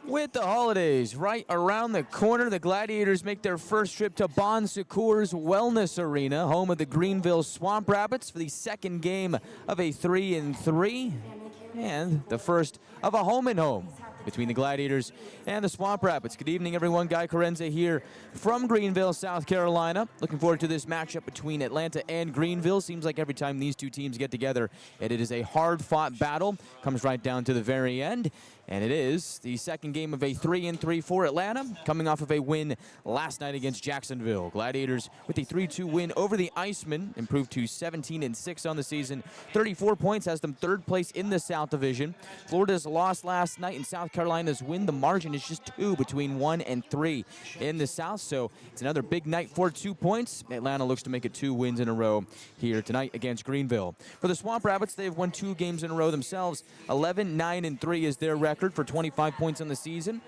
With the holidays right around the corner, the Gladiators make their first trip to Bon Secours Wellness Arena, home of the Greenville Swamp Rabbits, for the second game of a 3-3 and the first of a home-and-home between the Gladiators and the Swamp Rabbits. Good evening, everyone. Guy Chiarenza here from Greenville, South Carolina. Looking forward to this matchup between Atlanta and Greenville. Seems like every time these two teams get together, it is a hard-fought battle. Comes right down to the very end. And it is the second game of a 3-3 for Atlanta, coming off of a win last night against Jacksonville. Gladiators with a 3-2 win over the Icemen, improved to 17-6 on the season. 34 points has them third place in the South Division. Florida's loss last night and South Carolina's win. The margin is just 2 between 1 and 3 in the South. So it's another big night for 2 points. Atlanta looks to make it 2 wins in a row here tonight against Greenville. For the Swamp Rabbits, they have won 2 games in a row themselves. 11-9-3 is their record for 25 points on the season.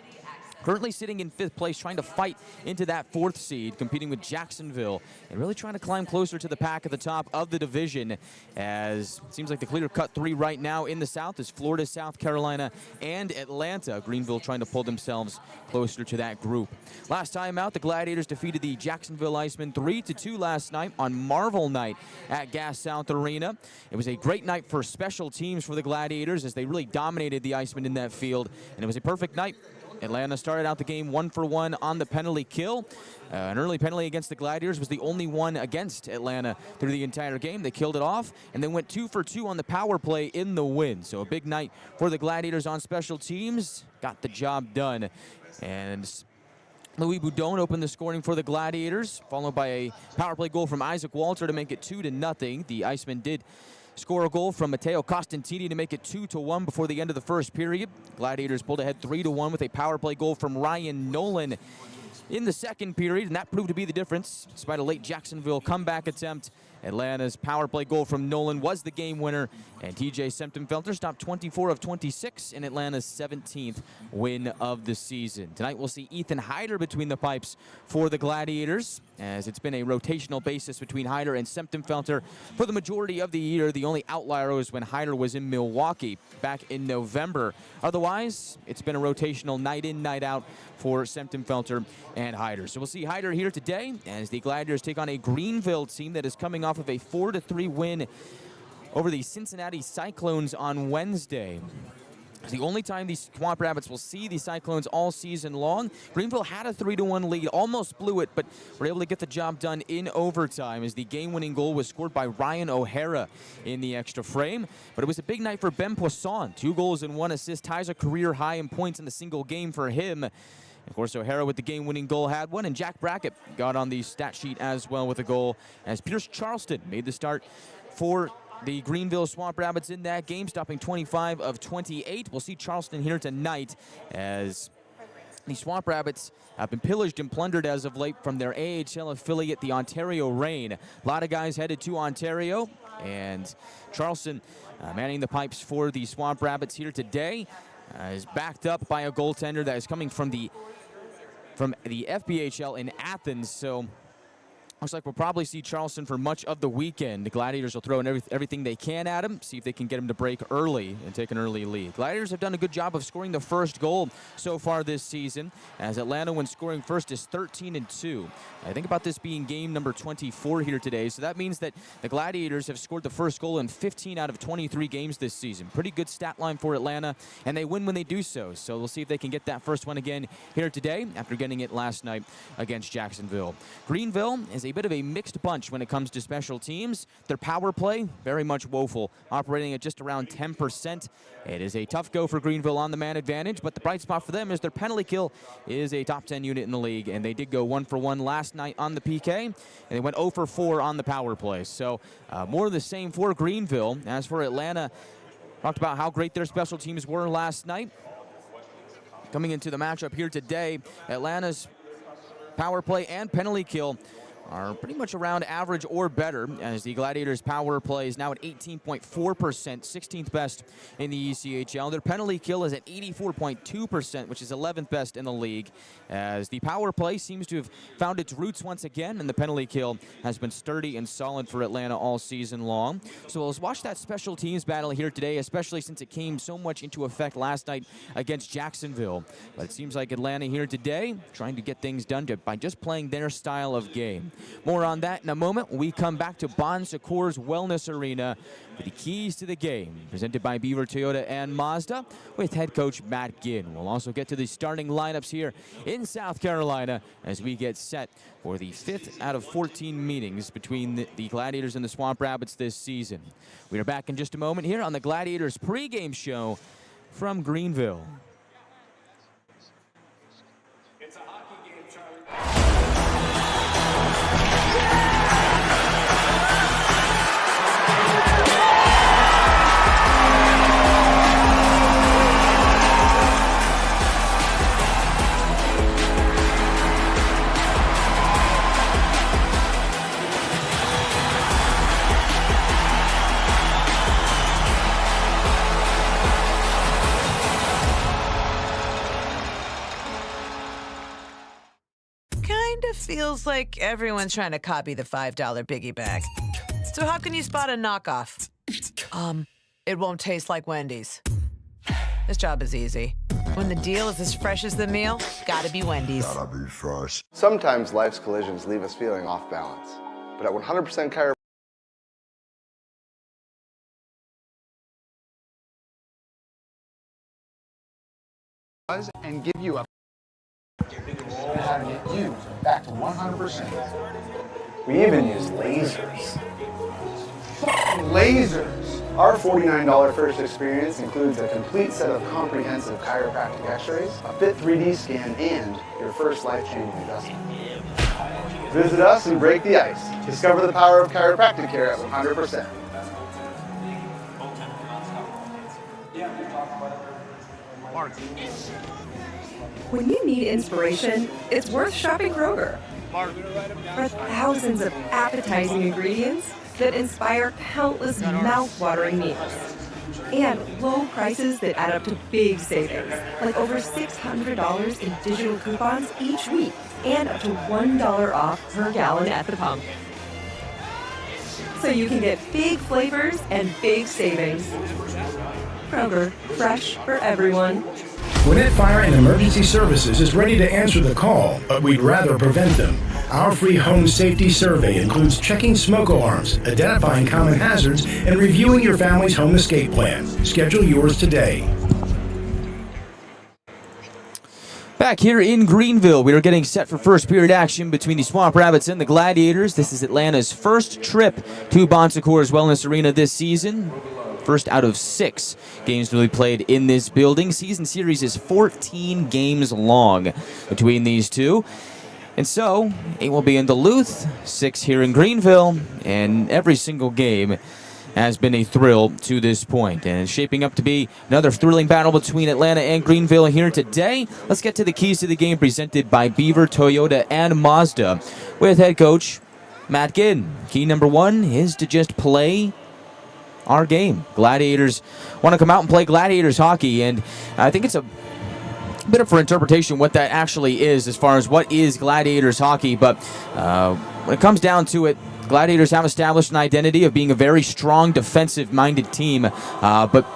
Currently sitting in 5th place, trying to fight into that 4th seed, competing with Jacksonville, and really trying to climb closer to the pack at the top of the division, as it seems like the clear-cut 3 right now in the South is Florida, South Carolina, and Atlanta. Greenville trying to pull themselves closer to that group. Last time out, the Gladiators defeated the Jacksonville Icemen 3-2 last night on Marvel Night at Gas South Arena. It was a great night for special teams for the Gladiators as they really dominated the Icemen in that field, and it was a perfect night. Atlanta started out the game 1-for-1 on the penalty kill. An early penalty against the Gladiators was the only one against Atlanta through the entire game. They killed it off and then went 2-for-2 on the power play in the win. So a big night for the Gladiators on special teams. Got the job done. And Louis Boudon opened the scoring for the Gladiators, followed by a power play goal from Isaac Walter to make it 2-0. The Icemen did score a goal from Matteo Costantini to make it 2-1 before the end of the first period. Gladiators pulled ahead 3-1 with a power play goal from Ryan Nolan in the second period, and that proved to be the difference. Despite a late Jacksonville comeback attempt, Atlanta's power play goal from Nolan was the game winner, and TJ Semptimphelter stopped 24 of 26 in Atlanta's 17th win of the season. Tonight we'll see Ethan Hyder between the pipes for the Gladiators, as it's been a rotational basis between Hyder and Semptimphelter for the majority of the year. The only outlier was when Hyder was in Milwaukee back in November. Otherwise, it's been a rotational night in, night out for Semptimphelter and Hyder. So we'll see Hyder here today as the Gladiators take on a Greenville team that is coming off of a 4-3 win over the Cincinnati Cyclones on Wednesday. It's the only time these Swamp Rabbits will see the Cyclones all season long. Greenville had a 3-1 lead, almost blew it, but were able to get the job done in overtime as the game-winning goal was scored by Ryan O'Hara in the extra frame. But it was a big night for Ben Poisson. 2 goals and 1 assist, ties a career high in points in the single game for him. Of course, O'Hara with the game-winning goal had one, and Jack Brackett got on the stat sheet as well with a goal, as Pierce Charleston made the start for the Greenville Swamp Rabbits in that game, stopping 25 of 28. We'll see Charleston here tonight as the Swamp Rabbits have been pillaged and plundered as of late from their AHL affiliate, the Ontario Reign. A lot of guys headed to Ontario, and Charleston manning the pipes for the Swamp Rabbits here today is backed up by a goaltender that is coming from the FBHL in Athens. So looks like we'll probably see Charleston for much of the weekend. The Gladiators will throw in everything they can at him, see if they can get him to break early and take an early lead. Gladiators have done a good job of scoring the first goal so far this season, as Atlanta, when scoring first, is 13-2. I think about this being game number 24 here today, so that means that the Gladiators have scored the first goal in 15 out of 23 games this season. Pretty good stat line for Atlanta, and they win when they do so. So we'll see if they can get that first one again here today after getting it last night against Jacksonville. Greenville is a bit of a mixed bunch when it comes to special teams. Their power play, very much woeful, operating at just around 10%. It is a tough go for Greenville on the man advantage, but the bright spot for them is their penalty kill is a top 10 unit in the league, and they did go 1-for-1 last night on the PK, and they went 0-for-4 on the power play. So more of the same for Greenville. As for Atlanta, talked about how great their special teams were last night. Coming into the matchup here today, Atlanta's power play and penalty kill are pretty much around average or better, as the Gladiators' power play is now at 18.4%, 16th best in the ECHL. Their penalty kill is at 84.2%, which is 11th best in the league, as the power play seems to have found its roots once again, and the penalty kill has been sturdy and solid for Atlanta all season long. So let's watch that special teams battle here today, especially since it came so much into effect last night against Jacksonville. But it seems like Atlanta here today trying to get things done by just playing their style of game. More on that in a moment when we come back to Bon Secours Wellness Arena for the keys to the game, presented by Beaver Toyota and Mazda with head coach Matt Ginn. We'll also get to the starting lineups here in South Carolina as we get set for the 5th out of 14 meetings between the Gladiators and the Swamp Rabbits this season. We are back in just a moment here on the Gladiators pregame show from Greenville. It's a hockey game, Charlie. Feels like everyone's trying to copy the $5 biggie bag. So how can you spot a knockoff? It won't taste like Wendy's. This job is easy. When the deal is as fresh as the meal, gotta be Wendy's. Gotta be fresh. Sometimes life's collisions leave us feeling off balance, but at 100% chiropractic, and give you a how to get you back to 100%. we even use lasers. Lasers. Our $49 first experience includes a complete set of comprehensive chiropractic x-rays, a fit 3D scan, and your first life-changing adjustment. Visit us and break the ice. Discover the power of chiropractic care at 100%. When you need inspiration, it's worth shopping Kroger. For thousands of appetizing ingredients that inspire countless mouth-watering meals. And low prices that add up to big savings, like over $600 in digital coupons each week and up to $1 off per gallon at the pump. So you can get big flavors and big savings. Kroger, fresh for everyone. Gwinnett Fire and Emergency Services is ready to answer the call, but we'd rather prevent them. Our free home safety survey includes checking smoke alarms, identifying common hazards, and reviewing your family's home escape plan. Schedule yours today. Back here in Greenville, we are getting set for first period action between the Swamp Rabbits and the Gladiators. This is Atlanta's first trip to Bon Secours Wellness Arena this season. First out of 6 games to be played in this building. Season series is 14 games long between these two. And so, 8 will be in Duluth, 6 here in Greenville, and every single game has been a thrill to this point. And it's shaping up to be another thrilling battle between Atlanta and Greenville here today. Let's get to the keys to the game presented by Beaver Toyota and Mazda with head coach Matt Ginn. Key number 1 is to just play our game. Gladiators want to come out and play Gladiators hockey, and I think it's a bit up for interpretation what that actually is as far as what is Gladiators hockey, but when it comes down to it, Gladiators have established an identity of being a very strong defensive-minded team, but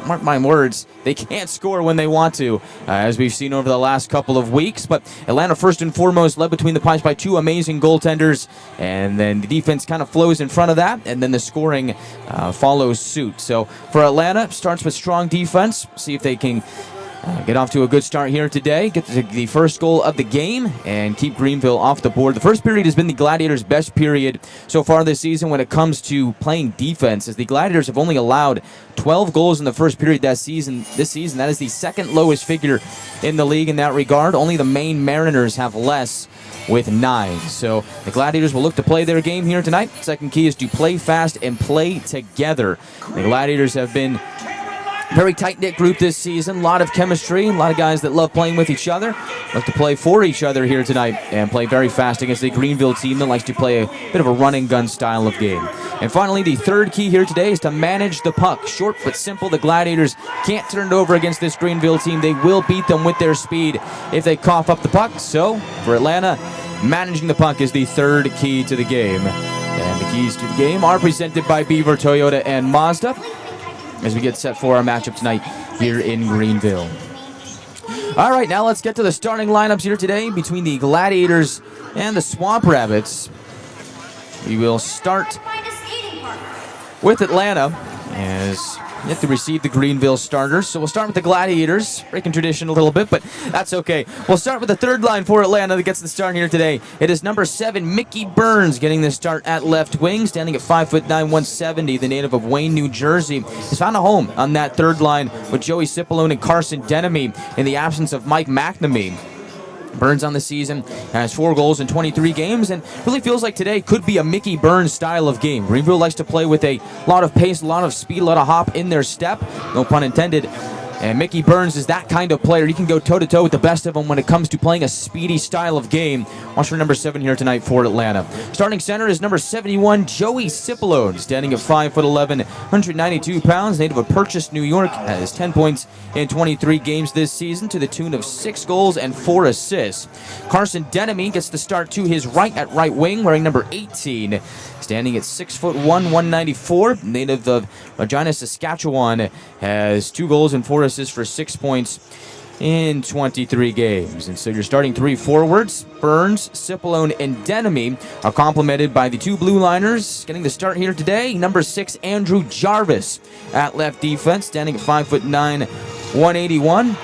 mark my words, they can't score when they want to, as we've seen over the last couple of weeks. But Atlanta, first and foremost, led between the pipes by 2 amazing goaltenders, and then the defense kind of flows in front of that, and then the scoring follows suit. So for Atlanta, starts with strong defense, see if they can get off to a good start here today, get the first goal of the game, and keep Greenville off the board. The first period has been the Gladiators' best period so far this season when it comes to playing defense, as the Gladiators have only allowed 12 goals in the first period this season. That is the second lowest figure in the league in that regard. Only the Maine Mariners have less, with 9. So the Gladiators will look to play their game here tonight. Second key is to play fast and play together. The Gladiators have been Very tight-knit group this season. A lot of chemistry. A lot of guys that love playing with each other. Like to play for each other here tonight and play very fast against the Greenville team that likes to play a bit of a run-and-gun style of game. And finally, the third key here today is to manage the puck. Short but simple. The Gladiators can't turn it over against this Greenville team. They will beat them with their speed if they cough up the puck. So, for Atlanta, managing the puck is the third key to the game. And the keys to the game are presented by Beaver Toyota and Mazda as we get set for our matchup tonight here in Greenville. All right, now let's get to the starting lineups here today between the Gladiators and the Swamp Rabbits. We will start with Atlanta as yet to receive the Greenville starters. So we'll start with the Gladiators, breaking tradition a little bit, but that's okay. We'll start with the third line for Atlanta that gets the start here today. It is number 7, Mickey Burns, getting the start at left wing, standing at 5'9", 170. The native of Wayne, New Jersey, has found a home on that third line with Joey Cipollone and Carson Denemy in the absence of Mike McNamee. Burns on the season has 4 goals in 23 games and really feels like today could be a Mickey Burns style of game. Greenville likes to play with a lot of pace, a lot of speed, a lot of hop in their step, no pun intended. And Mickey Burns is that kind of player. He can go toe-to-toe with the best of them when it comes to playing a speedy style of game. Watch for number 7 here tonight for Atlanta. Starting center is number 71, Joey Cipollone, standing at 5'11", 192 pounds, native of Purchase, New York, has 10 points in 23 games this season to the tune of 6 goals and 4 assists. Carson Denemy gets the start to his right at right wing, wearing number 18. Standing at 6'1", 194, native of Regina, Saskatchewan, has 2 goals and 4 assists for 6 points in 23 games. And so your starting 3 forwards, Burns, Cipollone, and Denemy, are complemented by the 2 blue liners. Getting the start here today, number 6, Andrew Jarvis at left defense, standing at 5'9", 181.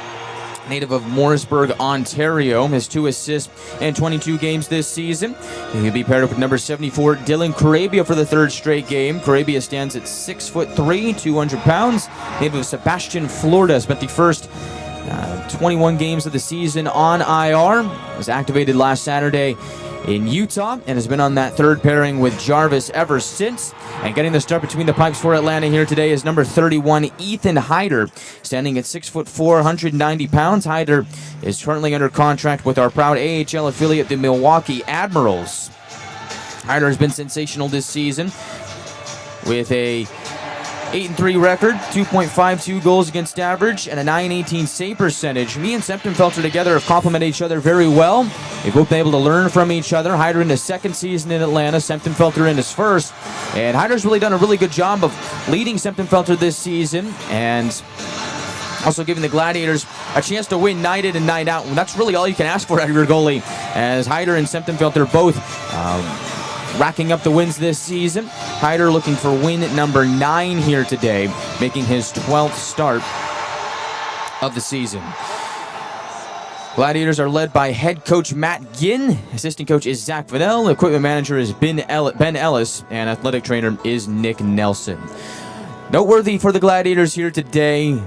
Native of Morrisburg, Ontario, has 2 assists in 22 games this season. He'll be paired up with number 74, Dylan Carabia, for the 3rd straight game. Carabia stands at 6'3", 200 pounds. Native of Sebastian, Florida, spent the first 21 games of the season on IR. Was activated last Saturday in Utah and has been on that 3rd pairing with Jarvis ever since. And getting the start between the pipes for Atlanta here today is number 31, Ethan Hyder, standing at 6'4", 190 pounds. Hyder is currently under contract with our proud AHL affiliate, the Milwaukee Admirals. Hyder has been sensational this season with a 8-3 record, 2.52 goals against average, and a .918 save percentage. Me and Semptimphelter together have complemented each other very well. They've both been able to learn from each other. Hyder in his 2nd season in Atlanta, Semptimphelter in his 1st. And Hyder's really done a really good job of leading Semptimphelter this season and also giving the Gladiators a chance to win night in and night out. And that's really all you can ask for out of your goalie, as Hyder and Semptimphelter both racking up the wins this season. Hyder looking for win number 9 here today, making his 12th start of the season. Gladiators are led by head coach Matt Ginn. Assistant coach is Zach Vanel. Equipment manager is Ben Ellis. And athletic trainer is Nick Nelson. Noteworthy for the Gladiators here today,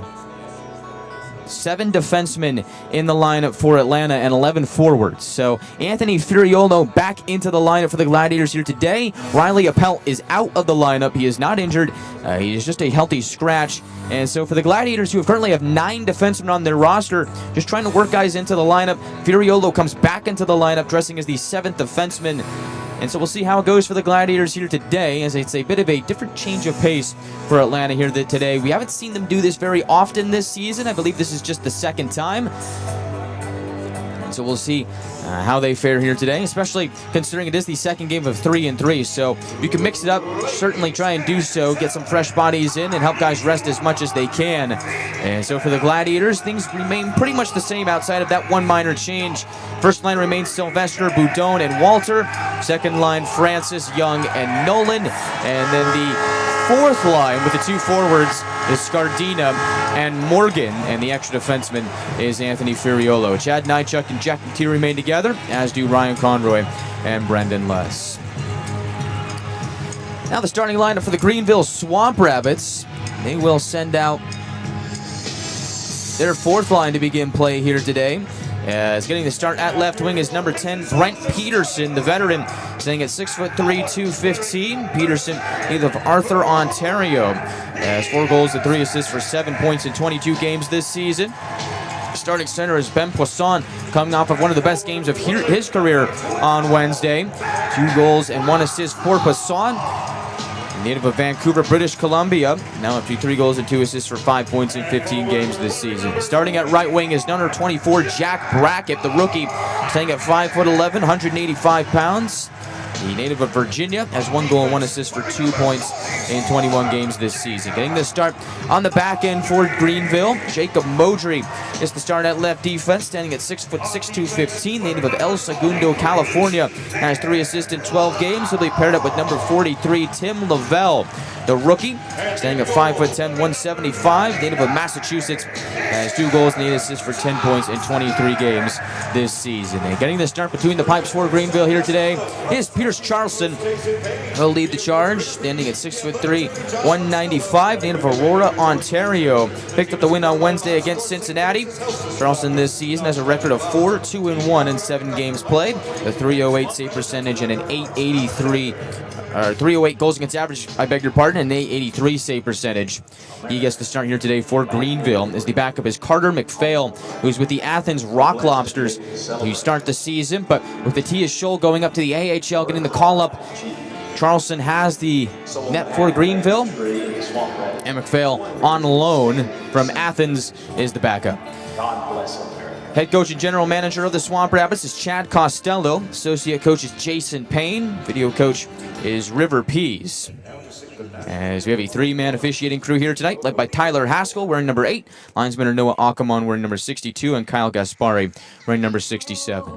7 defensemen in the lineup for Atlanta and 11 forwards. So Anthony Furiolo back into the lineup for the Gladiators here today. Riley Appel is out of the lineup. He is not injured. He is just a healthy scratch. And so for the Gladiators, who currently have 9 defensemen on their roster, just trying to work guys into the lineup, Furiolo comes back into the lineup, dressing as the 7th defenseman. And so we'll see how it goes for the Gladiators here today, as it's a bit of a different change of pace for Atlanta here today. We haven't seen them do this very often this season. I believe this is just the 2nd time. And so we'll see how they fare here today, especially considering it is the 2nd game of 3-3. So you can mix it up, certainly try and do so, get some fresh bodies in and help guys rest as much as they can. And so for the Gladiators, things remain pretty much the same outside of that one minor change. First line remains Sylvester, Boudon, and Walter. Second line, Francis, Young, and Nolan. And then the 4th line with the 2 forwards is Scardina and Morgan, and the extra defenseman is Anthony Furiolo. Chad Nychuk and Jack McTeer remain together, as do Ryan Conroy and Brendan Less. Now the starting lineup for the Greenville Swamp Rabbits. They will send out their 4th line to begin play here today. As getting the start at left wing is number 10, Brent Peterson, the veteran, Standing at 6'3", 215. Peterson, native of Arthur, Ontario, has 4 goals and 3 assists for 7 points in 22 games this season. Starting center is Ben Poisson, coming off of one of the best games of his career on Wednesday. 2 goals and 1 assist for Poisson. Native of Vancouver, British Columbia, now up to 3 goals and 2 assists for 5 points in 15 games this season. Starting at right wing is number 24, Jack Brackett, the rookie, standing at 5'11", 185 pounds. The native of Virginia has 1 goal and 1 assist for 2 points in 21 games this season. Getting the start on the back end for Greenville, Jacob Modry is the start at left defense, standing at 6'6", 215. Native of El Segundo, California, has 3 assists in 12 games. He'll be paired up with number 43, Tim Lavelle, the rookie, standing at 5'10", 175. Native of Massachusetts, has 2 goals and 8 assists for 10 points in 23 games this season. And getting the start between the pipes for Greenville here today is Peter Charleston. He'll lead the charge, standing at 6'3", 195. Native of Aurora, Ontario. Picked up the win on Wednesday against Cincinnati. Charleston this season has a record of 4-2-1 in 7 games played. A .308 save percentage and an .308 goals against average, I beg your pardon, and an .883 save percentage. He gets the start here today for Greenville as the backup is Carter McPhail, who's with the Athens Rock Lobsters, who start the season, but with the Tia Scholl going up to the AHL, getting the call-up, Charleston has the net for Greenville, and McPhail on loan from Athens is the backup. Head coach and general manager of the Swamp Rabbits is Chad Costello. Associate coach is Jason Payne. Video coach is River Pease. As we have a 3-man officiating crew here tonight, led by Tyler Haskell, wearing number 8. Linesmen are Noah Ackerman, wearing number 62, and Kyle Gaspari, wearing number 67.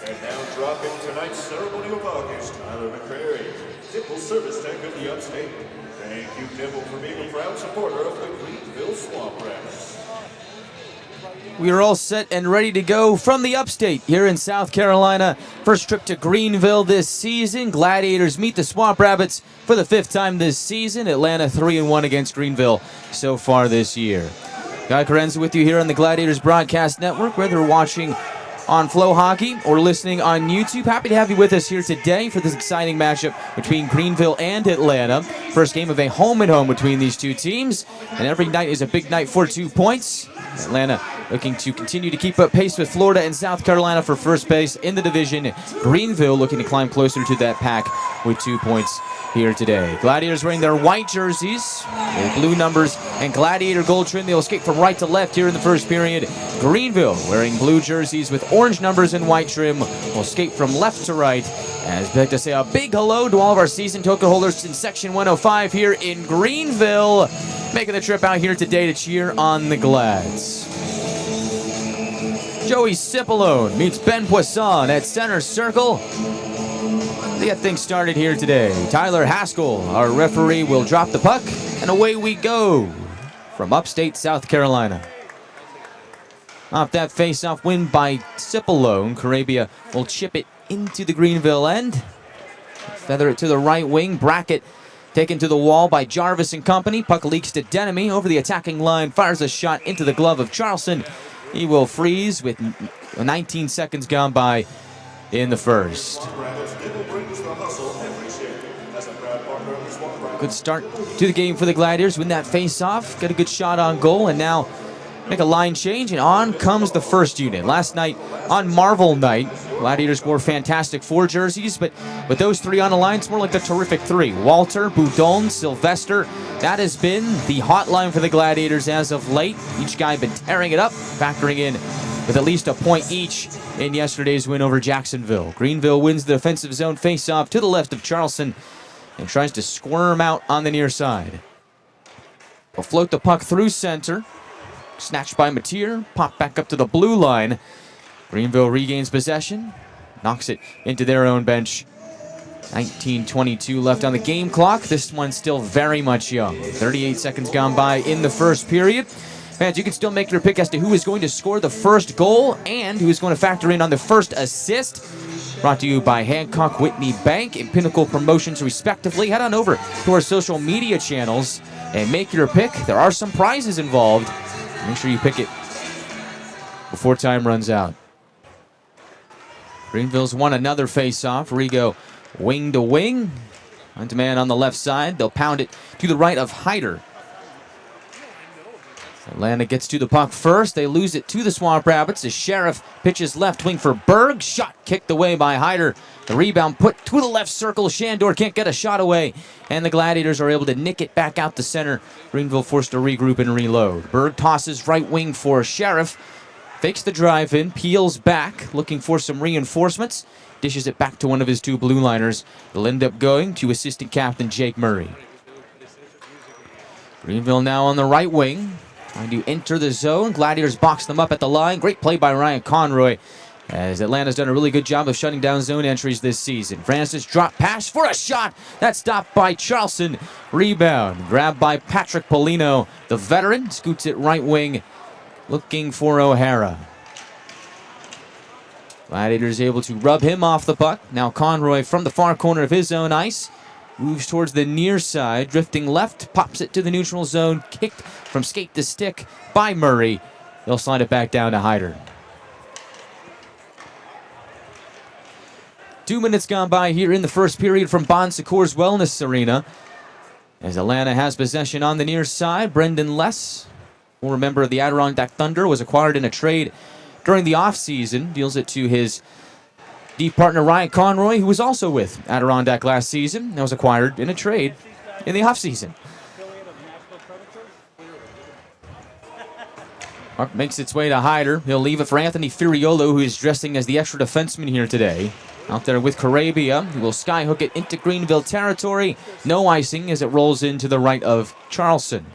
And now dropping tonight's ceremony of August, Tyler McCrary, Dimple Service Tech of the Upstate. Thank you, Dimple, for being a proud supporter of the Greenville Swamp Rabbits. We are all set and ready to go from the Upstate here in South Carolina. First trip to Greenville this season. Gladiators meet the Swamp Rabbits for the 5th time this season. Atlanta 3-1 against Greenville so far this year. Guy Chiarenza with you here on the Gladiators Broadcast Network, whether watching on Flow Hockey or listening on YouTube. Happy to have you with us here today for this exciting matchup between Greenville and Atlanta. First game of a home-and-home between these two teams, and every night is a big night for 2 points. Atlanta looking to continue to keep up pace with Florida and South Carolina for first place in the division. Greenville looking to climb closer to that pack with 2 points here today. Gladiators wearing their white jerseys with blue numbers and Gladiator gold trim. They'll escape from right to left here in the first period. Greenville wearing blue jerseys with orange numbers and white trim will escape from left to right. As we like to say, a big hello to all of our season token holders in Section 105 here in Greenville. making the trip out here today to cheer on the Glads. Joey Cipollone meets Ben Poisson at center circle. To get things started here today, Tyler Haskell, our referee, will drop the puck, and away we go from upstate South Carolina. Off that face-off win by Cipollone, Carabia will chip it into the Greenville end. Feather it to the right wing. Brackett taken to the wall by Jarvis and company. Puck leaks to Denemy over the attacking line. Fires a shot into the glove of Charleston. He will freeze with 19 seconds gone by in the first. Good start to the game for the Gladiators. Win that face-off. Got a good shot on goal, and now make a line change, and on comes the first unit. Last night on Marvel Night, Gladiators wore fantastic 4 jerseys, but with those 3 on the line, it's more like the terrific 3. Walter, Boudon, Sylvester. That has been the hotline for the Gladiators as of late. Each guy been tearing it up, factoring in with at least a point each in yesterday's win over Jacksonville. Greenville wins the defensive zone face-off to the left of Charleston and tries to squirm out on the near side. Will float the puck through center. Snatched by Mateer, popped back up to the blue line. Greenville regains possession, knocks it into their own bench. 19:22 left on the game clock. This one's still very much young. 38 seconds gone by in the first period. Fans, you can still make your pick as to who is going to score the first goal and who is going to factor in on the first assist. Brought to you by Hancock Whitney Bank and Pinnacle Promotions, respectively. Head on over to our social media channels and make your pick. There are some prizes involved. Make sure you pick it before time runs out. Greenville's won another face-off. Rigo wing to wing. Hunt man on the left side. They'll pound it to the right of Hyder. Atlanta gets to the puck first. They lose it to the Swamp Rabbits. The Sheriff pitches left wing for Berg. Shot kicked away by Hyder. The rebound put to the left circle. Shandor can't get a shot away. And the Gladiators are able to nick it back out the center. Greenville forced to regroup and reload. Berg tosses right wing for Sheriff. Fakes the drive in. Peels back. Looking for some reinforcements. Dishes it back to one of his 2 blue liners. They'll end up going to assistant captain Jake Murray. Greenville now on the right wing. Trying to enter the zone. Gladiators box them up at the line. Great play by Ryan Conroy, as Atlanta's done a really good job of shutting down zone entries this season. Francis drop pass for a shot. That's stopped by Charleston. Rebound grabbed by Patrick Polino. The veteran scoots it right wing, looking for O'Hara. Gladiators able to rub him off the puck. Now Conroy from the far corner of his own ice moves towards the near side, drifting left, pops it to the neutral zone, kicked from skate to stick by Murray. They'll slide it back down to Hyder. 2 minutes gone by here in the first period from Bon Secours Wellness Arena, as Atlanta has possession on the near side. Brendan Less, former member of the Adirondack Thunder, was acquired in a trade during the offseason. Deals it to his deep partner Ryan Conroy, who was also with Adirondack last season and was acquired in a trade in the offseason. Puck makes its way to Hyder. He'll leave it for Anthony Firiolo, who is dressing as the extra defenseman here today. Out there with Carabia, who will skyhook it into Greenville territory. No icing as it rolls into the right of Charleston.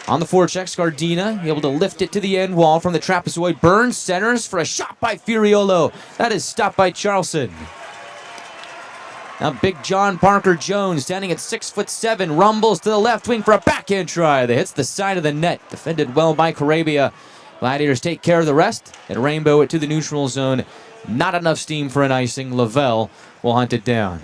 On the forecheck, Scardina able to lift it to the end wall from the trapezoid. Burns centers for a shot by Firiolo. That is stopped by Charleston. Now big John Parker Jones, standing at 6'7", rumbles to the left wing for a backhand try that hits the side of the net. Defended well by Carabia. Gladiators take care of the rest and rainbow it to the neutral zone. Not enough steam for an icing. Lavelle will hunt it down.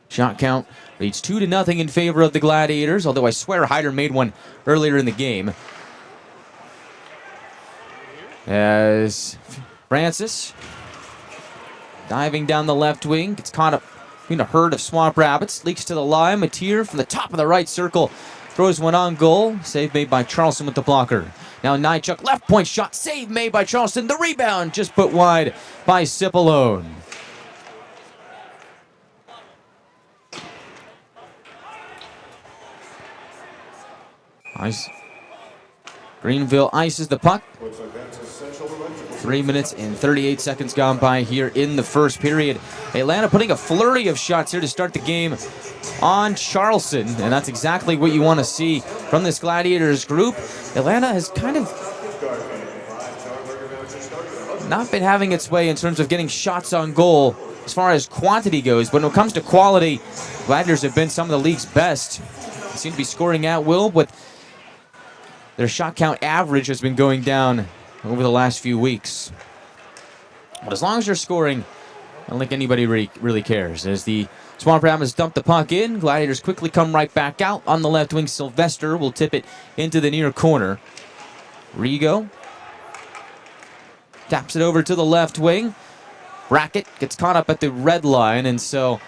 Shot count reads 2-0 in favor of the Gladiators, although I swear Hyder made one earlier in the game. As Francis, diving down the left wing, gets caught up in a herd of Swamp Rabbits, leaks to the line. Mateer from the top of the right circle throws one on goal. Save made by Charleston with the blocker. Now Nychuk, left point shot, save made by Charleston. The rebound just put wide by Cipollone. Greenville ices the puck. 3 minutes and 38 seconds gone by here in the first period. Atlanta putting a flurry of shots here to start the game on Charleston, and that's exactly what you want to see from this Gladiators group. Atlanta has kind of not been having its way in terms of getting shots on goal as far as quantity goes, but when it comes to quality, Gladiators have been some of the league's best. They seem to be scoring at will, but their shot count average has been going down over the last few weeks. But as long as they're scoring, I don't think anybody really cares. As the Swamp Rapids dump the puck in, Gladiators quickly come right back out. On the left wing, Sylvester will tip it into the near corner. Rigo taps it over to the left wing. Brackett gets caught up at the red line, and so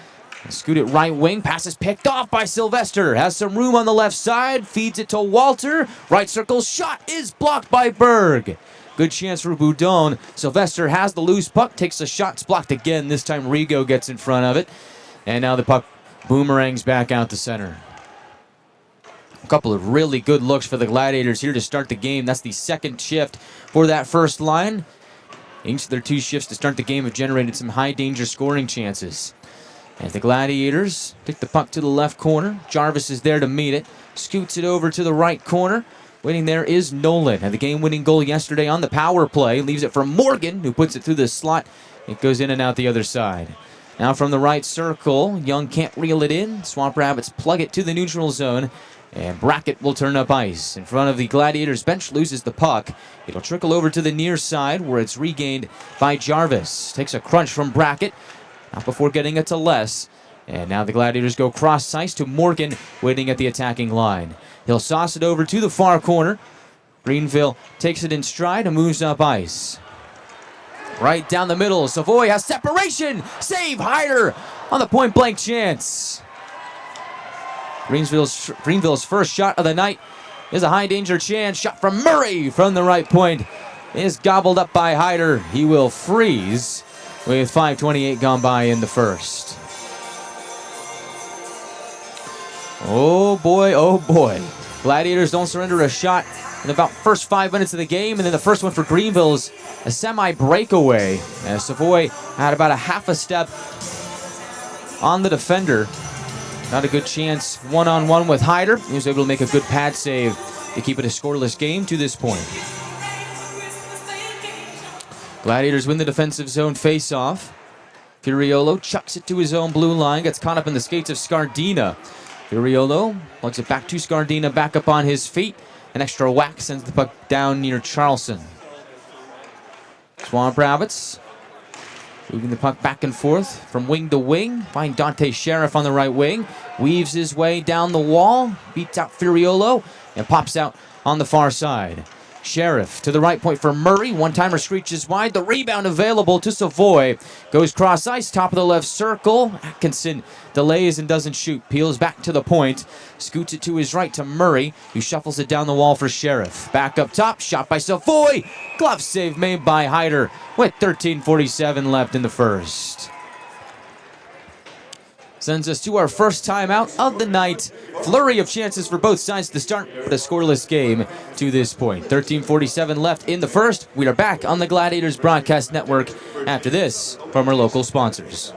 scoot it right wing. Pass is picked off by Sylvester. Has some room on the left side. Feeds it to Walter. Right circle shot is blocked by Berg. Good chance for Boudon. Sylvester has the loose puck. Takes a shot. It's blocked again. This time Rigo gets in front of it. And now the puck boomerangs back out to center. A couple of really good looks for the Gladiators here to start the game. That's the second shift for that first line. Each of their 2 shifts to start the game have generated some high-danger scoring chances. As the Gladiators take the puck to the left corner, Jarvis is there to meet it. Scoots it over to the right corner. Waiting there is Nolan. Had the game-winning goal yesterday on the power play. Leaves it for Morgan, who puts it through the slot. It goes in and out the other side. Now from the right circle, Young can't reel it in. Swamp Rabbits plug it to the neutral zone. And Brackett will turn up ice. In front of the Gladiators bench, loses the puck. It'll trickle over to the near side where it's regained by Jarvis. Takes a crunch from Brackett. Not before getting it to Les. And now the Gladiators go cross ice to Morgan, waiting at the attacking line. He'll sauce it over to the far corner. Greenville takes it in stride and moves up ice. Right down the middle, Savoy has separation. Save Hyder on the point-blank chance. Greenville's first shot of the night is a high-danger chance. Shot from Murray from the right point is gobbled up by Hyder. He will freeze with 5:28 gone by in the first. Oh boy, oh boy. Gladiators don't surrender a shot in about first 5 minutes of the game, and then the first one for Greenville is a semi-breakaway. As Savoy had about a half a step on the defender. Not a good chance one-on-one with Hyder. He was able to make a good pad save to keep it a scoreless game to this point. Gladiators win the defensive zone face-off. Furiolo chucks it to his own blue line, gets caught up in the skates of Scardina. Furiolo plugs it back to Scardina, back up on his feet. An extra whack sends the puck down near Charleston. Swamp Rabbits moving the puck back and forth from wing to wing. Find Dante Sheriff on the right wing. Weaves his way down the wall. Beats out Furiolo and pops out on the far side. Sheriff to the right point for Murray. One-timer screeches wide. The rebound available to Savoy. Goes cross ice, top of the left circle. Atkinson delays and doesn't shoot. Peels back to the point. Scoots it to his right to Murray, who shuffles it down the wall for Sheriff. Back up top, shot by Savoy. Glove save made by Hyder with 13:47 left in the first. Sends us to our first timeout of the night. Flurry of chances for both sides to start, but a scoreless game to this point. 13:47 left in the first. We are back on the Gladiators Broadcast Network after this from our local sponsors.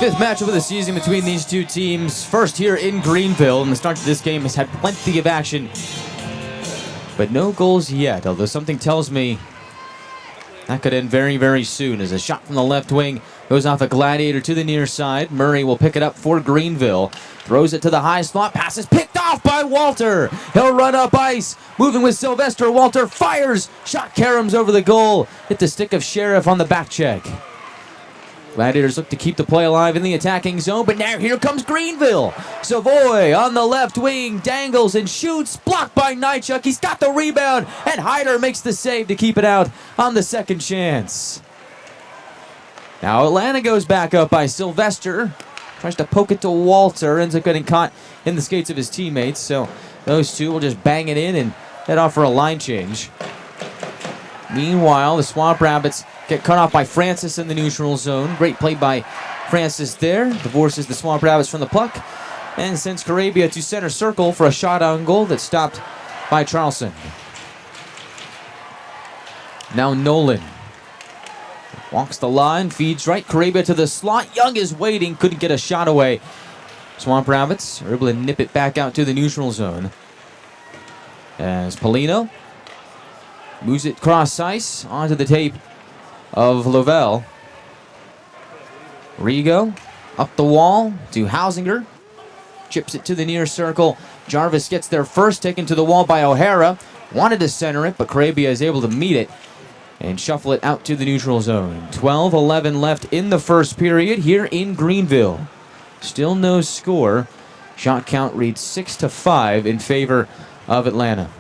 fifth matchup of the season between these two teams. First here in Greenville, and the start of this game has had plenty of action, but no goals yet, although something tells me that could end very, very soon as a shot from the left wing goes off a Gladiator to the near side. Murray will pick it up for Greenville. Throws it to the high slot. Pass is picked off by Walter. He'll run up ice. Moving with Sylvester. Walter fires. Shot caroms over the goal. Hit the stick of Sheriff on the back check. Gladiators look to keep the play alive in the attacking zone, but now here comes Greenville. Savoy on the left wing, dangles and shoots, blocked by Nychuk. He's got the rebound, and Hyder makes the save to keep it out on the second chance. Now Atlanta goes back up by Sylvester. Tries to poke it to Walter, ends up getting caught in the skates of his teammates, so those two will just bang it in and head off for a line change. Meanwhile, the Swamp Rabbits get cut off by Francis in the neutral zone. Great play by Francis there. Divorces the Swamp Rabbits from the puck and sends Carabia to center circle for a shot on goal that's stopped by Charlson. Now Nolan walks the line, feeds right. Carabia to the slot. Young is waiting, couldn't get a shot away. Swamp Rabbits are able to nip it back out to the neutral zone. As Polino moves it cross ice onto the tape of Lovell. Rigo up the wall to Hausinger. Chips it to the near circle. Jarvis gets there first, taken to the wall by O'Hara. Wanted to center it, but Carabia is able to meet it and shuffle it out to the neutral zone. 12-11 left in the first period here in Greenville. Still no score. Shot count reads 6-5 in favor of Atlanta.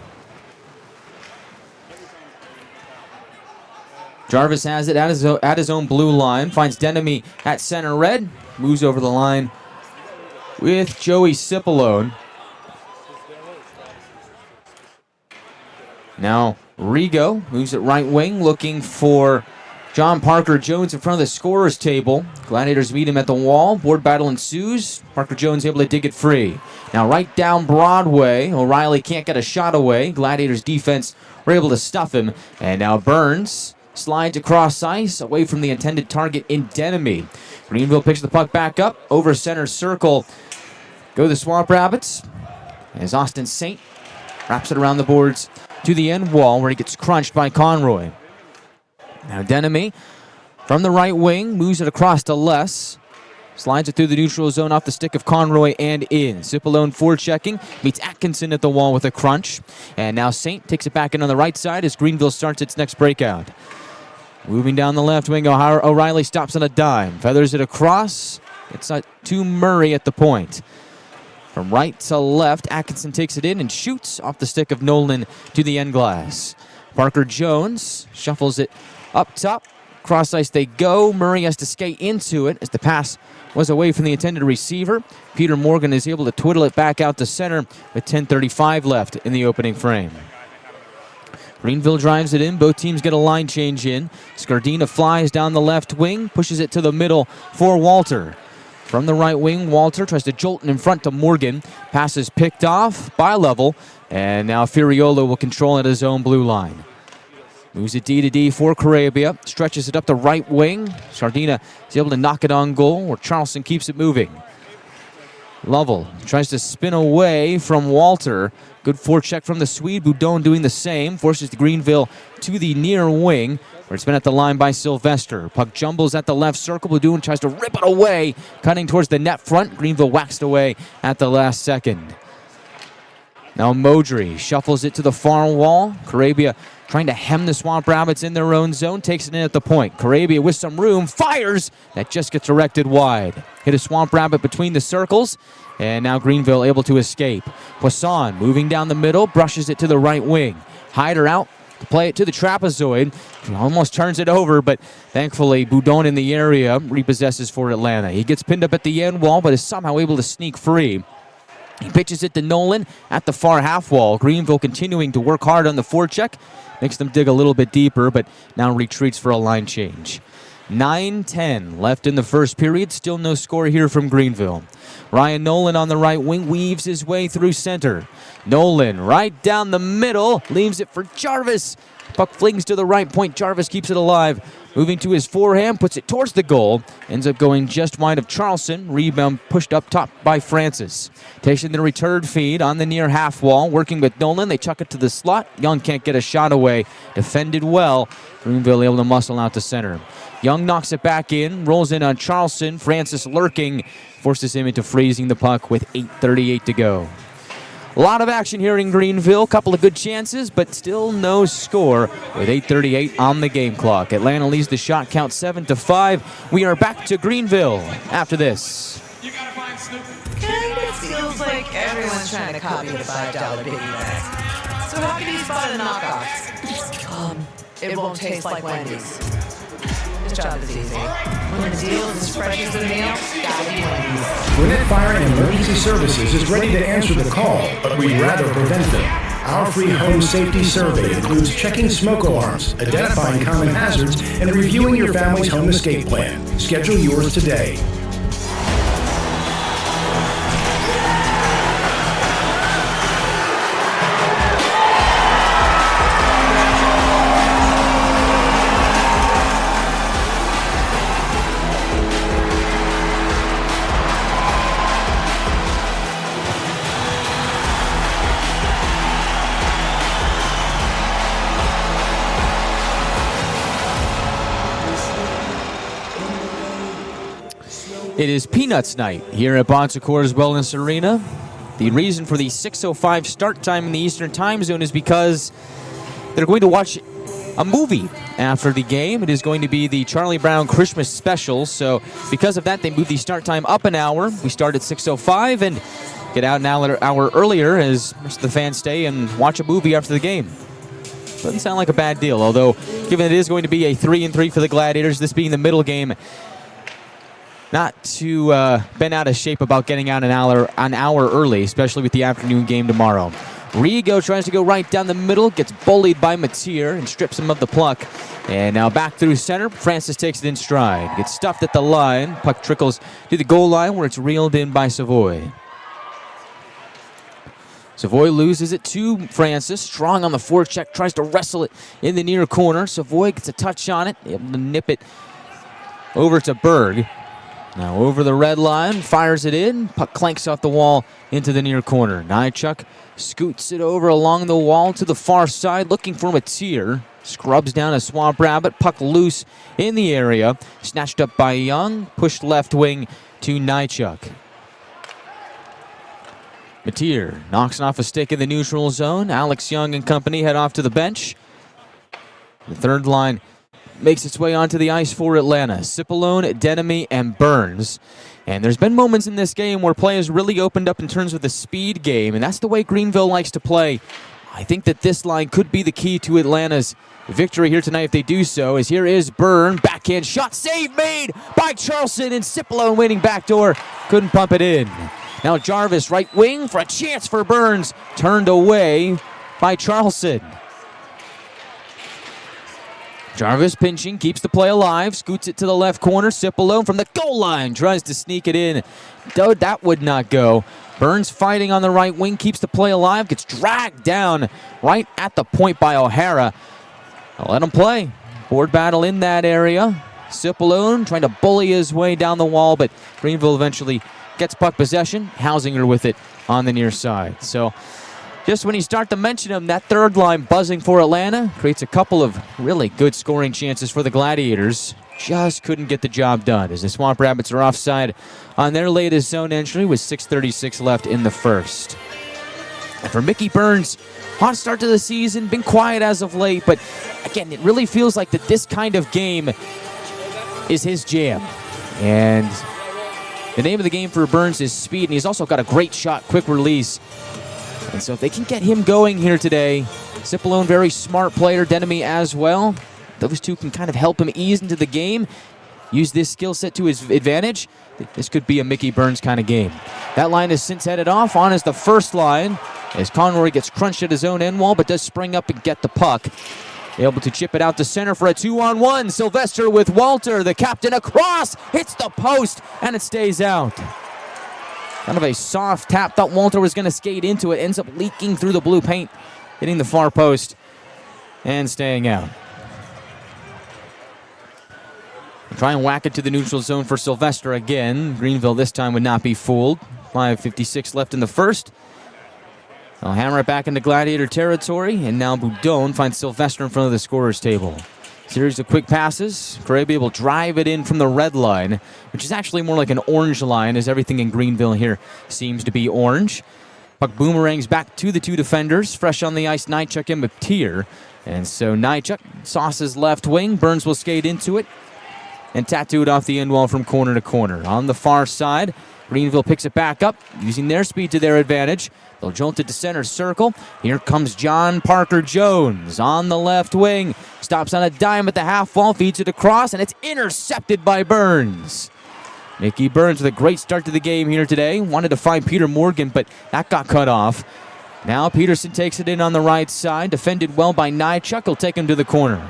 Jarvis has it at his own blue line. Finds Denemy at center red. Moves over the line with Joey Cipollone. Now Rigo moves it right wing, looking for John Parker Jones in front of the scorer's table. Gladiators meet him at the wall. Board battle ensues. Parker Jones able to dig it free. Now right down Broadway. O'Reilly can't get a shot away. Gladiators defense were able to stuff him. And now Burns slides across ice away from the intended target in Denemy. Greenville picks the puck back up over center circle. Go the Swamp Rabbits as Austin Saint wraps it around the boards to the end wall where he gets crunched by Conroy. Now Denemy from the right wing moves it across to Les. Slides it through the neutral zone off the stick of Conroy and in. Cipollone forechecking, meets Atkinson at the wall with a crunch. And now Saint takes it back in on the right side as Greenville starts its next breakout. Moving down the left wing, O'Reilly stops on a dime. Feathers it across. It's to Murray at the point. From right to left, Atkinson takes it in and shoots off the stick of Nolan to the end glass. Parker Jones shuffles it up top. Cross ice they go. Murray has to skate into it as the pass was away from the intended receiver. Peter Morgan is able to twiddle it back out to center with 10:35 left in the opening frame. Greenville drives it in. Both teams get a line change in. Scardina flies down the left wing, pushes it to the middle for Walter. From the right wing, Walter tries to jolt it in front to Morgan. Pass is picked off by Level, and now Furiolo will control at his own blue line. Moves it D to D for Carabia. Stretches it up the right wing. Scardina is able to knock it on goal, where Charlson keeps it moving. Lovell tries to spin away from Walter. Good forecheck from the Swede. Boudon doing the same. Forces the Greenville to the near wing, where it's been at the line by Sylvester. Puck jumbles at the left circle. Boudon tries to rip it away, cutting towards the net front. Greenville waxed away at the last second. Now Modry shuffles it to the far wall. Carabia trying to hem the Swamp Rabbits in their own zone. Takes it in at the point. Carabia with some room. Fires. That just gets directed wide. Hit a Swamp Rabbit between the circles. And now Greenville able to escape. Poisson moving down the middle. Brushes it to the right wing. Hyder out to play it to the trapezoid. He almost turns it over, but thankfully Boudon in the area repossesses for Atlanta. He gets pinned up at the end wall, but is somehow able to sneak free. He pitches it to Nolan at the far half wall. Greenville continuing to work hard on the forecheck. Makes them dig a little bit deeper, but now retreats for a line change. 9:10 left in the first period. Still no score here from Greenville. Ryan Nolan on the right wing weaves his way through center. Nolan right down the middle. Leaves it for Jarvis. Puck flings to the right point. Jarvis keeps it alive Moving to his forehand, puts it towards the goal. Ends up going just wide of Charleston. Rebound pushed up top by Francis. Taking the return feed on the near half wall. Working with Nolan. They chuck it to the slot. Young can't get a shot away. Defended well. Greenville able to muscle out to center. Young knocks it back in. Rolls in on Charleston. Francis lurking. Forces him into freezing the puck with 8:38 to go. A lot of action here in Greenville. Couple of good chances, but still no score with 8:38 on the game clock. Atlanta leads the shot count 7-5. We are back to Greenville after this. Kind of feels like everyone's trying to copy the $5 biggie bag. So how can you spot a knockoff? It won't taste like Wendy's. This job is easy. When the deal is as fresh as the meal, gotta be Wendy's. Gwinnett Fire and Emergency Services is ready to answer the call, but we'd rather prevent them. Our free home safety survey includes checking smoke alarms, identifying common hazards, and reviewing your family's home escape plan. Schedule yours today. It is Peanuts Night here at Bon Secours Wellness Arena. The reason for the 6:05 start time in the Eastern Time Zone is because they're going to watch a movie after the game. It is going to be the Charlie Brown Christmas Special, so because of that, they moved the start time up an hour. We start at 6:05 and get out an hour earlier as most of the fans stay and watch a movie after the game. Doesn't sound like a bad deal, although given it is going to be a 3-3 for the Gladiators, this being the middle game, not too been out of shape about getting out an hour early, especially with the afternoon game tomorrow. Rigo tries to go right down the middle, gets bullied by Matier and strips him of the puck. And now back through center, Francis takes it in stride. Gets stuffed at the line, puck trickles to the goal line where it's reeled in by Savoy. Savoy loses it to Francis. Strong on the forecheck, tries to wrestle it in the near corner. Savoy gets a touch on it, able to nip it over to Berg. Now over the red line, fires it in. Puck clanks off the wall into the near corner. Nychuk scoots it over along the wall to the far side, looking for Matier. Scrubs down a Swamp Rabbit. Puck loose in the area. Snatched up by Young. Pushed left wing to Nychuk. Matier knocks off a stick in the neutral zone. Alex Young and company head off to the bench. The third line makes its way onto the ice for Atlanta. Cipollone, Denemy, and Burns. And there's been moments in this game where play has really opened up in terms of the speed game, and that's the way Greenville likes to play. I think that this line could be the key to Atlanta's victory here tonight if they do so, as here is Byrne. Backhand shot, save made by Charleston, and Cipollone waiting backdoor. Couldn't pump it in. Now Jarvis, right wing for a chance for Burns. Turned away by Charleston. Jarvis pinching, keeps the play alive, scoots it to the left corner. Cipollone from the goal line tries to sneak it in. Though that would not go. Burns fighting on the right wing, keeps the play alive, gets dragged down right at the point by O'Hara. I'll let him play. Board battle in that area. Cipollone trying to bully his way down the wall, but Greenville eventually gets puck possession. Hausinger with it on the near side. So just when you start to mention them, that third line buzzing for Atlanta creates a couple of really good scoring chances for the Gladiators. Just couldn't get the job done as the Swamp Rabbits are offside on their latest zone entry with 6:36 left in the first. And for Mickey Burns, hot start to the season, been quiet as of late, but again, it really feels like that this kind of game is his jam. And the name of the game for Burns is speed, and he's also got a great shot, quick release. And so if they can get him going here today, Cipollone, very smart player, Denemy as well. Those two can kind of help him ease into the game, use this skill set to his advantage. This could be a Mickey Burns kind of game. That line is since headed off. On is the first line as Conroy gets crunched at his own end wall, but does spring up and get the puck. Able to chip it out to center for a 2-on-1. Sylvester with Walter, the captain, across, hits the post, and it stays out. Kind of a soft tap. Thought Walter was going to skate into it. Ends up leaking through the blue paint, hitting the far post and staying out. Try and whack it to the neutral zone for Sylvester again. Greenville this time would not be fooled. 5:56 left in the first. They'll hammer it back into Gladiator territory, and now Boudon finds Sylvester in front of the scorer's table. Series of quick passes. Carabia will drive it in from the red line, which is actually more like an orange line, as everything in Greenville here seems to be orange. Puck boomerangs back to the two defenders. Fresh on the ice, Nychuk and Matier. And so Nychuk sauces left wing. Burns will skate into it and tattoo it off the end wall from corner to corner. On the far side, Greenville picks it back up, using their speed to their advantage. They'll jolt it to center circle. Here comes John Parker Jones on the left wing. Stops on a dime at the half wall, feeds it across, and it's intercepted by Burns. Mickey Burns with a great start to the game here today. Wanted to find Peter Morgan, but that got cut off. Now Peterson takes it in on the right side. Defended well by Nychuk. He'll take him to the corner.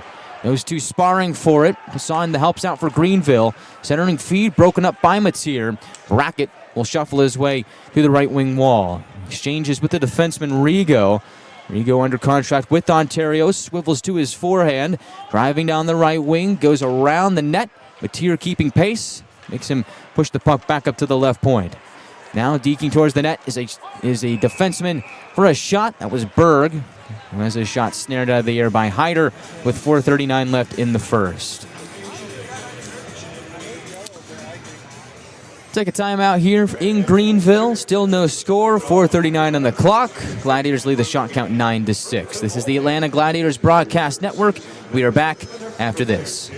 Those two sparring for it. Hassan the helps out for Greenville. Centering feed broken up by Matier. Brackett will shuffle his way through the right wing wall. Exchanges with the defenseman Rigo. Rigo under contract with Ontario. Swivels to his forehand. Driving down the right wing. Goes around the net. Matier keeping pace. Makes him push the puck back up to the left point. Now deking towards the net is a defenseman for a shot. That was Berg, who has a shot snared out of the air by Hyder with 4:39 left in the first. Take a timeout here in Greenville. Still no score. 4:39 on the clock. Gladiators lead the shot count 9-6. This is the Atlanta Gladiators Broadcast Network. We are back after this.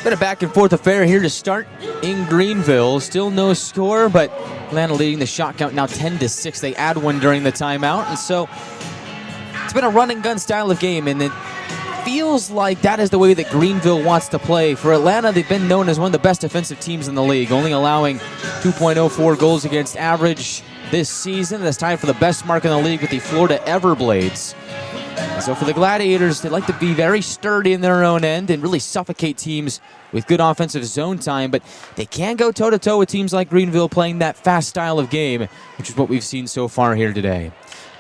Been a back and forth affair here to start in Greenville. Still no score, but Atlanta leading the shot count now 10-6. They add one during the timeout, and so it's been a run and gun style of game, and it feels like that is the way that Greenville wants to play. For Atlanta, they've been known as one of the best defensive teams in the league, only allowing 2.04 goals against average this season. That's tied for the best mark in the league with the Florida Everblades. And so for the Gladiators, they like to be very sturdy in their own end and really suffocate teams with good offensive zone time, but they can go toe-to-toe with teams like Greenville playing that fast style of game, which is what we've seen so far here today.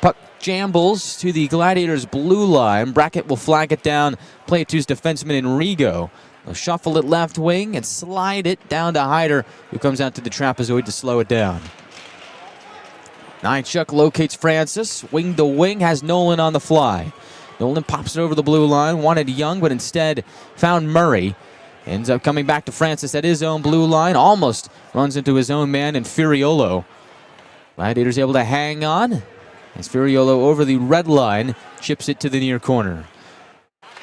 Puck jambles to the Gladiators' blue line. Brackett will flag it down, play it to his defenseman Enrigo. They'll shuffle it left wing and slide it down to Hyder, who comes out to the trapezoid to slow it down. Nychuk locates Francis. Wing to wing, has Nolan on the fly. Nolan pops it over the blue line. Wanted Young, but instead found Murray. Ends up coming back to Francis at his own blue line. Almost runs into his own man in Furiolo. Gladiators able to hang on as Furiolo over the red line chips it to the near corner.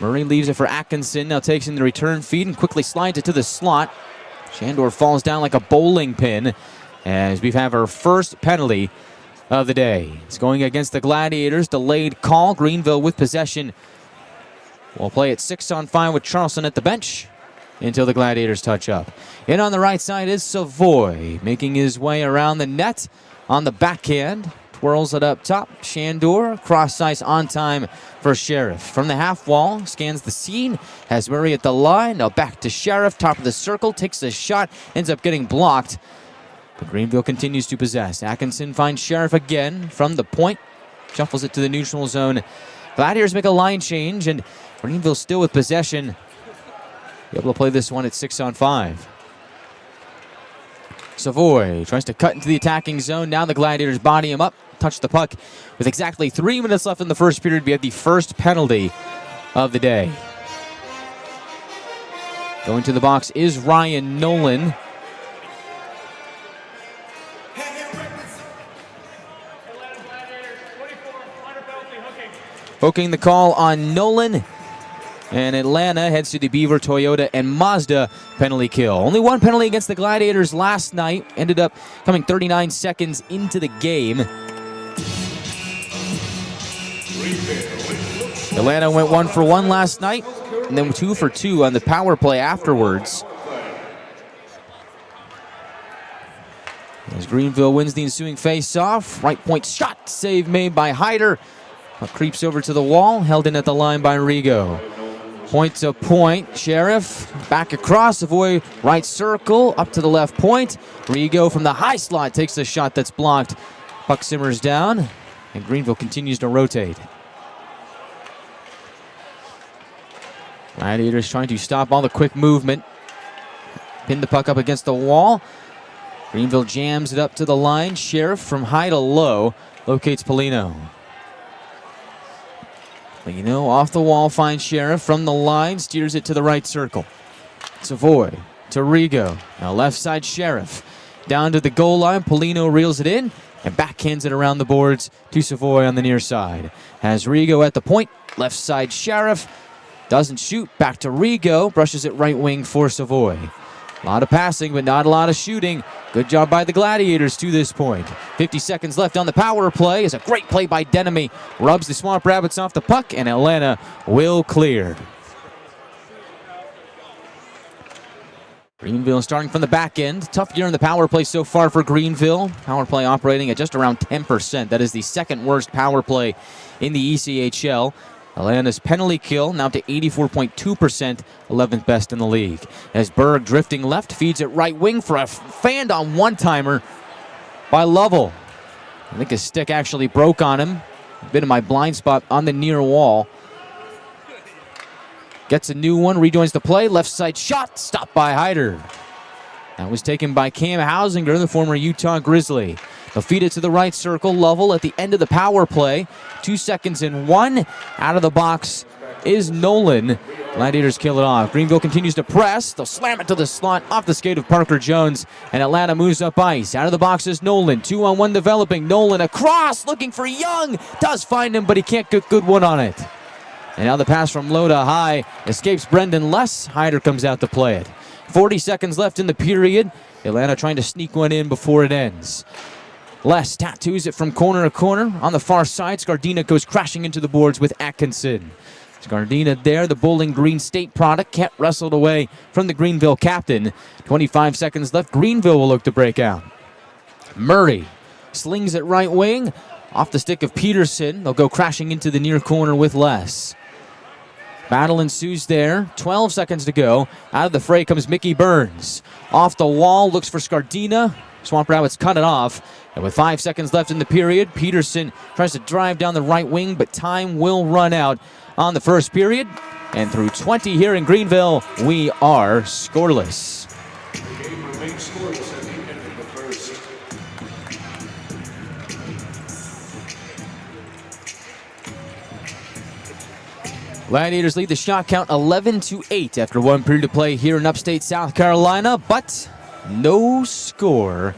Murray leaves it for Atkinson. Now takes in the return feed and quickly slides it to the slot. Shandor falls down like a bowling pin as we have our first penalty of the day. It's going against the Gladiators. Delayed call. Greenville with possession. We'll play it 6-on-5 with Charleston at the bench until the Gladiators touch up. In on the right side is Savoy, making his way around the net on the backhand. Twirls it up top. Shandor, cross ice on time for Sheriff. From the half wall, scans the scene, has Murray at the line. Now back to Sheriff, top of the circle, takes a shot, ends up getting blocked. But Greenville continues to possess. Atkinson finds Sheriff again from the point. Shuffles it to the neutral zone. Gladiators make a line change, and Greenville still with possession. Able to play this one at 6-on-5. Savoy tries to cut into the attacking zone. Now the Gladiators body him up, touch the puck. With exactly 3 minutes left in the first period, we have the first penalty of the day. Going to the box is Ryan Nolan. Hooking the call on Nolan. And Atlanta heads to the Beaver, Toyota, and Mazda penalty kill. Only one penalty against the Gladiators last night. Ended up coming 39 seconds into the game. Atlanta went 1 for 1 last night, and then 2 for 2 on the power play afterwards. As Greenville wins the ensuing face-off, right point shot, save made by Hyder. Puck creeps over to the wall, held in at the line by Rigo. Point to point, Sheriff back across, Savoy right circle, up to the left point. Rigo from the high slot takes the shot that's blocked. Puck simmers down, and Greenville continues to rotate. Gladiators trying to stop all the quick movement. Pin the puck up against the wall. Greenville jams it up to the line. Sheriff from high to low locates Polino. Polino off the wall finds Sheriff from the line, steers it to the right circle. Savoy to Rigo. Now left side Sheriff. Down to the goal line. Polino reels it in and backhands it around the boards to Savoy on the near side. Has Rigo at the point. Left side Sheriff. Doesn't shoot. Back to Rigo. Brushes it right wing for Savoy. A lot of passing, but not a lot of shooting. Good job by the Gladiators to this point. 50 seconds left on the power play. It's a great play by Denemy. Rubs the Swamp Rabbits off the puck, and Atlanta will clear. Greenville starting from the back end. Tough year in the power play so far for Greenville. Power play operating at just around 10%. That is the second worst power play in the ECHL. Atlanta's penalty kill now up to 84.2%, 11th best in the league. As Berg drifting left, feeds it right wing for a fanned on one-timer by Lovell. I think his stick actually broke on him. A bit of my blind spot on the near wall. Gets a new one, rejoins the play. Left side shot, stopped by Hyder. That was taken by Cam Hausinger, the former Utah Grizzly. They'll feed it to the right circle. Lovell at the end of the power play. 2 seconds and 1. Out of the box is Nolan. Gladiators kill it off. Greenville continues to press. They'll slam it to the slot off the skate of Parker Jones. And Atlanta moves up ice. Out of the box is Nolan. 2-on-1 developing. Nolan across, looking for Young. Does find him, but he can't get good one on it. And now the pass from low to high. Escapes Brendan Less. Hyder comes out to play it. 40 seconds left in the period. Atlanta trying to sneak one in before it ends. Les tattoos it from corner to corner. On the far side, Scardina goes crashing into the boards with Atkinson. Scardina there, the Bowling Green State product, can't wrestle it away from the Greenville captain. 25 seconds left. Greenville will look to break out. Murray slings it right wing. Off the stick of Peterson. They'll go crashing into the near corner with Les. Battle ensues there. 12 seconds to go. Out of the fray comes Mickey Burns. Off the wall, looks for Scardina. Swamp Rabbits cut it off. And with 5 seconds left in the period, Peterson tries to drive down the right wing, but time will run out on the first period. And through 20 here in Greenville, we are scoreless. The game remains scoreless at the end of the first. Gladiators lead the shot count 11-8 after one period of play here in upstate South Carolina, but no score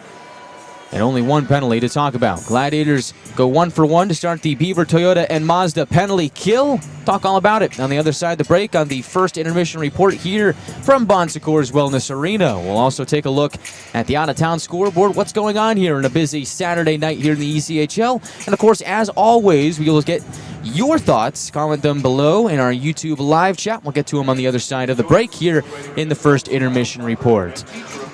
and only one penalty to talk about. Gladiators go 1 for 1 to start the Beaver, Toyota, and Mazda penalty kill. Talk all about it on the other side of the break on the first intermission report here from Bon Secours Wellness Arena. We'll also take a look at the out-of-town scoreboard, what's going on here on a busy Saturday night here in the ECHL. And of course, as always, we will get your thoughts. Comment them below in our YouTube live chat. We'll get to them on the other side of the break here in the first intermission report.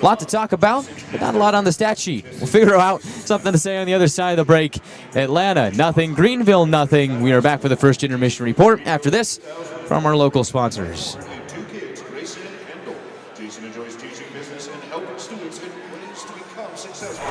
A lot to talk about, but not a lot on the stat sheet. We'll figure out something to say on the other side of the break. Atlanta, nothing. Greenville, nothing. We are back for the first intermission report after this from our local sponsors. Two kids, Grayson and Kendall. Jason enjoys teaching business and helping students in ways to become successful.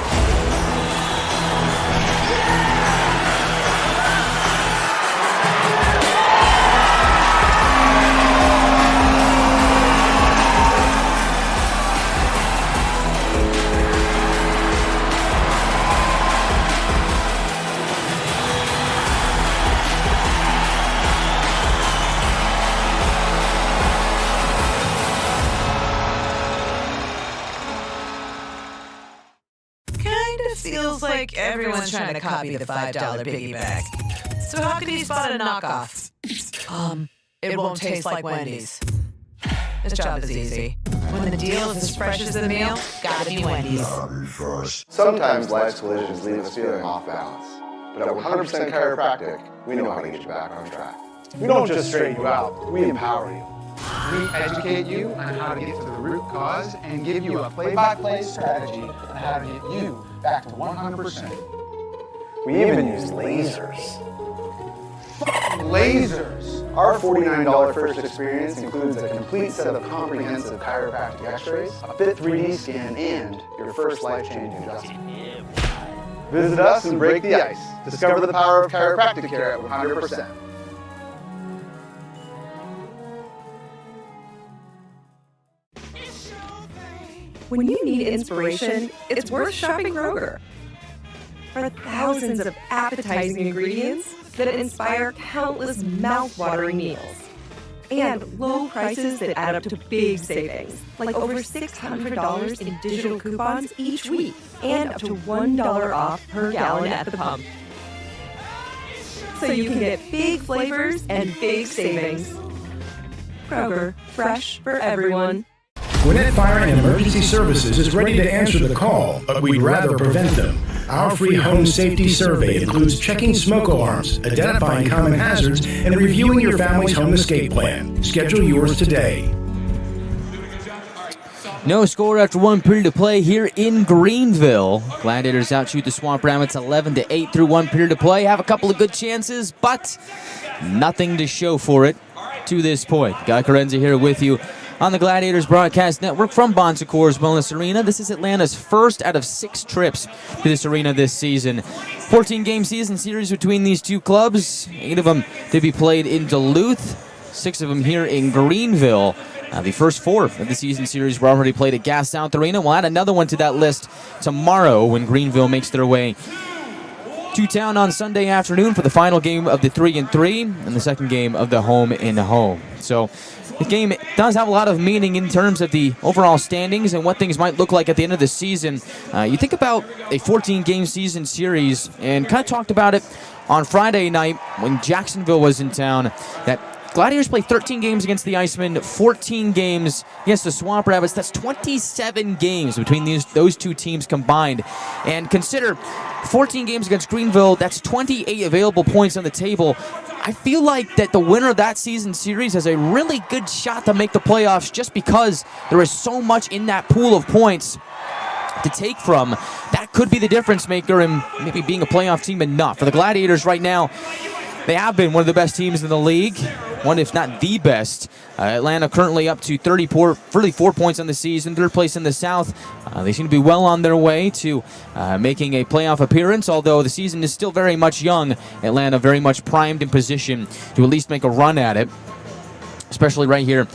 everyone's trying to copy the $5 biggie bag. So how can you spot a knockoff? It won't taste like Wendy's. This job is easy. When the deal is as fresh as the meal, gotta be Wendy's. Sometimes life's collisions leave us feeling off balance. But at 100% Chiropractic, we know how to get you back on track. We don't just straighten you out, we empower you. We educate you on how to get to the root cause and give you a play-by-play strategy on how to get you back to 100%. We even use lasers. Lasers! Our $49 first experience includes a complete set of comprehensive chiropractic x-rays, a fit 3D scan, and your first life-changing adjustment. Visit us and break the ice. Discover the power of chiropractic care at 100%. When you need inspiration, it's worth shopping Kroger. For thousands of appetizing ingredients that inspire countless mouth-watering meals. And low prices that add up to big savings, like over $600 in digital coupons each week, and up to $1 off per gallon at the pump. So you can get big flavors and big savings. Kroger, fresh for everyone. Gwinnett Fire and Emergency Services is ready to answer the call, but we'd rather prevent them. Our free home safety survey includes checking smoke alarms, identifying common hazards, and reviewing your family's home escape plan. Schedule yours today. No score after one period of play here in Greenville. Gladiators outshoot the Swamp Rabbits 11-8 through one period of play. Have a couple of good chances, but nothing to show for it to this point. Guy Chiarenza here with you on the Gladiators Broadcast Network from Bon Secours Wellness Arena. This is Atlanta's first out of 6 trips to this arena this season. 14-game season series between these two clubs. 8 of them to be played in Duluth, 6 of them here in Greenville. The first 4 of the season series were already played at Gas South Arena. We'll add another one to that list tomorrow when Greenville makes their way to town on Sunday afternoon for the final game of the 3-3 and the second game of the home-and-home. So the game does have a lot of meaning in terms of the overall standings and what things might look like at the end of the season. You think about a 14-game season series, and kind of talked about it on Friday night when Jacksonville was in town, that Gladiators play 13 games against the Icemen, 14 games against the Swamp Rabbits. That's 27 games between those two teams combined. And consider 14 games against Greenville, that's 28 available points on the table. I feel like that the winner of that season series has a really good shot to make the playoffs just because there is so much in that pool of points to take from. That could be the difference maker in maybe being a playoff team and not. For the Gladiators right now, they have been one of the best teams in the league, one if not the best. Atlanta currently up to 34 points on the season, 3rd place in the South. They seem to be well on their way to making a playoff appearance, although the season is still very much young. Atlanta very much primed in position to at least make a run at it, especially right here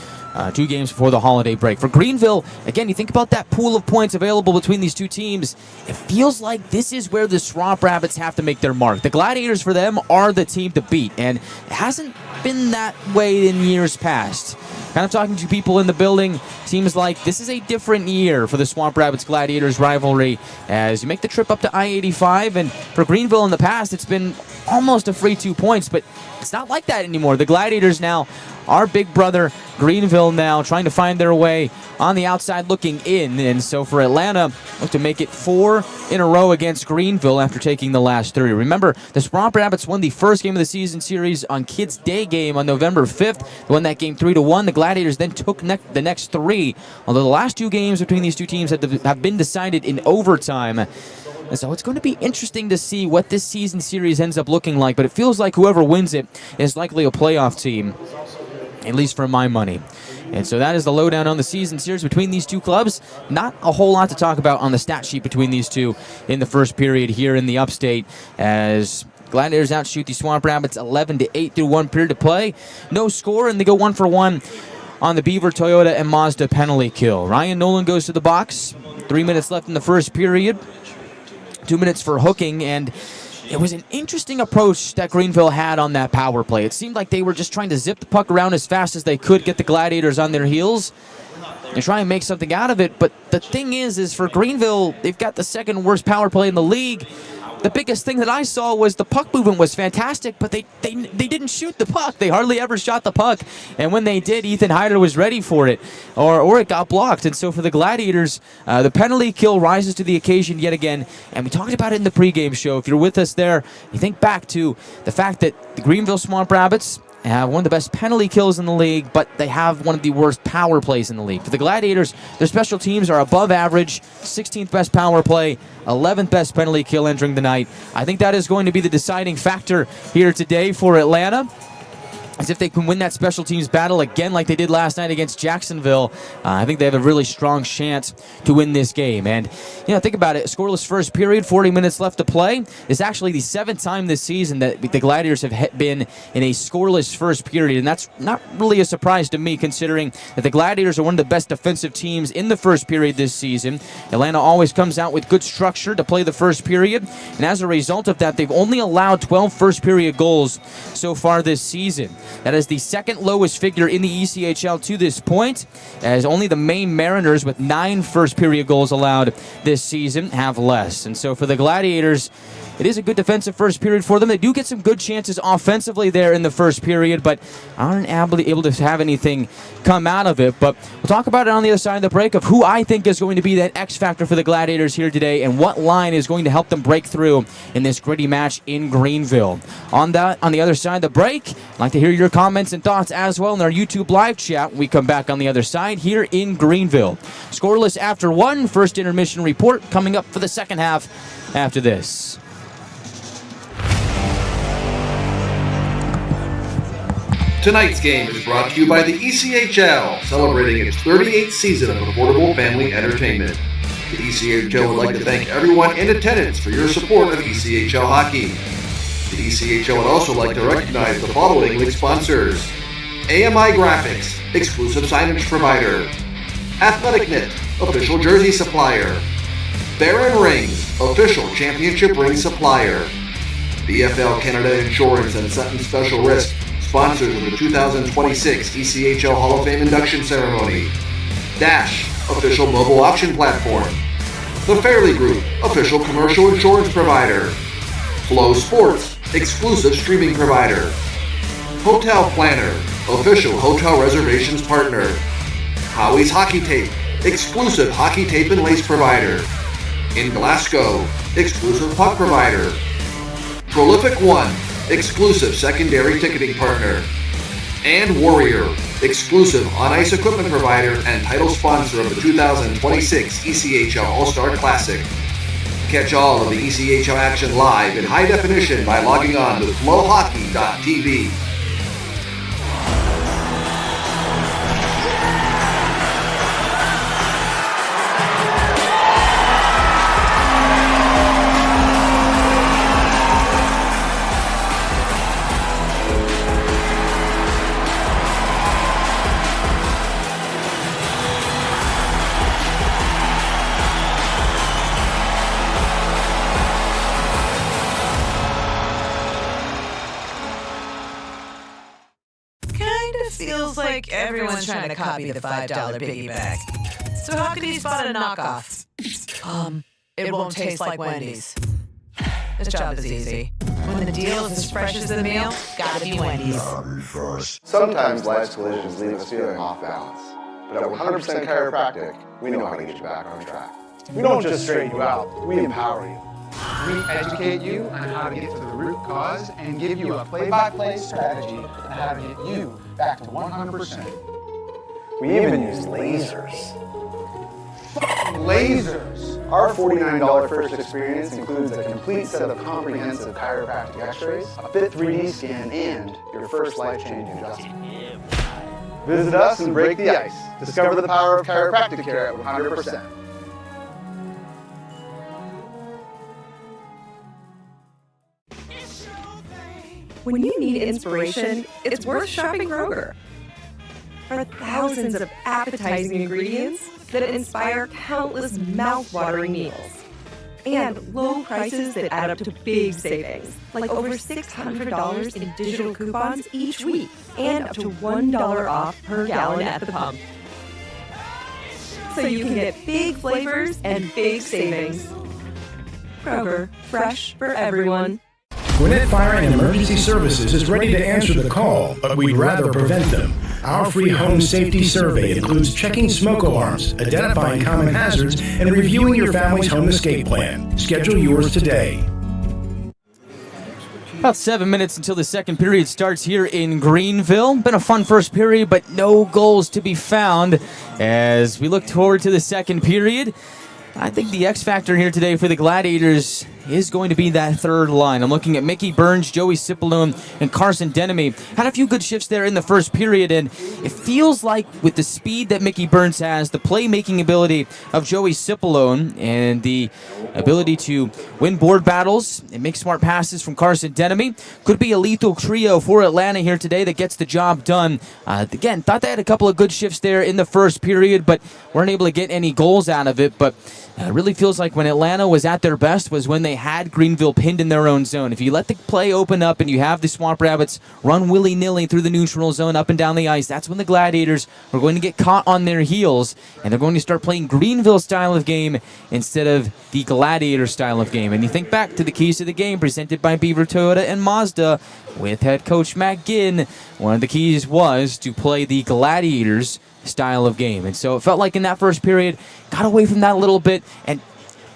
2 games before the holiday break. For Greenville, again, you think about that pool of points available between these two teams. It feels like this is where the Swamp Rabbits have to make their mark. The Gladiators, for them, are the team to beat, and it hasn't been that way in years past. Kind of talking to people in the building, seems like this is a different year for the Swamp Rabbits Gladiators rivalry as you make the trip up to I-85. And for Greenville in the past, it's been almost a free 2 points, but it's not like that anymore. The Gladiators now, our big brother Greenville now, trying to find their way on the outside looking in. And so for Atlanta, look to make it 4 in a row against Greenville after taking the last 3. Remember, the Swamp Rabbits won the first game of the season series on Kids Day game on November 5th. They won that game 3-1. The Gladiators then took the next 3, although the last 2 games between these two teams have been decided in overtime. And so it's going to be interesting to see what this season series ends up looking like, but it feels like whoever wins it is likely a playoff team, at least for my money. And so that is the lowdown on the season series between these two clubs. Not a whole lot to talk about on the stat sheet between these two in the first period here in the upstate, as Gladiators outshoot the Swamp Rabbits 11-8 through 1 period of play. No score, and they go 1 for 1 on the Beaver, Toyota, and Mazda penalty kill. Ryan Nolan goes to the box. 3 minutes left in the first period. 2 minutes for hooking, and it was an interesting approach that Greenville had on that power play. It seemed like they were just trying to zip the puck around as fast as they could, get the Gladiators on their heels, and try and make something out of it. But the thing is for Greenville, they've got the second worst power play in the league. the biggest thing that I saw was the puck movement was fantastic, but they didn't shoot the puck. They hardly ever shot the puck. And when they did, Ethan Heider was ready for it, or it got blocked. And so for the Gladiators, the penalty kill rises to the occasion yet again. And we talked about it in the pregame show. If you're with us there, you think back to the fact that the Greenville Swamp Rabbits have one of the best penalty kills in the league, but they have one of the worst power plays in the league. For the Gladiators, their special teams are above average, 16th best power play, 11th best penalty kill entering the night. I think that is going to be the deciding factor here today for Atlanta, as if they can win that special teams battle again like they did last night against Jacksonville. I think they have a really strong chance to win this game. And, think about it. Scoreless first period, 40 minutes left to play. It's actually the 7th time this season that the Gladiators have been in a scoreless first period. And that's not really a surprise to me, considering that the Gladiators are one of the best defensive teams in the first period this season. Atlanta always comes out with good structure to play the first period. And as a result of that, they've only allowed 12 first period goals so far this season. That is the second lowest figure in the ECHL to this point, as only the Maine Mariners, with 9 first period goals allowed this season, have less. And so for the Gladiators, it is a good defensive first period for them. They do get some good chances offensively there in the first period, but aren't able to have anything come out of it. But we'll talk about it on the other side of the break of who I think is going to be that X factor for the Gladiators here today, and what line is going to help them break through in this gritty match in Greenville. On the other side of the break, I'd like to hear your comments and thoughts as well in our YouTube live chat when we come back on the other side here in Greenville. Scoreless after 1, first intermission report coming up for the second half after this. Tonight's game is brought to you by the ECHL, celebrating its 38th season of affordable family entertainment. The ECHL would like to thank everyone in attendance for your support of ECHL hockey. The ECHL would also like to recognize the following league sponsors: AMI Graphics, exclusive signage provider; Athletic Knit, official jersey supplier; Baron Rings, official championship ring supplier; BFL Canada Insurance and Sutton Special Risk, sponsors of the 2026 ECHL Hall of Fame induction ceremony; Dash, official mobile auction platform; The Fairley Group, official commercial insurance provider; Flow Sports, exclusive streaming provider; Hotel Planner, official hotel reservations partner; Howie's Hockey Tape, exclusive hockey tape and lace provider; In Glasgow, exclusive puck provider; Prolific One, exclusive secondary ticketing partner; and Warrior, exclusive on-ice equipment provider and title sponsor of the 2026 ECHL All-Star Classic. Catch all of the ECHL action live in high definition by logging on to flowhockey.tv. Feels like everyone's trying to copy the $5 biggie bag. So how can you spot a knockoff? It won't taste like Wendy's. This job is easy. When the deal is as fresh as the meal, gotta be Wendy's. Sometimes life's collisions leave us feeling off balance, but at 100% Chiropractic, we know how to get you back on track. We don't just straighten you out, we empower you. We educate you on how to get to the root cause and give you a play-by-play strategy on how to get you back to 100%. We even use lasers. Lasers! Our $49 first experience includes a complete set of comprehensive chiropractic x-rays, a fit 3D scan, and your first life-changing adjustment. Visit us and break the ice. Discover the power of chiropractic care at 100%. When you need inspiration, it's worth shopping Kroger. For thousands of appetizing ingredients that inspire countless mouth-watering meals. And low prices that add up to big savings, like over $600 in digital coupons each week, and up to $1 off per gallon at the pump. So you can get big flavors and big savings. Kroger, fresh for everyone. Gwinnett Fire and Emergency Services is ready to answer the call, but we'd rather prevent them. Our free home safety survey includes checking smoke alarms, identifying common hazards, and reviewing your family's home escape plan. Schedule yours today. About 7 minutes until the second period starts here in Greenville. Been a fun first period, but no goals to be found as we look forward to the second period. I think the X factor here today for the Gladiators is going to be that third line. I'm looking at Mickey Burns, Joey Cipollone, and Carson Denemy. Had a few good shifts there in the first period, and it feels like with the speed that Mickey Burns has, the playmaking ability of Joey Cipollone, and the ability to win board battles and make smart passes from Carson Denemy, could be a lethal trio for Atlanta here today that gets the job done. Again, thought they had a couple of good shifts there in the first period, but weren't able to get any goals out of it. But it really feels like when Atlanta was at their best was when they had Greenville pinned in their own zone. If you let the play open up and you have the Swamp Rabbits run willy-nilly through the neutral zone up and down the ice, that's when the Gladiators are going to get caught on their heels, and they're going to start playing Greenville style of game instead of the Gladiator style of game. And you think back to the keys to the game presented by Beaver Toyota and Mazda with head coach Matt Ginn. One of the keys was to play the Gladiators style of game. And so it felt like in that first period, got away from that a little bit, and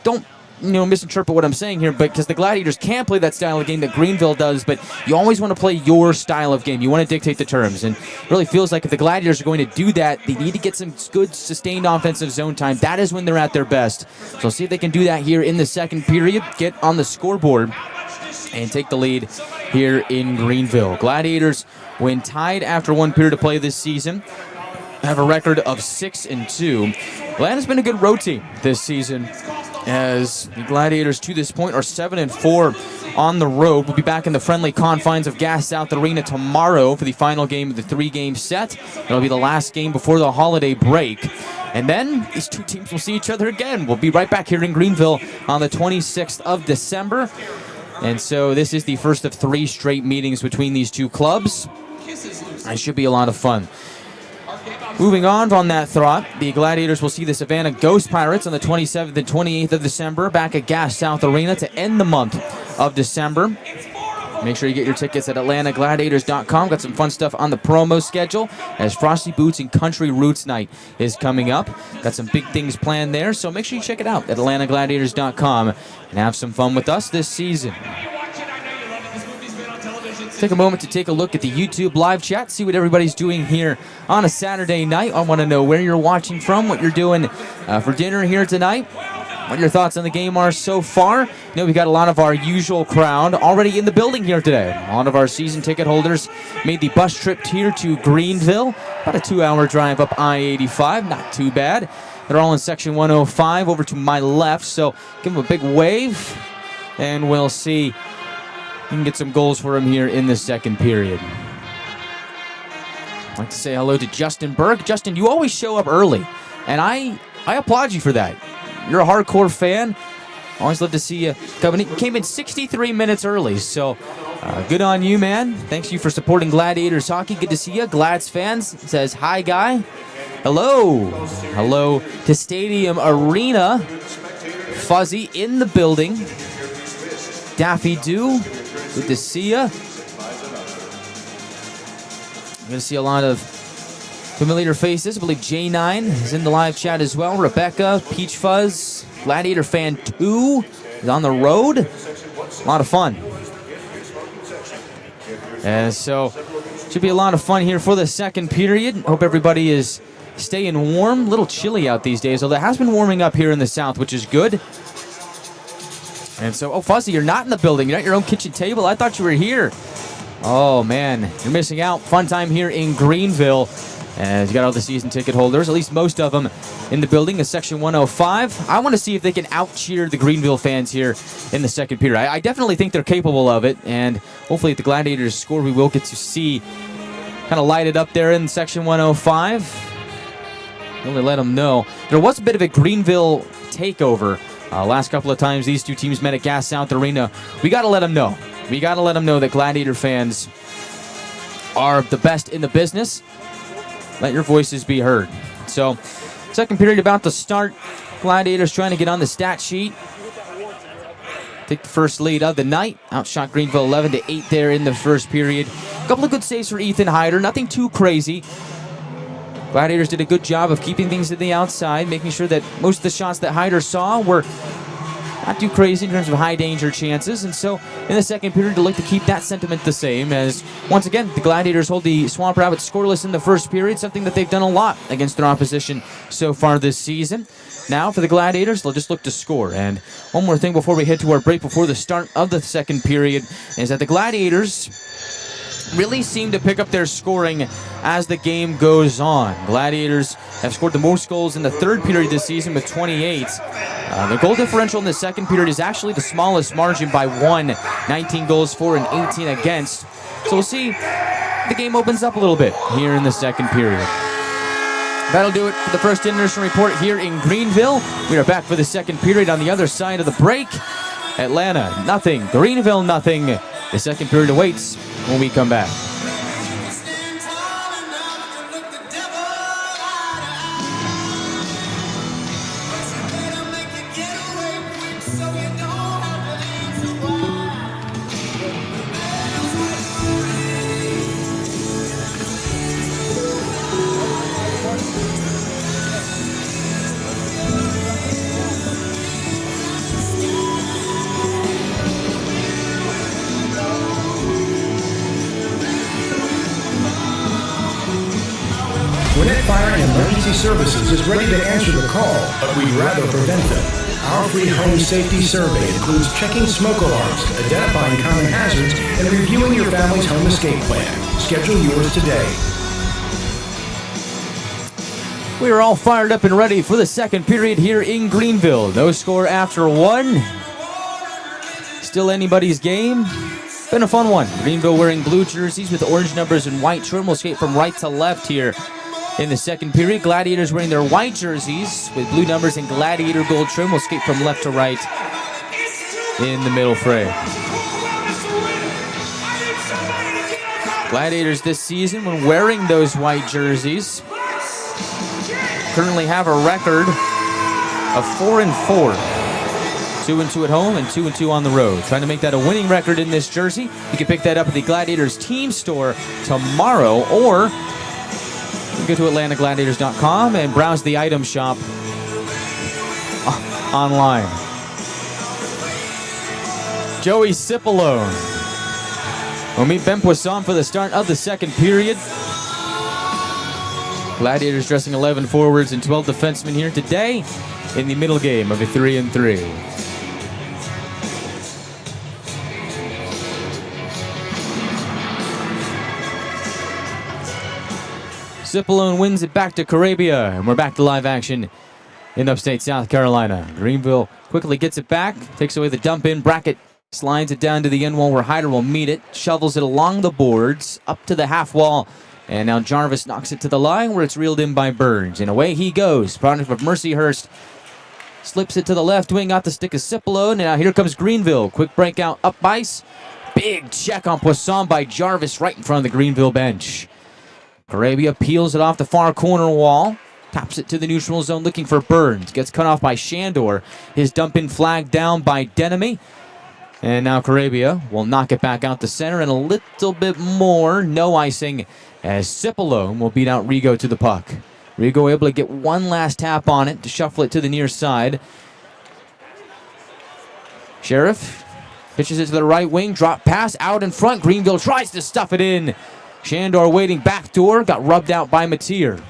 don't misinterpret what I'm saying here, but because the Gladiators can play that style of game that Greenville does, but you always want to play your style of game. You want to dictate the terms, and it really feels like if the Gladiators are going to do that, they need to get some good sustained offensive zone time. That is when they're at their best. So see if they can do that here in the second period, get on the scoreboard, and take the lead here in Greenville. Gladiators, when tied after one period of play this season, have a record of 6-2. Atlanta's been a good road team this season, as the Gladiators to this point are 7-4 on the road. We'll be back in the friendly confines of Gas South Arena tomorrow for the final game of the three-game set. It'll be the last game before the holiday break. And then these two teams will see each other again. We'll be right back here in Greenville on the 26th of December. And so this is the first of 3 straight meetings between these two clubs. It should be a lot of fun. Moving on from that thought, the Gladiators will see the Savannah Ghost Pirates on the 27th and 28th of December back at Gas South Arena to end the month of December. Make sure you get your tickets at AtlantaGladiators.com. Got some fun stuff on the promo schedule as Frosty Boots and Country Roots Night is coming up. Got some big things planned there, so make sure you check it out at AtlantaGladiators.com and have some fun with us this season. Take a moment to take a look at the YouTube live chat, see what everybody's doing here on a Saturday night. I want to know where you're watching from, what you're doing for dinner here tonight, what your thoughts on the game are so far. You know, we got a lot of our usual crowd already in the building here today. A lot of our season ticket holders made the bus trip here to Greenville, about a 2-hour drive up I-85, not too bad. They're all in section 105 over to my left, so give them a big wave, and we'll see. We can get some goals for him here in the second period. I'd like to say hello to Justin Burke. Justin, you always show up early, and I applaud you for that. You're a hardcore fan. Always love to see you come in. You came in 63 minutes early, so good on you, man. Thanks you for supporting Gladiators hockey. Good to see you. Glads fans says, hi, guy. Hello. Hello to Stadium Arena. Fuzzy in the building. Daffy Doo. Good to see you. I'm going to see a lot of familiar faces. I believe J9 is in the live chat as well. Rebecca, Peach Fuzz, Gladiator Fan 2 is on the road. A lot of fun. And so, should be a lot of fun here for the second period. Hope everybody is staying warm. A little chilly out these days, although it has been warming up here in the south, which is good. And so, Fuzzy, you're not in the building. You're at your own kitchen table. I thought you were here. Oh, man. You're missing out. Fun time here in Greenville. And you got all the season ticket holders, at least most of them, in the building in Section 105. I want to see if they can out-cheer the Greenville fans here in the second period. I definitely think they're capable of it. And hopefully if the Gladiators score, we will get to see kind of light it up there in Section 105. Really let them know. There was a bit of a Greenville takeover. Last couple of times these two teams met at Gas South Arena. We got to let them know. We got to let them know that Gladiator fans are the best in the business. Let your voices be heard. So, second period about to start. Gladiators trying to get on the stat sheet. take the first lead of the night. Outshot Greenville 11-8 there in the first period. A couple of good saves for Ethan Hyder, nothing too crazy. Gladiators did a good job of keeping things to the outside, making sure that most of the shots that Hyder saw were not too crazy in terms of high danger chances. And so in the second period, they'd like to keep that sentiment the same, as once again, the Gladiators hold the Swamp Rabbits scoreless in the first period, something that they've done a lot against their opposition so far this season. Now for the Gladiators, they'll just look to score. And one more thing before we head to our break before the start of the second period is that the Gladiators really seem to pick up their scoring as the game goes on. Gladiators have scored the most goals in the third period this season with 28. The goal differential in the second period is actually the smallest margin by 1, 19 goals for and 18 against. So we'll see if the game opens up a little bit here in the second period. That'll do it for the first in-nursery report here in Greenville. We are back for the second period on the other side of the break. Atlanta, nothing. Greenville, nothing. The second period awaits when we come back. Fire and Emergency Services is ready to answer the call, but we'd rather prevent them. Our free home safety survey includes checking smoke alarms, identifying common hazards, and reviewing your family's home escape plan. Schedule yours today. We are all fired up and ready for the second period here in Greenville. No score after one. Still anybody's game. Been a fun one. Greenville wearing blue jerseys with orange numbers and white trim. We'll skate from right to left here in the second period. Gladiators wearing their white jerseys with blue numbers and gladiator gold trim. We'll skate from left to right in the middle fray. Gladiators this season, when wearing those white jerseys, currently have a record of 4-4. 2-2 at home and 2-2 on the road. Trying to make that a winning record in this jersey. You can pick that up at the Gladiators team store tomorrow, or go to AtlantaGladiators.com and browse the item shop online. Joey Cipollone will meet Ben Poisson for the start of the second period. Gladiators dressing 11 forwards and 12 defensemen here today in the middle game of a 3-3. Cipollone wins it back to Carabia, and we're back to live action in upstate South Carolina. Greenville quickly gets it back, takes away the dump in. Brackett slides it down to the end wall where Hyder will meet it, shovels it along the boards, up to the half wall, and now Jarvis knocks it to the line where it's reeled in by Burns. And away he goes. Product of Mercyhurst slips it to the left wing, got the stick of Cipollone, and now here comes Greenville. Quick breakout up ice. Big check on Poisson by Jarvis right in front of the Greenville bench. Carabia peels it off the far corner wall, taps it to the neutral zone looking for Burns. Gets cut off by Shandor. His dump-in flag down by Denemy. And now Carabia will knock it back out the center and a little bit more. No icing as Cipollone will beat out Rigo to the puck. Rigo able to get one last tap on it to shuffle it to the near side. Sheriff pitches it to the right wing. Drop pass out in front. Greenville tries to stuff it in. Shandor waiting backdoor, got rubbed out by Mateer.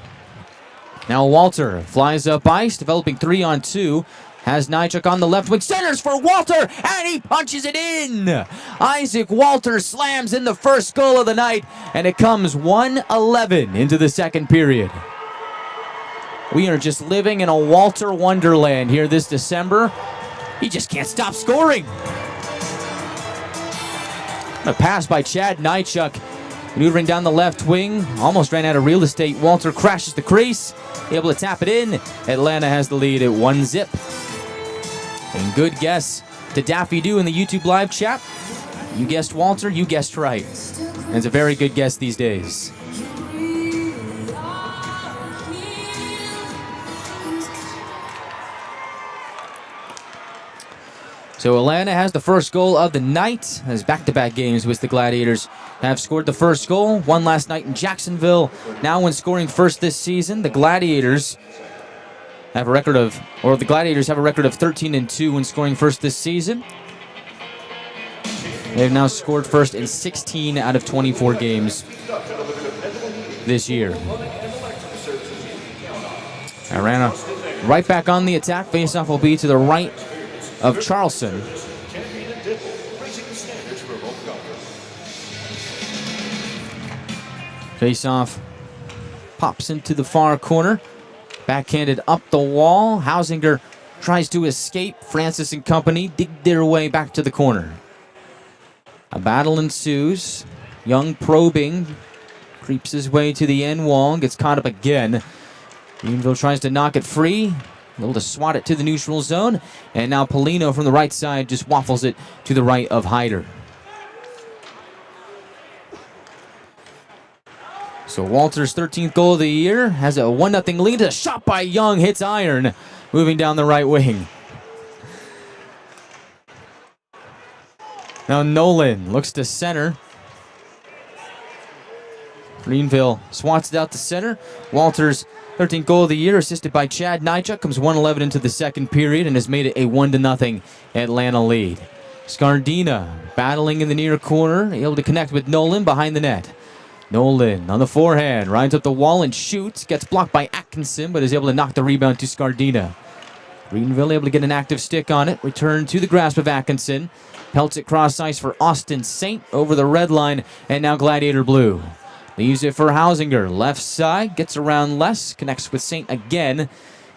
Now Walter flies up ice, developing 3-on-2. Has Nychuk on the left wing, centers for Walter, and he punches it in! Isaac Walter slams in the first goal of the night, and it comes 1-11 into the second period. We are just living in a Walter wonderland here this December. He just can't stop scoring. A pass by Chad Nychuk. Maneuvering down the left wing, almost ran out of real estate. Walter crashes the crease, able to tap it in. Atlanta has the lead at 1-0. And good guess to Daffy Doo in the YouTube live chat. You guessed Walter, you guessed right. And it's a very good guess these days. So Atlanta has the first goal of the night, as back-to-back games with the Gladiators have scored the first goal. One last night in Jacksonville. Now when scoring first this season, the Gladiators have a record of 13-2 when scoring first this season. They've now scored first in 16 out of 24 games this year. Atlanta right back on the attack. Faceoff will be to the right of Charleston. Faceoff pops into the far corner. Backhanded up the wall. Hausinger tries to escape. Francis and company dig their way back to the corner. A battle ensues. Young probing. Creeps his way to the end wall. Gets caught up again. Greenville tries to knock it free. Able to swat it to the neutral zone. And now Polino from the right side just waffles it to the right of Hyder. So Walter's 13th goal of the year has a 1-0 lead. A shot by Young hits iron, moving down the right wing. Now Nolan looks to center. Greenville swats it out to center. Walter's 13th goal of the year, assisted by Chad Nychuk, comes 1:11 into the second period and has made it a 1-0 Atlanta lead. Scardina battling in the near corner, able to connect with Nolan behind the net. Nolan on the forehand, rides up the wall and shoots. Gets blocked by Atkinson, but is able to knock the rebound to Scardina. Greenville able to get an active stick on it. Return to the grasp of Atkinson. Pelts it cross ice for Austin Saint over the red line, and now Gladiator Blue. Leaves it for Hausinger. Left side, gets around less, connects with Saint again.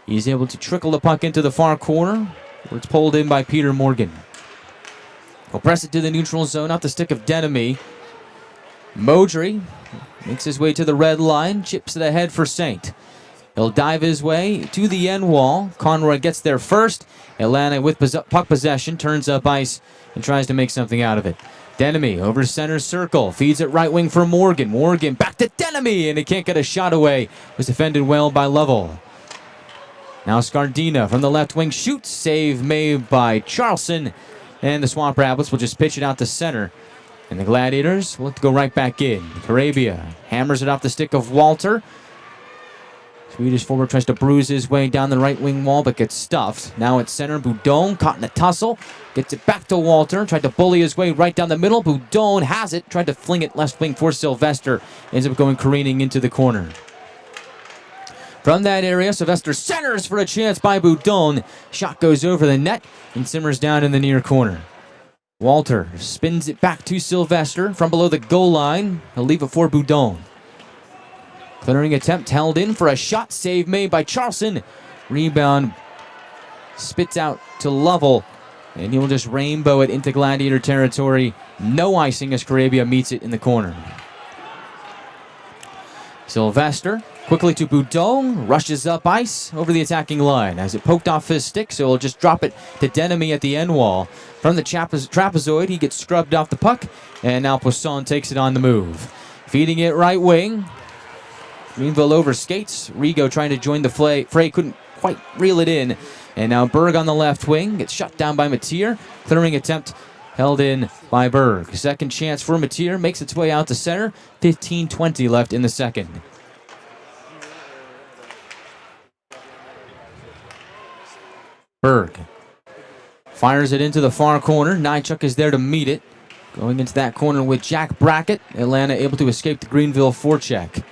He's able to trickle the puck into the far corner, where it's pulled in by Peter Morgan. He'll press it to the neutral zone, off the stick of Denemy. Modry makes his way to the red line, chips it ahead for Saint. He'll dive his way to the end wall. Conroy gets there first. Atlanta with puck possession, turns up ice and tries to make something out of it. Denemy over center circle, feeds it right wing for Morgan. Morgan back to Denemy, and he can't get a shot away. Was defended well by Lovell. Now Scardina from the left wing shoots, save made by Charleston, and the Swamp Rabbits will just pitch it out to center. And the Gladiators will have to go right back in. Carabia hammers it off the stick of Walter. Swedish forward tries to bruise his way down the right wing wall, but gets stuffed. Now at center, Boudon caught in a tussle. Gets it back to Walter. Tried to bully his way right down the middle. Boudon has it. Tried to fling it left wing for Sylvester. Ends up going careening into the corner. From that area, Sylvester centers for a chance by Boudon. Shot goes over the net and simmers down in the near corner. Walter spins it back to Sylvester from below the goal line. He'll leave it for Boudon. Clearing attempt held in for a shot. Save made by Charleston. Rebound spits out to Lovell. And he will just rainbow it into Gladiator territory. No icing as Carabia meets it in the corner. Sylvester quickly to Boudon. Rushes up ice over the attacking line. As it poked off his stick, so he'll just drop it to Denemy at the end wall. From the trapezoid, he gets scrubbed off the puck. And now Poisson takes it on the move. Feeding it right wing. Greenville over skates. Rigo trying to join the fray. Couldn't quite reel it in. And now Berg on the left wing. Gets shut down by Matier. Clearing attempt held in by Berg. Second chance for Matier. Makes its way out to center. 15:20 left in the second. Berg fires it into the far corner. Nychuk is there to meet it. Going into that corner with Jack Brackett. Atlanta able to escape the Greenville forecheck.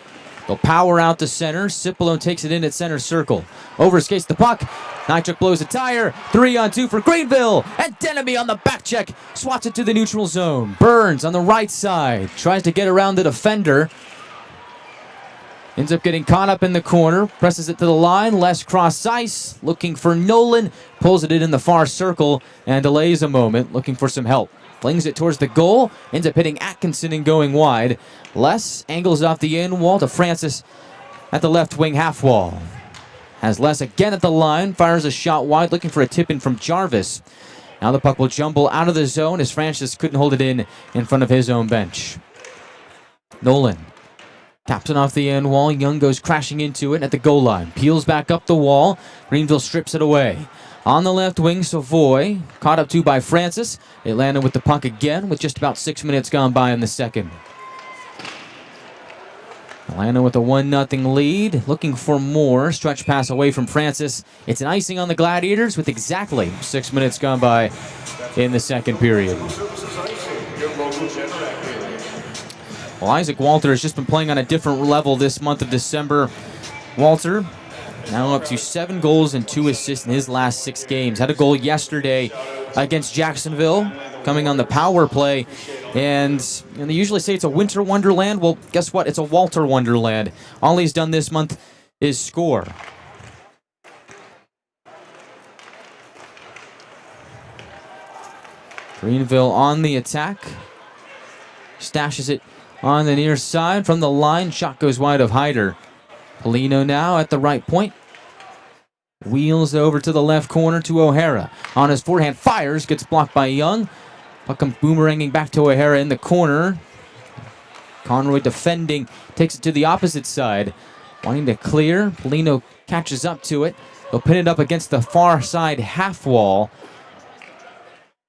They'll power out to center. Cipolone takes it in at center circle. Overskates the puck. Nychuk blows a tire. 3-on-2 for Greenville. And Denemy on the back check. Swats it to the neutral zone. Burns on the right side. Tries to get around the defender. Ends up getting caught up in the corner. Presses it to the line. Less cross ice. Looking for Nolan. Pulls it in the far circle. And delays a moment. Looking for some help. Flings it towards the goal. Ends up hitting Atkinson and going wide. Les angles off the end wall to Francis at the left wing half wall. Has Les again at the line. Fires a shot wide, looking for a tip-in from Jarvis. Now the puck will jumble out of the zone as Francis couldn't hold it in front of his own bench. Nolan taps it off the end wall. Young goes crashing into it at the goal line. Peels back up the wall. Greenville strips it away. On the left wing, Savoy, caught up to by Francis. Atlanta with the puck again with just about 6 minutes gone by in the second. Atlanta with a 1-0 lead, looking for more. Stretch pass away from Francis. It's an icing on the Gladiators with exactly 6 minutes gone by in the second period. Well, Isaac Walter has just been playing on a different level this month of December. Walter now up to 7 goals and 2 assists in his last 6 games. Had a goal yesterday against Jacksonville, coming on the power play. And they usually say it's a winter wonderland. Well, guess what? It's a Walter wonderland. All he's done this month is score. Greenville on the attack. Stashes it on the near side from the line. Shot goes wide of Hyder. Polino now at the right point. Wheels over to the left corner to O'Hara. On his forehand, fires, gets blocked by Young. Puck comes boomeranging back to O'Hara in the corner. Conroy defending, takes it to the opposite side. Wanting to clear. Polino catches up to it. He'll pin it up against the far side half wall.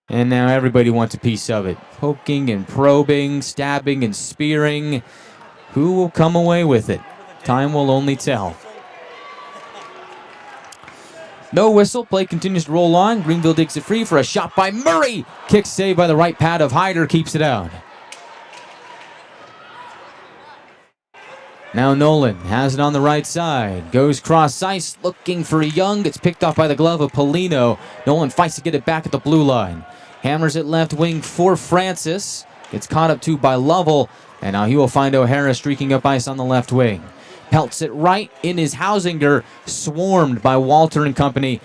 And now everybody wants a piece of it. Poking and probing, stabbing and spearing. Who will come away with it? Time will only tell. No whistle. Play continues to roll on. Greenville digs it free for a shot by Murray. Kick saved by the right pad of Hyder. Keeps it out. Now Nolan has it on the right side. Goes cross ice looking for Young. Gets picked off by the glove of Polino. Nolan fights to get it back at the blue line. Hammers it left wing for Francis. Gets caught up to by Lovell. And now he will find O'Hara streaking up ice on the left wing. Pelts it right in his Hausinger, swarmed by Walter and company,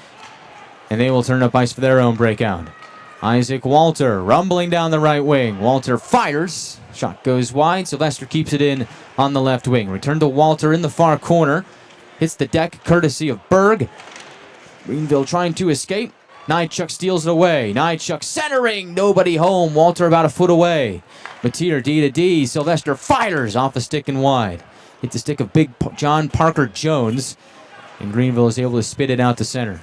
and they will turn up ice for their own breakout. Isaac Walter rumbling down the right wing. Walter fires. Shot goes wide. Sylvester keeps it in on the left wing. Return to Walter in the far corner. Hits the deck courtesy of Berg. Greenville trying to escape. Nychuk steals it away. Nychuk centering. Nobody home. Walter about a foot away. Mateer D to D. Sylvester fires off the stick and wide. Hits the stick of big John Parker Jones. And Greenville is able to spit it out to center.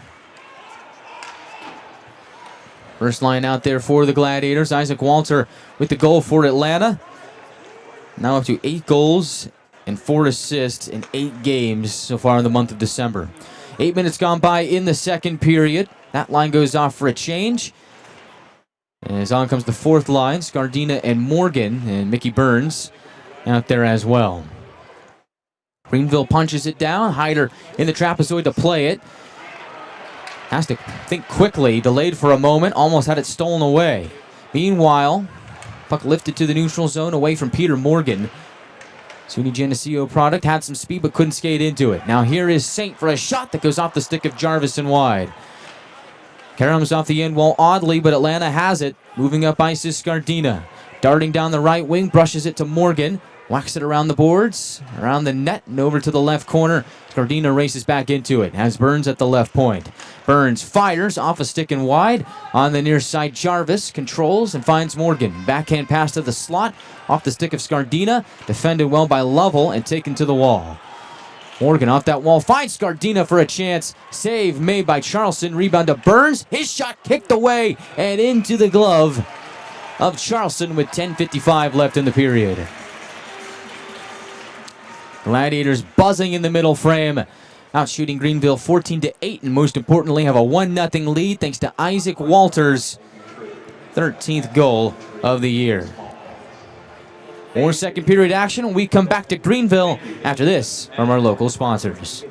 First line out there for the Gladiators. Isaac Walter with the goal for Atlanta. Now up to 8 goals and 4 assists in 8 games so far in the month of December. 8 minutes gone by in the second period. That line goes off for a change. And as on comes the fourth line, Scardina and Morgan, and Mickey Burns out there as well. Greenville punches it down. Hyder in the trapezoid to play it. Has to think quickly. Delayed for a moment. Almost had it stolen away. Meanwhile, puck lifted to the neutral zone away from Peter Morgan. SUNY Geneseo product. Had some speed but couldn't skate into it. Now here is Saint for a shot that goes off the stick of Jarvis and wide. Karam's off the end wall oddly, but Atlanta has it. Moving up ice is Scardina. Darting down the right wing. Brushes it to Morgan. Whacks it around the boards, around the net, and over to the left corner. Scardina races back into it. Has Burns at the left point. Burns fires off a stick and wide. On the near side, Jarvis controls and finds Morgan. Backhand pass to the slot. Off the stick of Scardina. Defended well by Lovell and taken to the wall. Morgan off that wall. Finds Scardina for a chance. Save made by Charleston. Rebound to Burns. His shot kicked away and into the glove of Charleston with 10:55 left in the period. Gladiators buzzing in the middle frame, outshooting Greenville 14-8, and most importantly have a 1-0 lead thanks to Isaac Walter's 13th goal of the year. More second period action when we come back to Greenville after this from our local sponsors.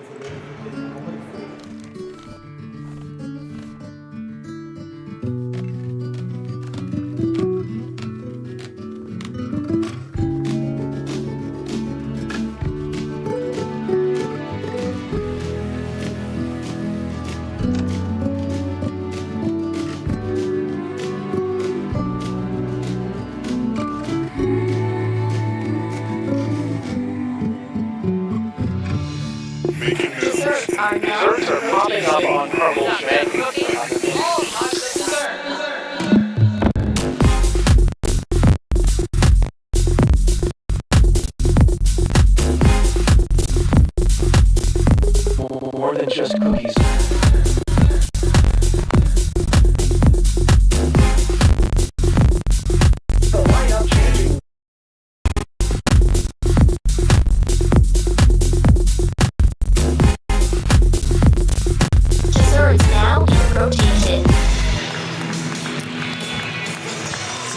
Desserts are popping up on Carmel's menu. More than just cookies.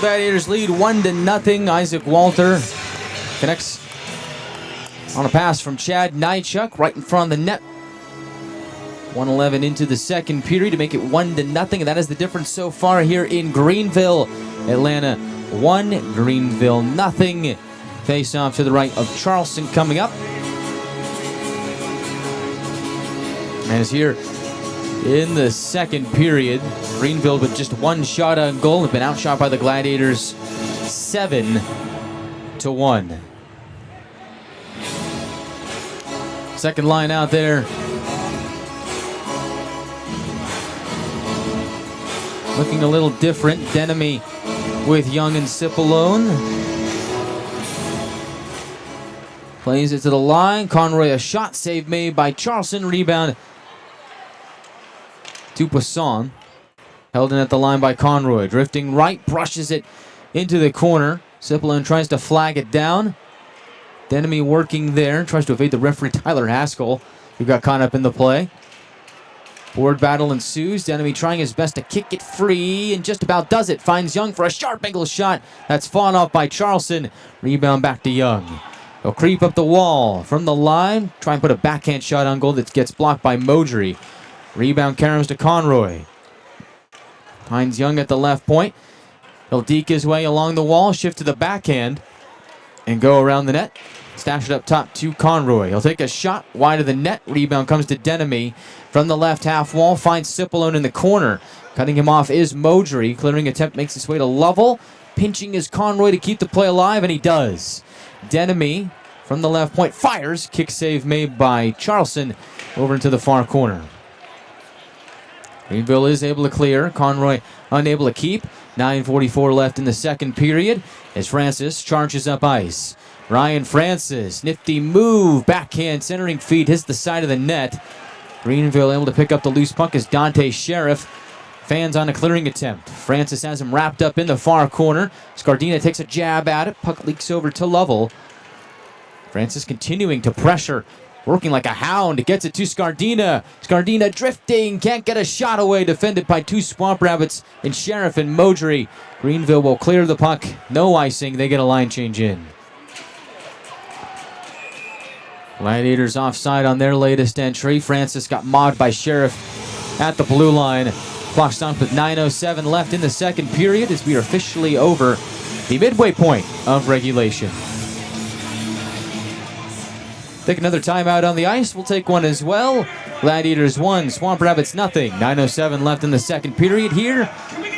Gladiators lead 1-0. Isaac Walter connects on a pass from Chad Nychuk right in front of the net. 1:11 into the second period to make it 1-0, and that is the difference so far here in Greenville. Atlanta 1, Greenville 0. Face off to the right of Charleston coming up. As here in the second period, Greenville with just one shot on goal have been outshot by the Gladiators 7-1. Second line out there. Looking a little different. Denemy with Young and Cipollone. Plays it to the line. Conroy, a shot save made by Charleston. Rebound to Poisson. Held in at the line by Conroy. Drifting right, brushes it into the corner. Cipollone tries to flag it down. Denemy working there. Tries to evade the referee, Tyler Haskell, who got caught up in the play. Board battle ensues. Denemy trying his best to kick it free and just about does it. Finds Young for a sharp angle shot. That's fought off by Charleston. Rebound back to Young. He'll creep up the wall from the line. Try and put a backhand shot on goal that gets blocked by Modry. Rebound caroms to Conroy. Finds Young at the left point. He'll deke his way along the wall, shift to the backhand, and go around the net. Stash it up top to Conroy. He'll take a shot wide of the net. Rebound comes to Denemy from the left half wall. Finds Cipollone in the corner. Cutting him off is Modry. Clearing attempt makes its way to Lovell. Pinching is Conroy to keep the play alive, and he does. Denemy from the left point fires. Kick save made by Charleston over into the far corner. Greenville is able to clear. Conroy unable to keep. 9:44 left in the second period as Francis charges up ice. Ryan Francis, nifty move, backhand centering feed, hits the side of the net. Greenville able to pick up the loose puck as Dante Sheriff fans on a clearing attempt. Francis has him wrapped up in the far corner. Scardina takes a jab at it. Puck leaks over to Lovell. Francis continuing to pressure, working like a hound. Gets it to Scardina. Scardina drifting, can't get a shot away. Defended by two Swamp Rabbits in Sheriff and Modry. Greenville will clear the puck. No icing. They get a line change in. Gladiators offside on their latest entry. Francis got mobbed by Sheriff at the blue line. Clock stopped with 9:07 left in the second period as we are officially over the midway point of regulation. Take another timeout on the ice. We'll take one as well. Gladiators 1, Swamp Rabbits nothing. 9:07 left in the second period here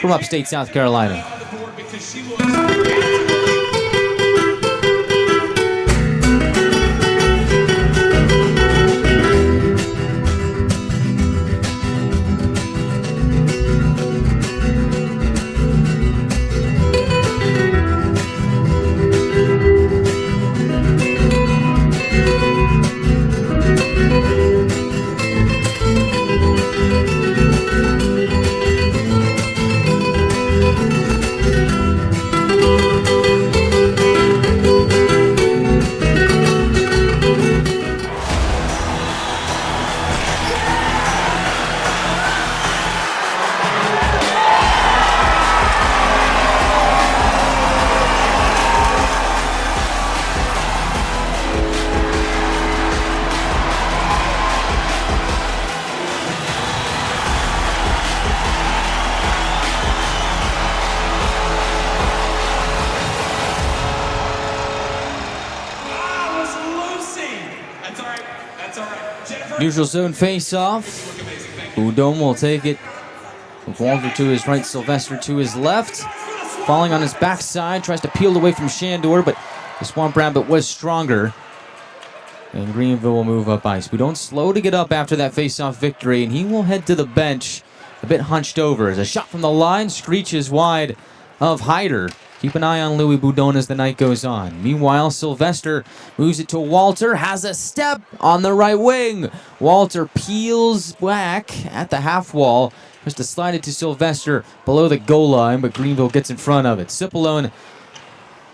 from upstate South Carolina. Neutral zone face-off. Boudon will take it. Walter to his right, Sylvester to his left. Falling on his backside, tries to peel away from Shandor, but the Swamp Rabbit was stronger. And Greenville will move up ice. Boudon slow to get up after that face-off victory, and he will head to the bench a bit hunched over. As a shot from the line screeches wide of Hyder. Keep an eye on Louis Boudon as the night goes on. Meanwhile, Sylvester moves it to Walter, has a step on the right wing. Walter peels back at the half wall, just to slide it to Sylvester below the goal line, but Greenville gets in front of it. Cipollone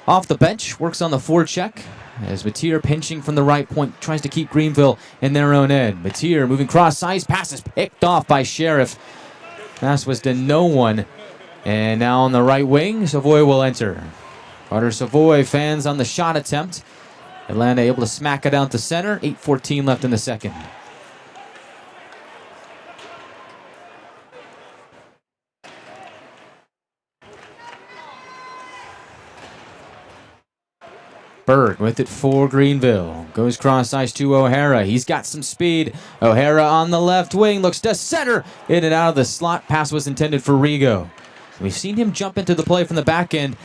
off the bench, works on the forecheck, as Mateer pinching from the right point, tries to keep Greenville in their own end. Mateer moving cross ice, pass is picked off by Sheriff. Pass was to no one And now on the right wing, Savoy will enter. Carter Savoy fans on the shot attempt. Atlanta able to smack it out to center. 8:14 left in the second. Bird with it for Greenville. Goes cross ice to O'Hara. He's got some speed. O'Hara on the left wing. Looks to center. In and out of the slot. Pass was intended for Rigo. We've seen him jump into the play from the back end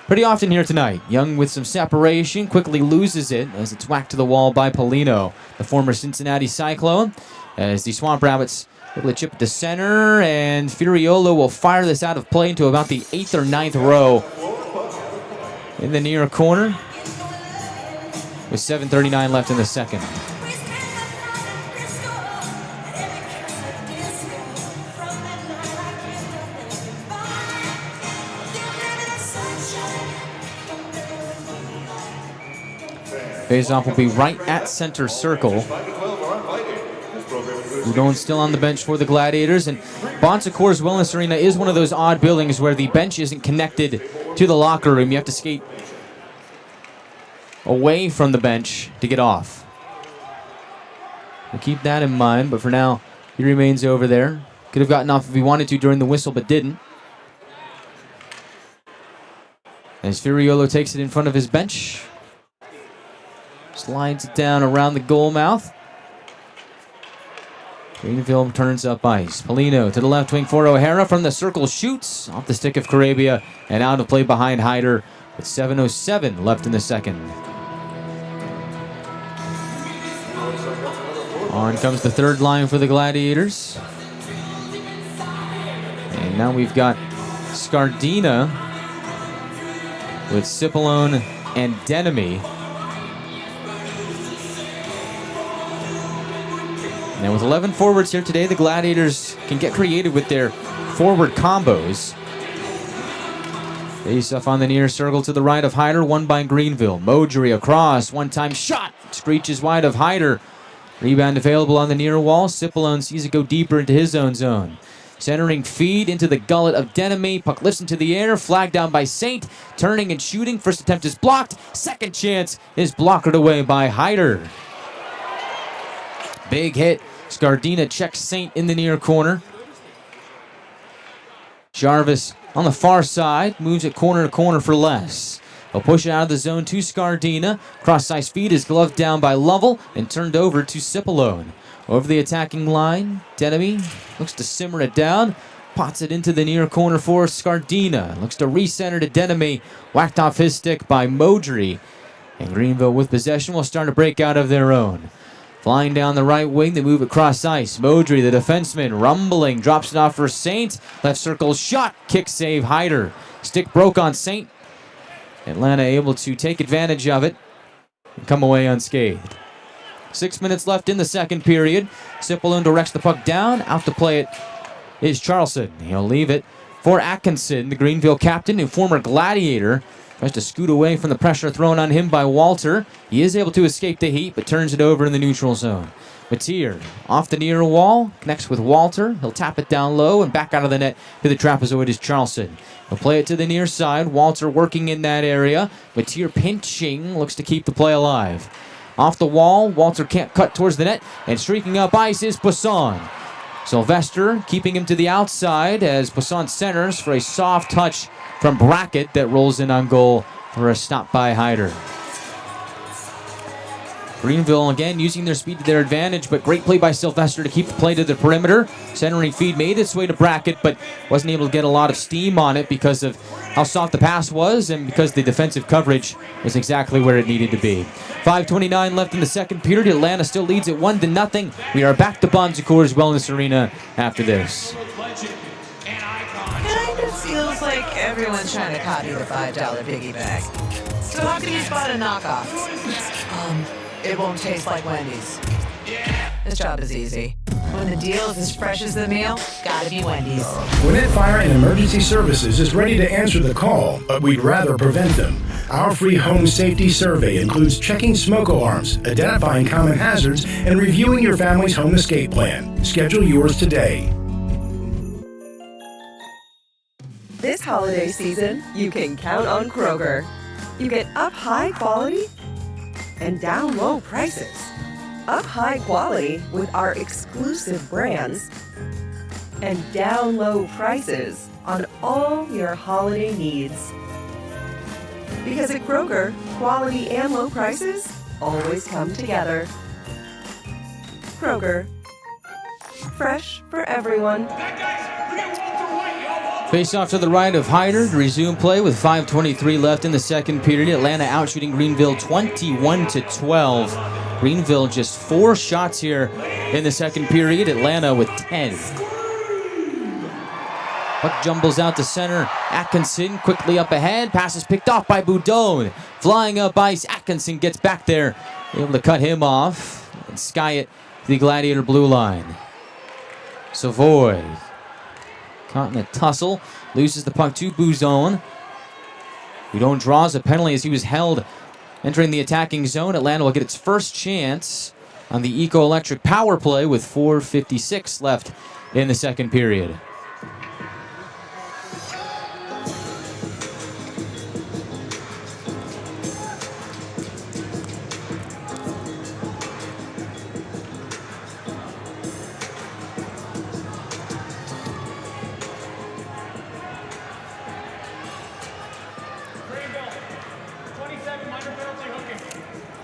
pretty often here tonight. Young with some separation. Quickly loses it as it's whacked to the wall by Polino, the former Cincinnati Cyclone. As the Swamp Rabbits able to chip it to center. And Furiolo will fire this out of play into about the 8th or 9th row in the near corner, with 7:39 left in the second. Faceoff will be right at center circle. Udon still on the bench for the Gladiators, and Bon Secours Wellness Arena is one of those odd buildings where the bench isn't connected to the locker room. You have to skate away from the bench to get off. We'll keep that in mind, but for now, he remains over there. Could have gotten off if he wanted to during the whistle, but didn't. As Furiolo takes it in front of his bench. Slides it down around the goal mouth. Greenville turns up ice. Polino to the left wing for O'Hara from the circle, shoots off the stick of Carabia and out of play behind Hyder with 7:07 left in the second. On comes the third line for the Gladiators. And now we've got Scardina with Cipollone and Denemy. Now with 11 forwards here today, the Gladiators can get creative with their forward combos. Face off on the near circle to the right of Hyder, won by Greenville. Modry across, one-time shot, screeches wide of Hyder. Rebound available on the near wall. Cipollone sees it go deeper into his own zone. Centering feed into the gullet of Denemy. Puck lifts into the air, flagged down by Saint. Turning and shooting, first attempt is blocked. Second chance is blocked away by Hyder. Big hit. Scardina checks Saint in the near corner. Jarvis on the far side, moves it corner to corner for less. He'll push it out of the zone to Scardina. Cross-ice feed is gloved down by Lovell and turned over to Cipollone. Over the attacking line, Denemy looks to simmer it down. Pots it into the near corner for Scardina. Looks to recenter to Denemy. Whacked off his stick by Modry. And Greenville with possession will start to break out of their own. Flying down the right wing, they move across ice. Modry, the defenseman, rumbling, drops it off for Saint. Left circle shot, kick save, Hyder. Stick broke on Saint. Atlanta able to take advantage of it and come away unscathed. 6 minutes left in the second period. Cipollone directs the puck down. Out to play it is Charleston. He'll leave it for Atkinson, the Greenville captain and former Gladiator. Tries to scoot away from the pressure thrown on him by Walter. He is able to escape the heat, but turns it over in the neutral zone. Matier off the near wall, connects with Walter. He'll tap it down low and back out of the net to the trapezoid is Charleston. He'll play it to the near side. Walter working in that area. Matier pinching, looks to keep the play alive. Off the wall, Walter can't cut towards the net, and streaking up ice is Poisson. Sylvester keeping him to the outside as Poisson centers for a soft touch from Brackett that rolls in on goal for a stop by Hyder. Greenville again using their speed to their advantage, but great play by Sylvester to keep the play to the perimeter. Centering feed made its way to Brackett, but wasn't able to get a lot of steam on it because of how soft the pass was and because the defensive coverage was exactly where it needed to be. 5:29 left in the second period. Atlanta still leads at 1-0. We are back to Bon Secours Wellness Arena after this. Feels like everyone's trying to copy the $5 piggy bag. So how can you spot a knockoff? It won't taste like Wendy's. This job is easy. When the deal is as fresh as the meal, gotta be Wendy's. Gwinnett Fire and Emergency Services is ready to answer the call, but we'd rather prevent them. Our free home safety survey includes checking smoke alarms, identifying common hazards, and reviewing your family's home escape plan. Schedule yours today. holiday season, you can count on Kroger. You get up high quality and down low prices. Up high quality with our exclusive brands and down low prices on all your holiday needs. Because at Kroger, quality and low prices always come together. Kroger, fresh for everyone. Face off to the right of Hyder to resume play with 5:23 left in the second period. Atlanta outshooting Greenville 21-12. Greenville just 4 shots here in the second period. Atlanta with 10. Puck jumbles out to center. Atkinson quickly up ahead. Pass is picked off by Boudon. Flying up ice. Atkinson gets back there. Able to cut him off and sky it to the Gladiator blue line. Savoy caught in a tussle. Loses the puck to Boudon. Boudon draws a penalty as he was held entering the attacking zone. Atlanta will get its first chance on the Eco-Electric power play with 4:56 left in the second period.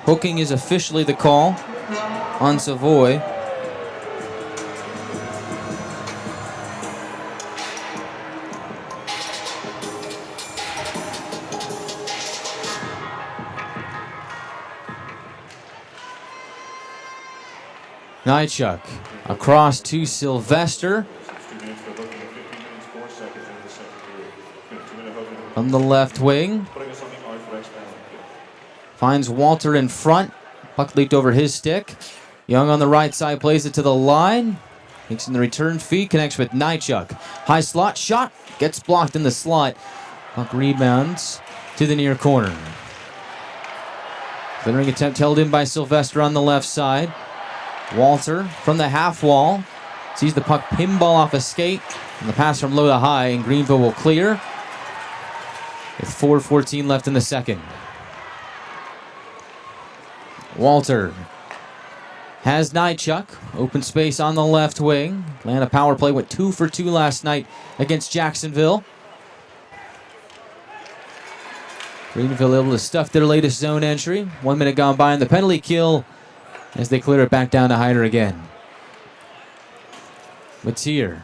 Hooking is officially the call on Savoy. Nychuk across to Sylvester. On the left wing. Finds Walter in front. Puck leaked over his stick. Young on the right side plays it to the line. Makes in the return feed. Connects with Nychuk. High slot shot. Gets blocked in the slot. Puck rebounds to the near corner. Centering attempt held in by Sylvester on the left side. Walter from the half wall. Sees the puck pinball off a skate. And the pass from low to high. And Greenville will clear. With 4:14 left in the second. Walter has Nychuk. Open space on the left wing. Atlanta power play went 2 for 2 last night against Jacksonville. Greenville able to stuff their latest zone entry. 1 minute gone by on the penalty kill as they clear it back down to Hyder again. Matier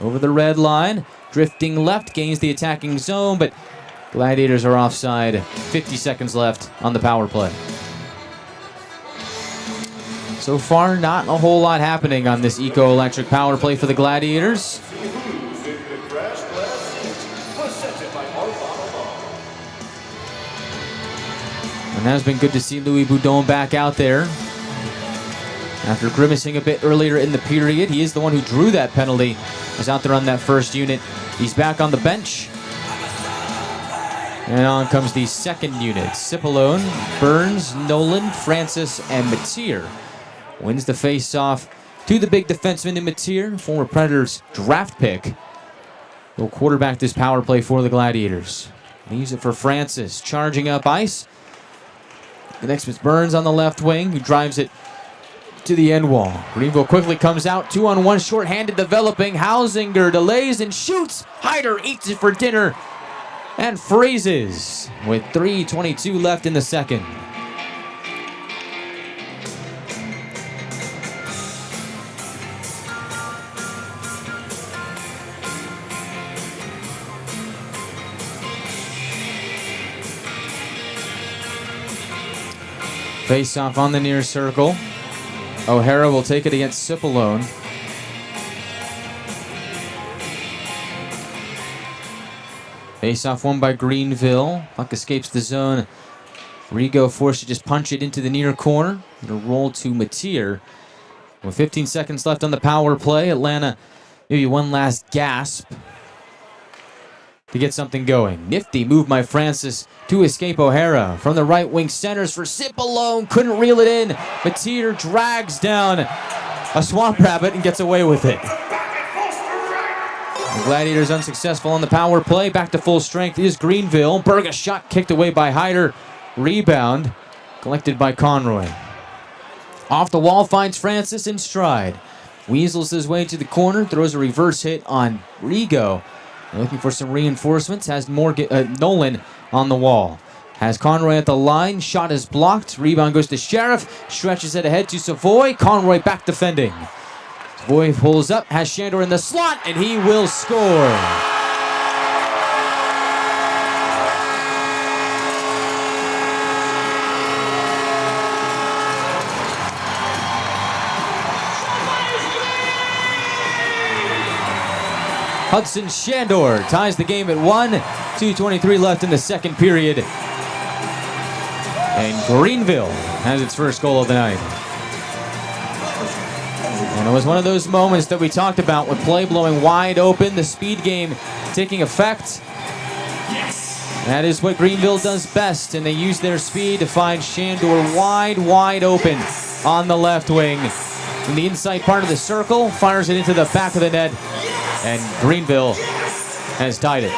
over the red line. Drifting left, gains the attacking zone, but Gladiators are offside. 50 seconds left on the power play. So far, not a whole lot happening on this Eco-Electric power play for the Gladiators. And that has been good to see Louis Boudon back out there. After grimacing a bit earlier in the period, he is the one who drew that penalty. Was out there on that first unit. He's back on the bench. And on comes the second unit. Cipollone, Burns, Nolan, Francis, and Matier. Wins the face-off to the big defenseman in Matier, former Predators draft pick. He'll quarterback this power play for the Gladiators. Leaves it for Francis, charging up ice. The next is Burns on the left wing, who drives it to the end wall. Greenville quickly comes out, 2-on-1, short-handed developing. Hausinger delays and shoots. Hyder eats it for dinner and freezes with 3:22 left in the second. Face off on the near circle. O'Hara will take it against Cipollone. Face off won by Greenville. Puck escapes the zone. Rigo forced to just punch it into the near corner. It'll roll to Matier. With 15 seconds left on the power play, Atlanta maybe one last gasp to get something going. Nifty move by Francis to escape O'Hara. From the right wing, centers for Cipollone. Couldn't reel it in. Matier drags down a Swamp Rabbit and gets away with it. The Gladiators unsuccessful on the power play. Back to full strength is Greenville. Berga shot kicked away by Hyder. Rebound collected by Conroy. Off the wall finds Francis in stride. Weasels his way to the corner. Throws a reverse hit on Rigo. Looking for some reinforcements. Has Nolan on the wall. Has Conroy at the line. Shot is blocked. Rebound goes to Sheriff. Stretches it ahead to Savoy. Conroy back defending. Savoy pulls up. Has Shandor in the slot. And he will score. Hudson Shandor ties the game at 1. 2:23 left in the second period. And Greenville has its first goal of the night. And it was one of those moments that we talked about with play blowing wide open, the speed game taking effect. That is what Greenville does best, and they use their speed to find Shandor wide open on the left wing. In the inside part of the circle, fires it into the back of the net. And Greenville has tied it.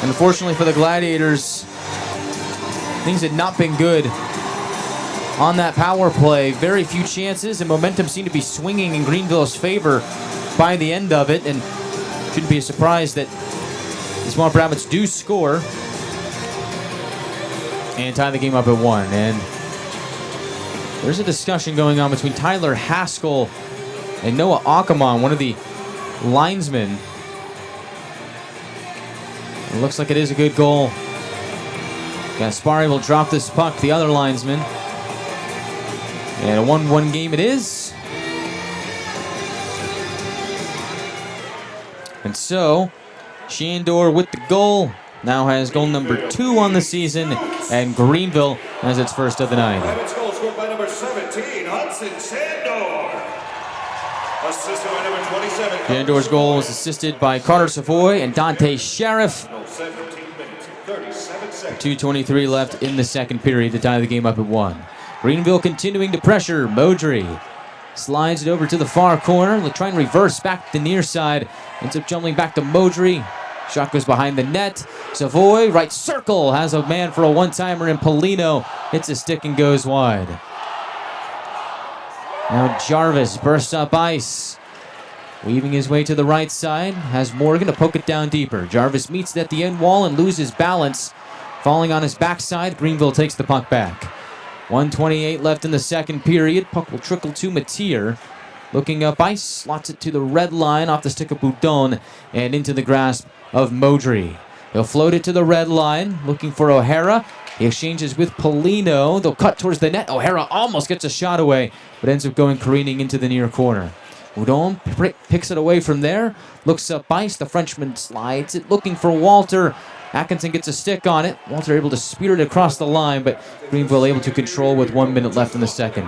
Unfortunately for the Gladiators, things had not been good on that power play. Very few chances, and momentum seemed to be swinging in Greenville's favor by the end of it. And shouldn't be a surprise that the Swamp Rabbits do score and tie the game up at 1. And there's a discussion going on between Tyler Haskell and Noah Ackerman, one of the linesmen. It looks like it is a good goal. Gaspari will drop this puck, the other linesman. And a 1-1 game it is. And so, Shandor with the goal. Now has goal number 2 on the season. And Greenville has its first of the night. Rabbits goal scored by number 17, Hudson Shandor. Assisted by number 27. Shandor's goal was assisted by Carter Savoy and Dante Sheriff. 17 minutes, 37 seconds. 2:23 left in the second period to tie the game up at 1. Greenville continuing to pressure. Modry slides it over to the far corner. They'll try and reverse back to the near side. Ends up jumping back to Modry. Shot goes behind the net. Savoy, right circle, has a man for a one-timer, and Polino hits a stick and goes wide. Now Jarvis bursts up ice. Weaving his way to the right side. Has Morgan to poke it down deeper. Jarvis meets it at the end wall and loses balance. Falling on his backside, Greenville takes the puck back. 1:28 left in the second period. Puck will trickle to Matier. Looking up ice, slots it to the red line off the stick of Boudon and into the grasp of Modry. He'll float it to the red line, looking for O'Hara. He exchanges with Polino. They'll cut towards the net. O'Hara almost gets a shot away, but ends up going careening into the near corner. Boudon picks it away from there. Looks up ice. The Frenchman slides it, looking for Walter. Atkinson gets a stick on it. Walter able to spear it across the line, but Greenville able to control with 1 minute left in the second.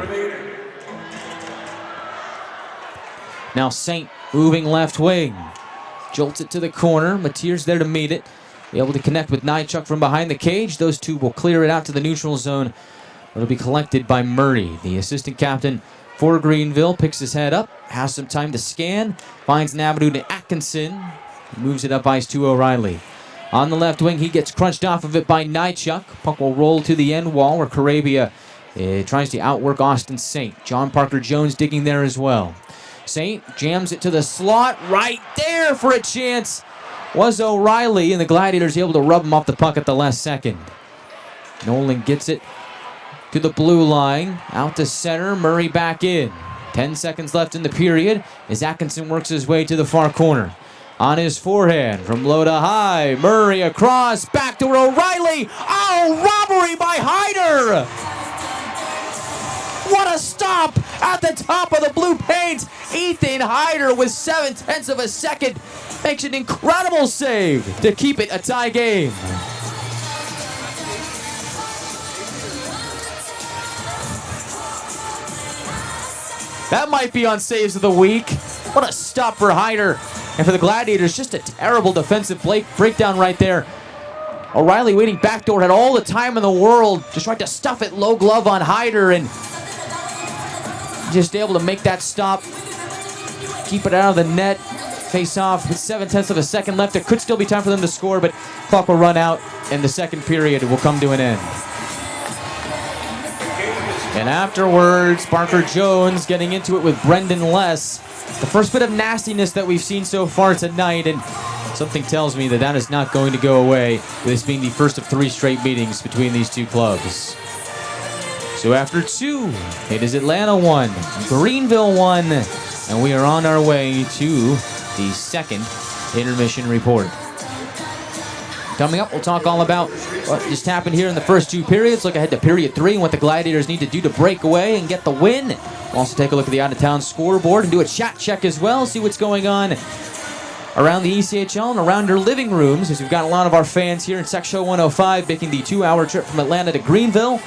Now Saint moving left wing. Jolts it to the corner. Matier's there to meet it. Able to connect with Nychuk from behind the cage. Those two will clear it out to the neutral zone. It'll be collected by Murray. The assistant captain for Greenville picks his head up. Has some time to scan. Finds Nabadoo to Atkinson. Moves it up ice to O'Reilly. On the left wing, he gets crunched off of it by Nychuk. Puck will roll to the end wall where Carabia tries to outwork Austin Saint. John Parker Jones digging there as well. Saint jams it to the slot. Right there for a chance was O'Reilly, and the Gladiators able to rub him off the puck at the last second. Nolan gets it to the blue line. Out to center. Murray back in. 10 seconds left in the period as Atkinson works his way to the far corner. On his forehand from low to high. Murray across. Back to O'Reilly. Oh, robbery by Hyder. What a stop at the top of the blue paint. Ethan Hyder with 0.7 of a second makes an incredible save to keep it a tie game. That might be on saves of the week. What a stop for Hyder. And for the Gladiators, just a terrible defensive breakdown right there O'Reilly waiting backdoor, had all the time in the world, just tried to stuff it low glove on Hyder, and just able to make that stop, keep it out of the net, face off with 0.7 of a second left. There could still be time for them to score, but clock will run out, and the second period will come to an end. And afterwards, Parker Jones getting into it with Brendan Less. The first bit of nastiness that we've seen so far tonight, and something tells me that that is not going to go away, with this being the first of 3 straight meetings between these two clubs. So after 2, it is Atlanta 1, Greenville 1, and we are on our way to the second intermission report. Coming up, we'll talk all about what just happened here in the first 2 periods, look ahead to period 3 and what the Gladiators need to do to break away and get the win. We'll also take a look at the out-of-town scoreboard and do a chat check as well, see what's going on around the ECHL and around your living rooms, as we've got a lot of our fans here in Section 105 making the 2-hour trip from Atlanta to Greenville.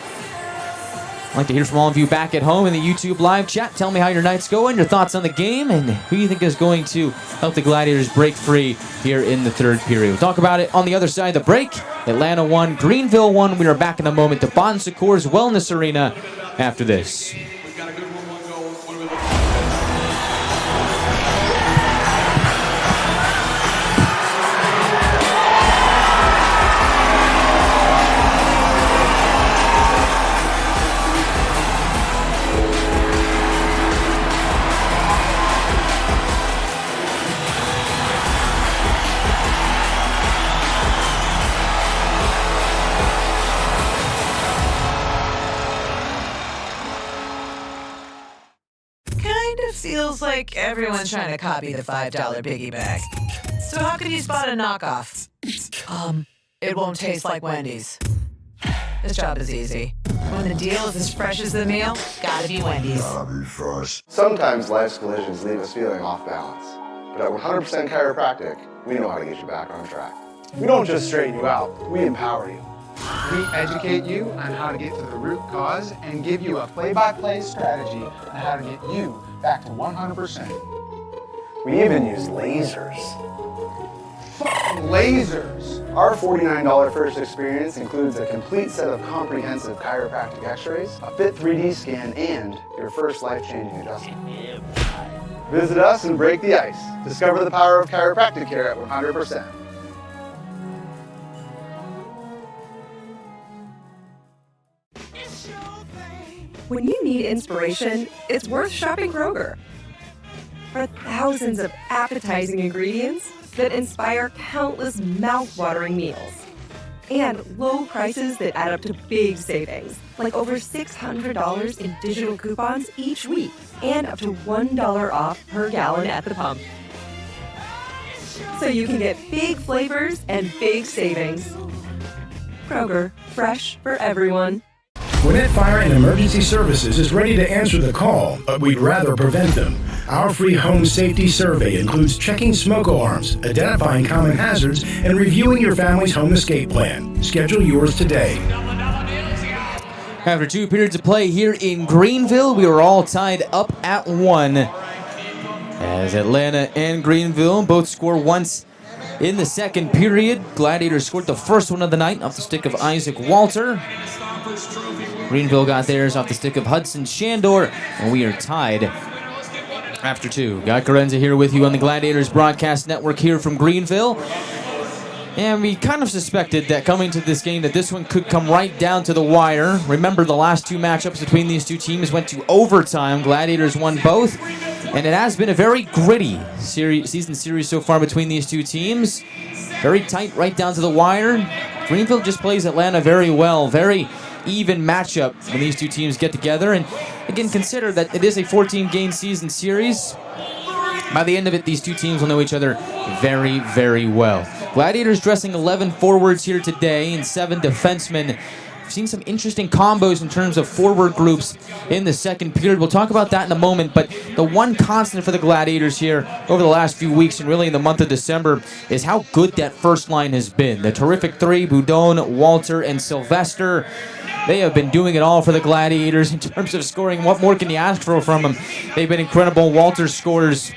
I'd like to hear from all of you back at home in the YouTube live chat. Tell me how your night's going, your thoughts on the game, and who you think is going to help the Gladiators break free here in the 3rd period. We'll talk about it on the other side of the break. Atlanta 1, Greenville 1. We are back in a moment to Bon Secours Wellness Arena after this. Feels like everyone's trying to copy the $5 biggie bag. So how can you spot a knockoff? It won't taste like Wendy's. This job is easy. When the deal is as fresh as the meal, gotta be Wendy's. Sometimes life's collisions leave us feeling off balance. But at 100% Chiropractic, we know how to get you back on track. We don't just straighten you out, we empower you. We educate you on how to get to the root cause and give you a play-by-play strategy on how to get you back to 100%. We even use lasers. Lasers! Our $49 first experience includes a complete set of comprehensive chiropractic x-rays, a fit 3D scan, and your first life-changing adjustment. Visit us and break the ice. Discover the power of chiropractic care at 100%. When you need inspiration, it's worth shopping Kroger. For thousands of appetizing ingredients that inspire countless mouth-watering meals. And low prices that add up to big savings, like over $600 in digital coupons each week, and up to $1 off per gallon at the pump. So you can get big flavors and big savings. Kroger, fresh for everyone. Gwinnett Fire and Emergency Services is ready to answer the call, but we'd rather prevent them. Our free home safety survey includes checking smoke alarms, identifying common hazards, and reviewing your family's home escape plan. Schedule yours today. After 2 periods of play here in Greenville, we were all tied up at 1. As Atlanta and Greenville both score once in the second period. Gladiators scored the first one of the night off the stick of Isaac Walter. Greenville got theirs off the stick of Hudson Shandor, and we are tied after 2. Got Chiarenza here with you on the Gladiators broadcast network here from Greenville. And we kind of suspected that coming to this game that this one could come right down to the wire. Remember, the last 2 matchups between these 2 teams went to overtime. Gladiators won both. And it has been a very gritty season series so far between these 2 teams. Very tight, right down to the wire. Greenville just plays Atlanta very well. Very even matchup when these 2 teams get together. And again, consider that it is a 14-game season series. By the end of it, these 2 teams will know each other very, very well. Gladiators dressing 11 forwards here today and 7 defensemen. We've seen some interesting combos in terms of forward groups in the second period. We'll talk about that in a moment, but the one constant for the Gladiators here over the last few weeks and really in the month of December is how good that first line has been. The terrific 3, Boudon, Walter, and Sylvester. They have been doing it all for the Gladiators in terms of scoring. What more can you ask for from them? They've been incredible. Walter scores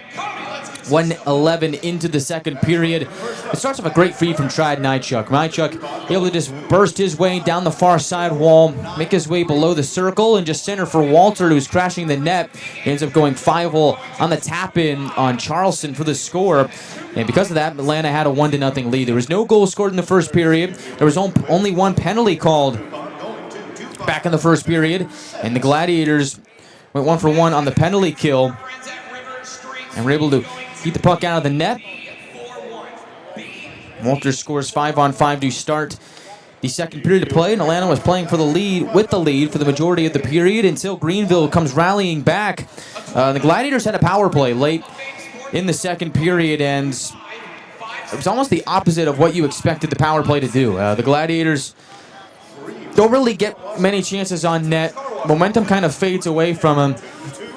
1:11 into the second period. It starts off a great feed from Trad Nychuk. Nychuk able to just burst his way down the far side wall, make his way below the circle, and just center for Walter, who's crashing the net. He ends up going 5-hole on the tap-in on Charleston for the score. And because of that, Atlanta had a 1-0 lead. There was no goal scored in the first period. There was only one penalty called back in the first period. And the Gladiators went 1 for 1 on the penalty kill and were able to keep the puck out of the net. Walter scores 5-on-5 to start the second period of play, and Atlanta was playing for the lead for the majority of the period until Greenville comes rallying back. The Gladiators had a power play late in the second period, and it was almost the opposite of what you expected the power play to do. The Gladiators don't really get many chances on net. Momentum kind of fades away from them.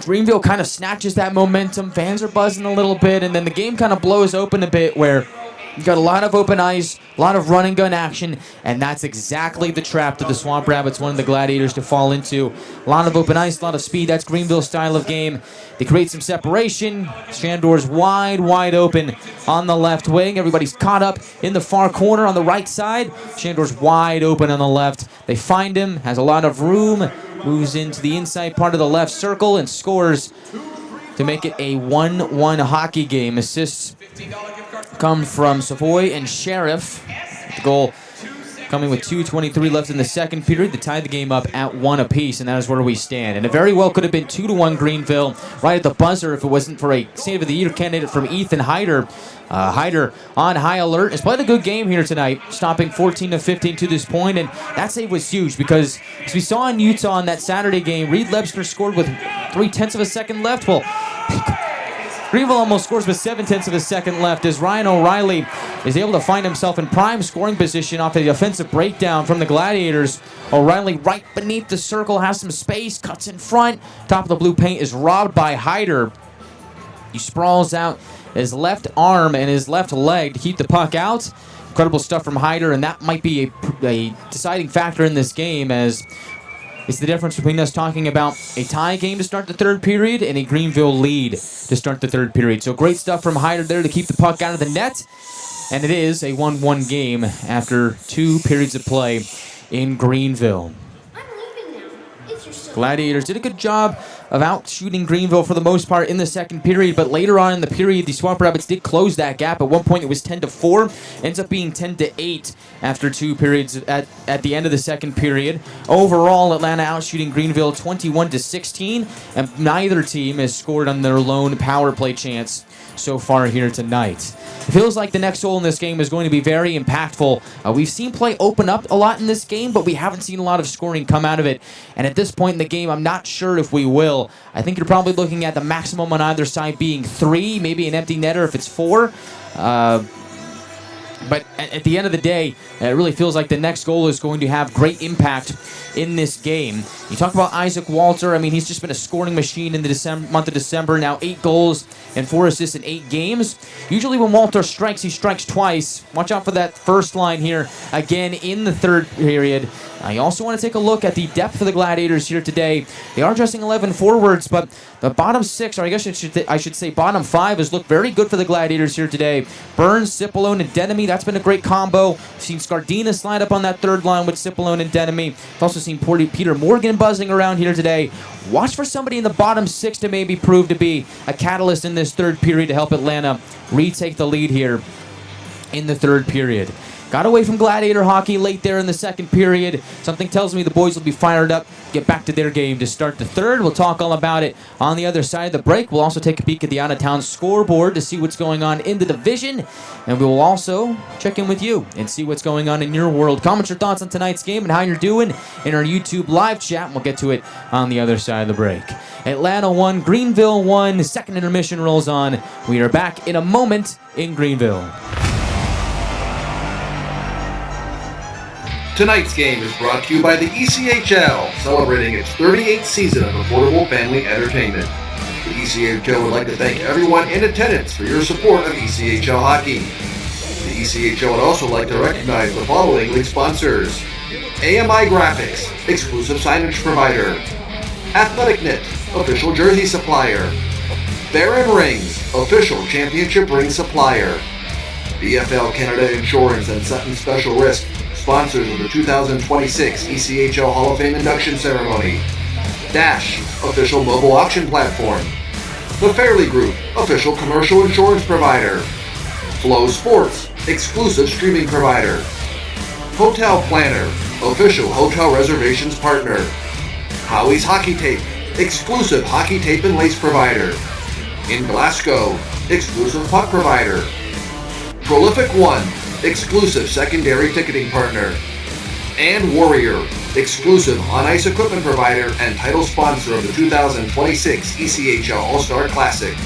Greenville kind of snatches that momentum. Fans are buzzing a little bit, and then the game kind of blows open a bit where you got a lot of open ice, a lot of run and gun action, and that's exactly the trap that the Swamp Rabbits wanted the Gladiators to fall into. A lot of open ice, a lot of speed. That's Greenville's style of game. They create some separation. Shandor's wide open on the left wing. Everybody's caught up in the far corner on the right side. Shandor's wide open on the left. They find him, has a lot of room, moves into the inside part of the left circle and scores to make it a 1-1 hockey game. Assists come from Savoy and Sheriff. The goal coming with 2:23 left in the second period to tie the game up at 1 apiece, and that is where we stand. And it very well could have been 2-1 Greenville right at the buzzer if it wasn't for a Save of the Year candidate from Ethan Hyder. Hyder on high alert has played a good game here tonight, stopping 14-15 to this point, and that save was huge because, as we saw in Utah in that Saturday game, Reed Lebster scored with 0.3 of a second left. Well, Greenville almost scores with 0.7 of a second left as Ryan O'Reilly is able to find himself in prime scoring position off the offensive breakdown from the Gladiators. O'Reilly right beneath the circle, has some space, cuts in front. Top of the blue paint is robbed by Hyder. He sprawls out his left arm and his left leg to keep the puck out. Incredible stuff from Hyder, and that might be a deciding factor in this game, as it's the difference between us talking about a tie game to start the third period and a Greenville lead to start the third period. So great stuff from Hyder there to keep the puck out of the net. And it is a 1-1 game after 2 periods of play in Greenville. Gladiators did a good job of out-shooting Greenville for the most part in the second period, but later on in the period, the Swamp Rabbits did close that gap. At one point, it was 10-4. Ends up being 10-8 after 2 periods at the end of the second period. Overall, Atlanta out-shooting Greenville 21-16, and neither team has scored on their lone power play chance so far here tonight. It feels like the next goal in this game is going to be very impactful. We've seen play open up a lot in this game, but we haven't seen a lot of scoring come out of it. And at this point in the game, I'm not sure if we will. I think you're probably looking at the maximum on either side being 3, maybe an empty netter if it's 4. But at the end of the day, it really feels like the next goal is going to have great impact in this game. You talk about Isaac Walter. I mean, he's just been a scoring machine in the month of December. Now 8 goals and 4 assists in 8 games. Usually when Walter strikes, he strikes twice. Watch out for that first line here again in the third period. You also want to take a look at the depth of the Gladiators here today. They are dressing 11 forwards, but the bottom 6, or I guess I should say bottom 5, has looked very good for the Gladiators here today. Burns, Cipollone, and Denemy, that's been a great combo. We've seen Scardina slide up on that third line with Cipollone and Denemy. We've also seen Peter Morgan buzzing around here today. Watch for somebody in the bottom 6 to maybe prove to be a catalyst in this third period to help Atlanta retake the lead here in the third period. Got away from Gladiator hockey late there in the second period. Something tells me the boys will be fired up, get back to their game to start the third. We'll talk all about it on the other side of the break. We'll also take a peek at the out-of-town scoreboard to see what's going on in the division. And we will also check in with you and see what's going on in your world. Comment your thoughts on tonight's game and how you're doing in our YouTube live chat. And we'll get to it on the other side of the break. Atlanta 1, Greenville 1. The second intermission rolls on. We are back in a moment in Greenville. Tonight's game is brought to you by the ECHL, celebrating its 38th season of affordable family entertainment. The ECHL would like to thank everyone in attendance for your support of ECHL hockey. The ECHL would also like to recognize the following league sponsors: AMI Graphics, exclusive signage provider; Athletic Knit, official jersey supplier; Baron Rings, official championship ring supplier. BFL Canada Insurance and Sutton Special Risk, sponsors of the 2026 ECHL Hall of Fame induction ceremony. Dash, official mobile auction platform. The Fairley Group, official commercial insurance provider. Flow Sports, exclusive streaming provider. Hotel Planner, official hotel reservations partner. Howie's Hockey Tape, exclusive hockey tape and lace provider. In Glasgow, exclusive puck provider. Prolific One, exclusive secondary ticketing partner. And Warrior, exclusive on-ice equipment provider and title sponsor of the 2026 ECHL All-Star Classic.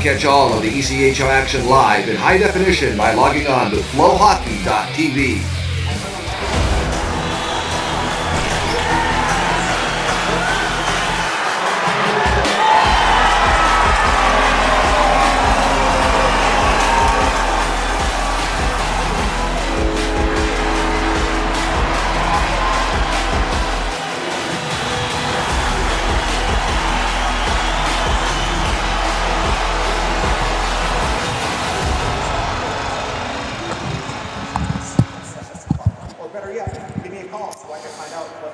Catch all of the ECHL action live in high definition by logging on to flowhockey.tv.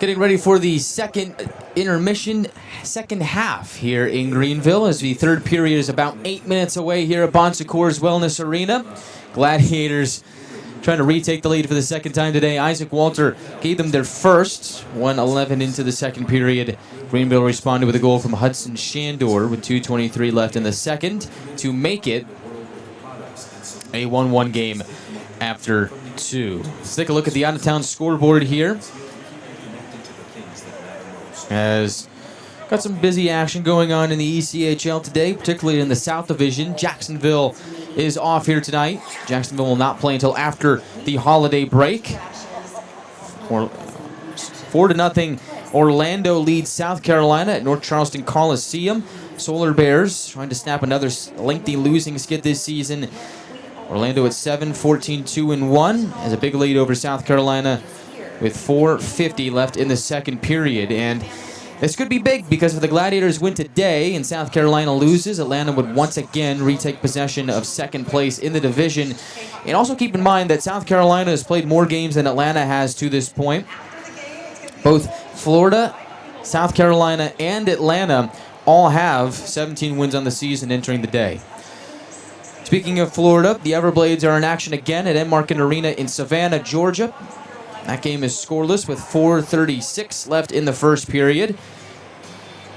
Getting ready for the second intermission, second half here in Greenville as the third period is about 8 minutes away here at Bon Secours Wellness Arena. Gladiators trying to retake the lead for the second time today. Isaac Walter gave them their first, 1:11 into the second period. Greenville responded with a goal from Hudson Shandor with 2:23 left in the second to make it a 1-1 game after two. Let's take a look at the out-of-town scoreboard here. Has got some busy action going on in the ECHL today, particularly in the South Division. Jacksonville is off here tonight. Jacksonville will not play until after the holiday break. 4-0, Orlando leads South Carolina at North Charleston Coliseum. Solar Bears trying to snap another lengthy losing skid this season. Orlando at 7, 14-2-1, has a big lead over South Carolina with 4:50 left in the second period. And this could be big because if the Gladiators win today and South Carolina loses, Atlanta would once again retake possession of second place in the division. And also keep in mind that South Carolina has played more games than Atlanta has to this point. Both Florida, South Carolina, and Atlanta all have 17 wins on the season entering the day. Speaking of Florida, the Everblades are in action again at Enmarket Arena in Savannah, Georgia. That game is scoreless with 4:36 left in the first period.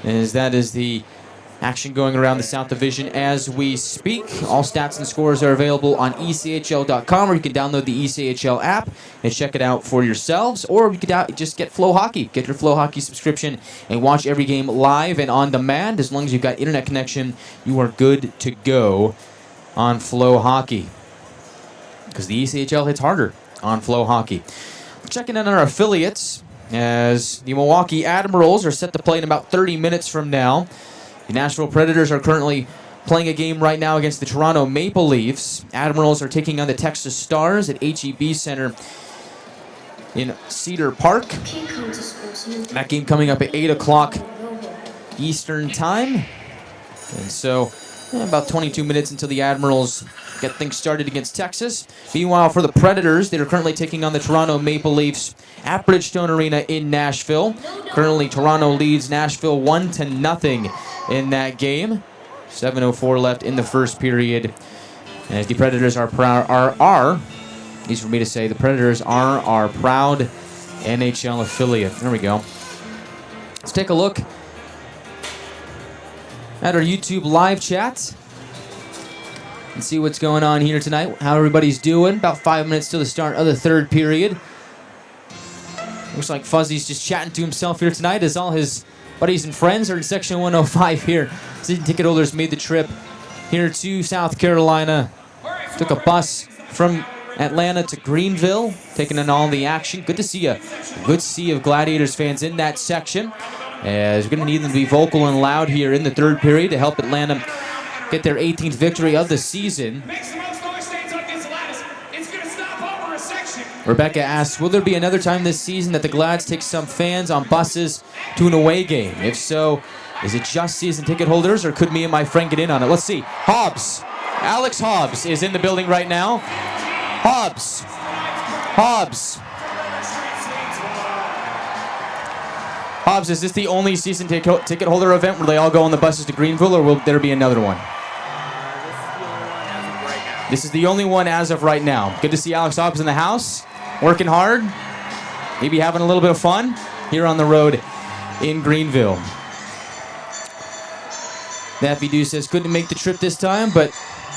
As that is the action going around the South Division as we speak. All stats and scores are available on ECHL.com, or you can download the ECHL app and check it out for yourselves. Or you could just get Flow Hockey. Get your Flow Hockey subscription and watch every game live and on demand. As long as you've got internet connection, you are good to go on Flow Hockey. Because the ECHL hits harder on Flow Hockey. Checking in on our affiliates as the Milwaukee Admirals are set to play in about 30 minutes from now. The Nashville Predators are currently playing a game right now against the Toronto Maple Leafs. Admirals are taking on the Texas Stars at HEB Center in Cedar Park. That game coming up at 8 o'clock Eastern Time. And so about 22 minutes until the Admirals get things started against Texas. Meanwhile, for the Predators, they are currently taking on the Toronto Maple Leafs at Bridgestone Arena in Nashville. Currently, Toronto leads Nashville 1-0 in that game. 7:04 left in the first period. As the Predators are easy for me to say, the Predators are our proud NHL affiliate. There we go. Let's take a look at our YouTube live chat and see what's going on here tonight, how everybody's doing. About 5 minutes till the start of the third period. Looks like Fuzzy's just chatting to himself here tonight as all his buddies and friends are in Section 105 here. Season ticket holders made the trip here to South Carolina. Took a bus from Atlanta to Greenville, taking in all the action. Good to see a good sea of Gladiators fans in that section. As we're going to need them to be vocal and loud here in the third period to help Atlanta get their 18th victory of the season. Rebecca asks, will there be another time this season that the Glads take some fans on buses to an away game? If so, Is it just season ticket holders, or could me and my friend get in on it? Let's see. Hobbs. Alex Hobbs is in the building right now. Hobbs. Hobbs, is this the only season ticket holder event where they all go on the buses to Greenville, or will there be another one? This is the only one as of right now. Good to see Alex Hobbs in the house, working hard, maybe having a little bit of fun here on the road in Greenville. Nappy Doo says couldn't make the trip this time, but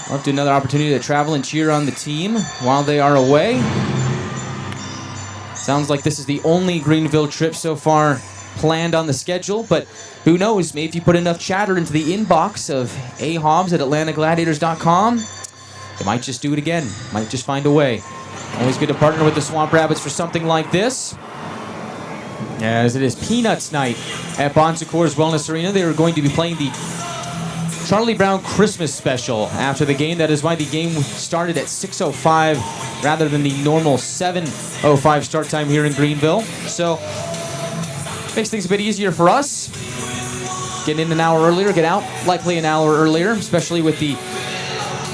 I'll have to another opportunity to travel and cheer on the team while they are away. Sounds like this is the only Greenville trip so far planned on the schedule, but who knows, maybe if you put enough chatter into the inbox of Hobbs at AtlantaGladiators.com, they might just do it again, might just find a way. Always good to partner with the Swamp Rabbits for something like this, as it is Peanuts night at Bon Secours Wellness Arena. They are going to be playing the Charlie Brown Christmas special after the game. That is why the game started at 6:05 rather than the normal 7:05 start time here in Greenville. So, makes things a bit easier for us. Get in an hour earlier, get out likely an hour earlier, especially with the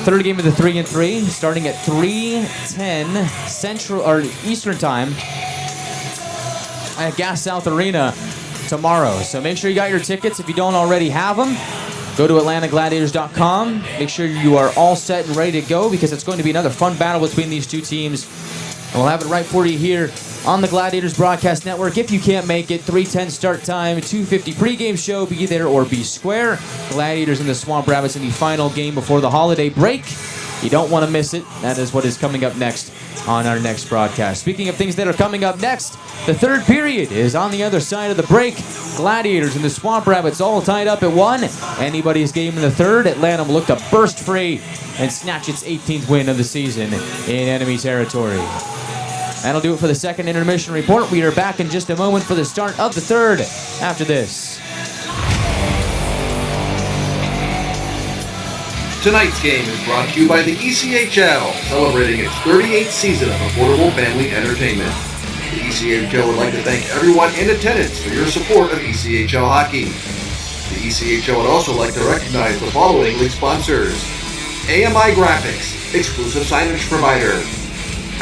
third game of the 3-3 starting at 3:10 Central or Eastern time at Gas South Arena tomorrow. So make sure you got your tickets if you don't already have them. Go to AtlantaGladiators.com. Make sure you are all set and ready to go, because it's going to be another fun battle between these two teams. And we'll have it right for you here on the Gladiators Broadcast Network. If you can't make it, 3:10 start time, 2:50 pregame show. Be there or be square. Gladiators and the Swamp Rabbits in the final game before the holiday break. You don't want to miss it. That is what is coming up next on our next broadcast. Speaking of things that are coming up next, the third period is on the other side of the break. Gladiators and the Swamp Rabbits all tied up at 1. Anybody's game in the third. Atlanta will look to burst free and snatch its 18th win of the season in enemy territory. That'll do it for the second intermission report. We are back in just a moment for the start of the third after this. Tonight's game is brought to you by the ECHL, celebrating its 38th season of affordable family entertainment. The ECHL would like to thank everyone in attendance for your support of ECHL hockey. The ECHL would also like to recognize the following league sponsors: AMI Graphics, exclusive signage provider;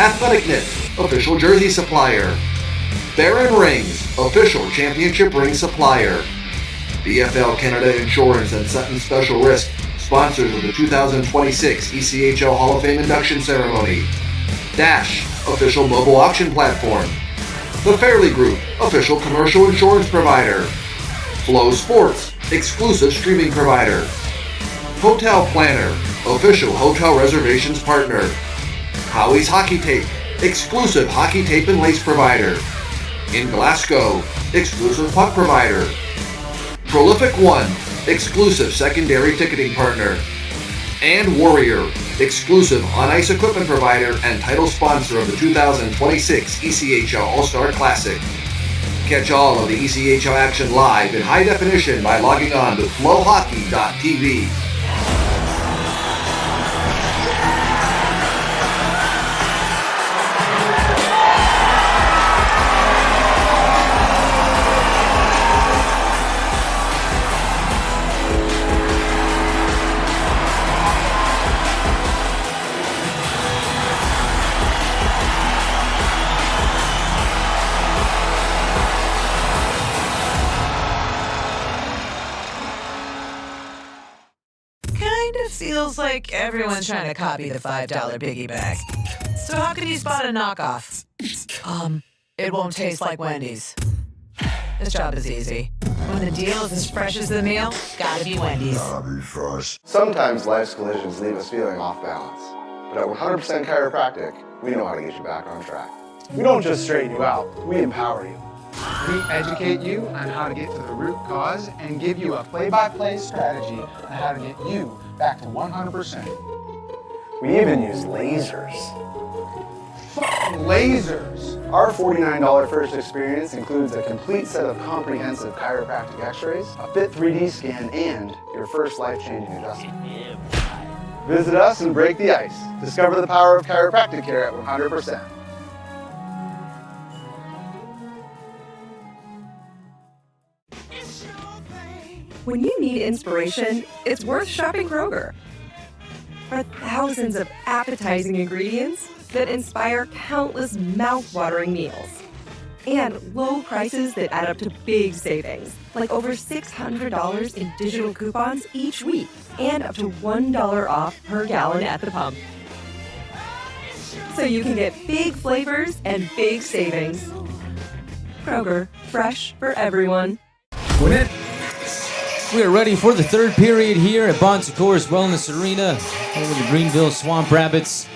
Athletic Knit, official jersey supplier; Baron Rings, official championship ring supplier; BFL Canada Insurance and Sutton Special Risk, sponsors of the 2026 ECHL Hall of Fame induction ceremony; Dash, official mobile auction platform; The Fairley Group, official commercial insurance provider; Flow Sports, exclusive streaming provider; Hotel Planner, official hotel reservations partner; Howie's Hockey Tape, exclusive hockey tape and lace provider; In Glasgow, exclusive puck provider; Prolific One, exclusive secondary ticketing partner; and Warrior, exclusive on-ice equipment provider and title sponsor of the 2026 ECHL All-Star Classic. Catch all of the ECHL action live in high definition by logging on to flowhockey.tv. Feels like everyone's trying to copy the $5 biggie bag. So how can you spot a knockoff? It won't taste like Wendy's. This job is easy. When the deal is as fresh as the meal, gotta be Wendy's. Sometimes life's collisions leave us feeling off balance. But at 100% Chiropractic, we know how to get you back on track. We don't just straighten you out, we empower you. We educate you on how to get to the root cause and give you a play-by-play strategy on how to get you back to 100%. We even use lasers. Lasers! Our $49 first experience includes a complete set of comprehensive chiropractic x-rays, a fit 3D scan, and your first life-changing adjustment. Visit us and break the ice. Discover the power of chiropractic care at 100%. When you need inspiration, it's worth shopping Kroger. For thousands of appetizing ingredients that inspire countless mouth-watering meals. And low prices that add up to big savings, like over $600 in digital coupons each week, and up to $1 off per gallon at the pump. So you can get big flavors and big savings. Kroger, fresh for everyone. Gwinnett. We are ready for the third period here at Bon Secours Wellness Arena. Over the Greenville Swamp Rabbits.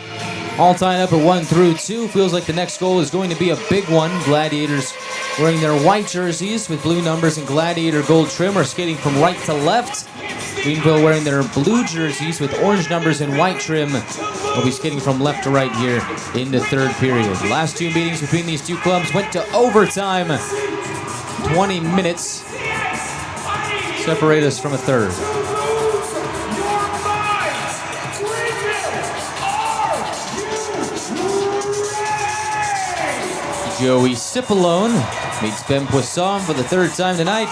All tied up at 1-2. Feels like the next goal is going to be a big one. Gladiators wearing their white jerseys with blue numbers and Gladiator gold trim are skating from right to left. Greenville wearing their blue jerseys with orange numbers and white trim will be skating from left to right here in the third period. The last two meetings between these two clubs went to overtime. 20 minutes separate us from a third. Joey Cipollone meets Ben Poisson for the third time tonight.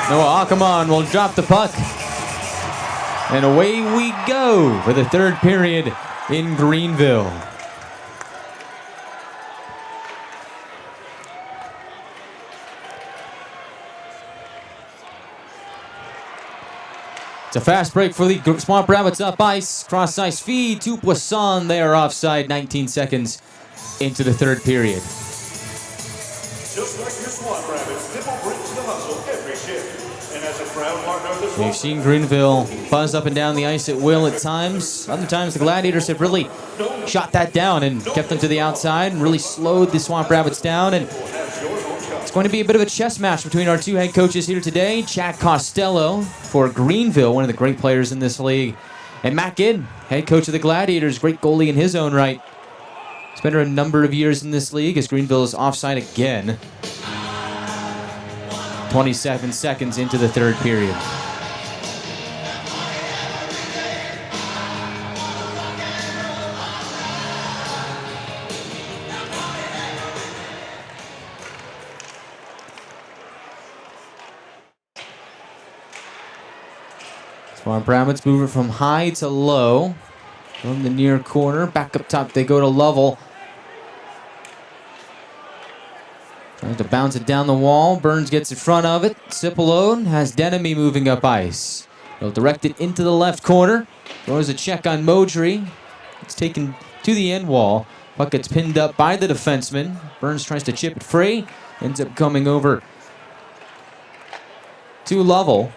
Noah Ackerman will drop the puck. And away we go for the third period in Greenville. It's a fast break for the Swamp Rabbits up ice. Cross ice feed to Poisson. They are offside 19 seconds into the third period. Just like your Swamp Rabbits, Nipple brings the hustle every shift. And as a proud partner of the Swamp, We've seen Greenville buzz up and down the ice at will at times. Other times the Gladiators have really shot that down and kept them to the outside and really slowed the Swamp Rabbits down. And it's going to be a bit of a chess match between our two head coaches here today. Chad Costello for Greenville, one of the great players in this league. And Matt Gidd, head coach of the Gladiators, great goalie in his own right. Spent a number of years in this league as Greenville is offside again. 27 seconds into the third period. Swamp Rabbits move it from high to low. From the near corner, back up top they go to Lovell. Trying to bounce it down the wall. Burns gets in front of it. Cipollone has Denemy moving up ice. He'll direct it into the left corner. Throws a check on Modry. It's taken to the end wall. Puck gets pinned up by the defenseman. Burns tries to chip it free. Ends up coming over to Lovell.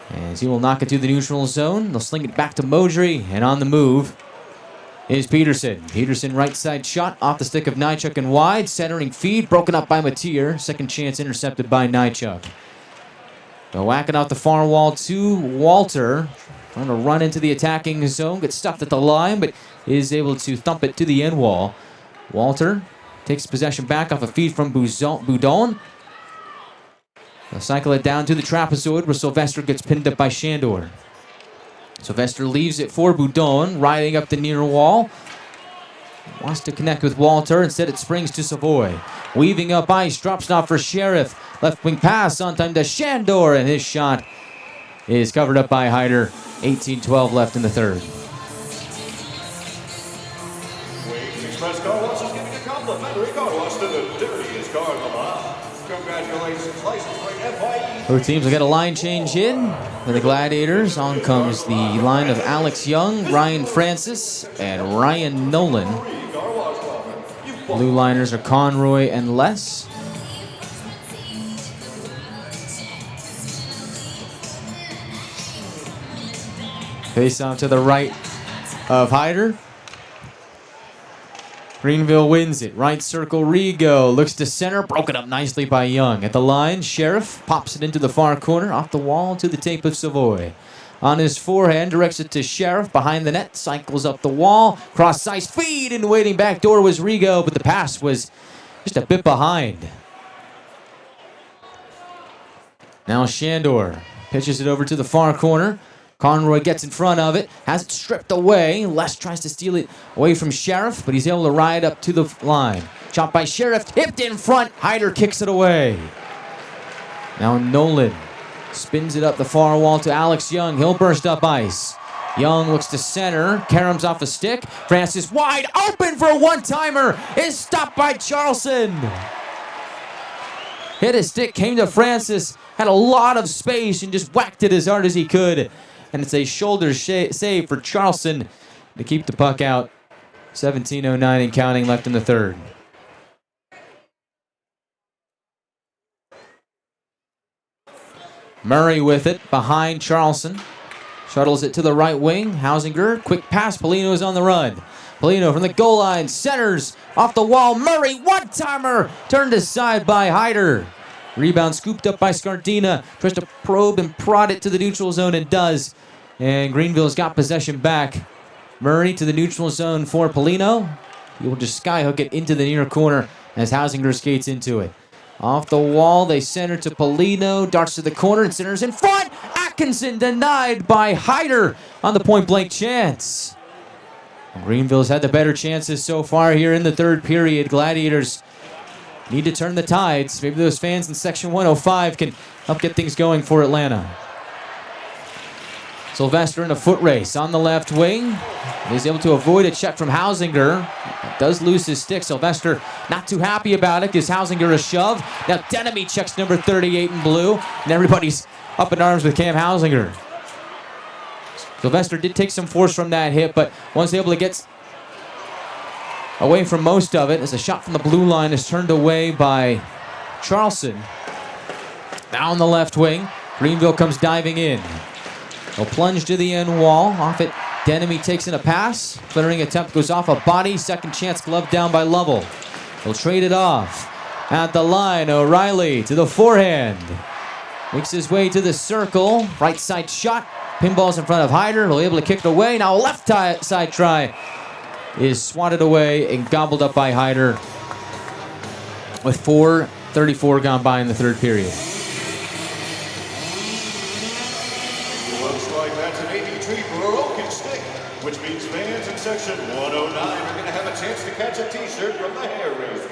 As he will knock it to the neutral zone. They'll sling it back to Modry. And on the move is Peterson. Peterson right side shot off the stick of Nychuk and wide. Centering feed broken up by Matier. Second chance intercepted by Nychuk. They're whacking out the far wall to Walter. Trying to run into the attacking zone. Gets stuffed at the line but is able to thump it to the end wall. Walter takes possession back off a feed from Boudon. They'll cycle it down to the trapezoid where Sylvester gets pinned up by Shandor. Sylvester leaves it for Boudon, riding up the near wall. Wants to connect with Walter. Instead it springs to Savoy. Weaving up ice, drops off for Sheriff. Left wing pass on time to Shandor, and his shot is covered up by Hyder. 18-12 left in the third. Wings Express Car Wash is giving a complimentary car wash to the dirtiest car in the lot. Congratulations, license plate FYE. Both teams will get a line change in for the Gladiators. On comes the line of Alex Young, Ryan Francis, and Ryan Nolan. Blue liners are Conroy and Les. Face off to the right of Hyder. Greenville wins it. Right circle, Rigo. Looks to center. Broken up nicely by Young. At the line, Sheriff pops it into the far corner. Off the wall to the tape of Savoy. On his forehand, directs it to Sheriff. Behind the net, cycles up the wall. Cross ice feed, and waiting back door was Rigo, but the pass was just a bit behind. Now Shandor pitches it over to the far corner. Conroy gets in front of it, has it stripped away. Les tries to steal it away from Sheriff, but he's able to ride up to the line. Chopped by Sheriff, hipped in front. Hyder kicks it away. Now Nolan spins it up the far wall to Alex Young. He'll burst up ice. Young looks to center. Karam's off a stick. Francis wide open for a one-timer. Is stopped by Charleston. Hit his stick, came to Francis. Had a lot of space and just whacked it as hard as he could. And it's a shoulder save for Charleston to keep the puck out. 17:09 and counting left in the third. Murray with it behind Charleston. Shuttles it to the right wing. Hausinger, quick pass. Polino's on the run. Polino from the goal line, centers off the wall. Murray, one-timer, turned aside by Hyder. Rebound scooped up by Scardina. Tries to probe and prod it to the neutral zone and does. And Greenville's got possession back. Murray to the neutral zone for Polino. He will just skyhook it into the near corner as Hausinger skates into it. Off the wall, they center to Polino. Darts to the corner and centers in front. Atkinson denied by Hyder on the point-blank chance. Greenville's had the better chances so far here in the third period. Gladiators need to turn the tides. Maybe those fans in Section 105 can help get things going for Atlanta. Sylvester in a foot race on the left wing. He's able to avoid a check from Hausinger. Does lose his stick. Sylvester not too happy about it. Gives Hausinger a shove. Now Denemy checks number 38 in blue. And everybody's up in arms with Cam Hausinger. Sylvester did take some force from that hit, but was able to get away from most of it as a shot from the blue line is turned away by Charleston. Now on the left wing, Greenville comes diving in. He'll plunge to the end wall. Off it, Denemy takes in a pass. Flittering attempt goes off a body. Second chance glove down by Lovell. He'll trade it off. At the line, O'Reilly to the forehand. Makes his way to the circle. Right side shot. Pinball's in front of Hyder. He'll be able to kick it away. Now a left side try is swatted away and gobbled up by Hyder with 4:34 gone by in the third period. Looks like that's an 83 broken stick, which means fans in Section 109 are going to have a chance to catch a T-shirt from the hair race.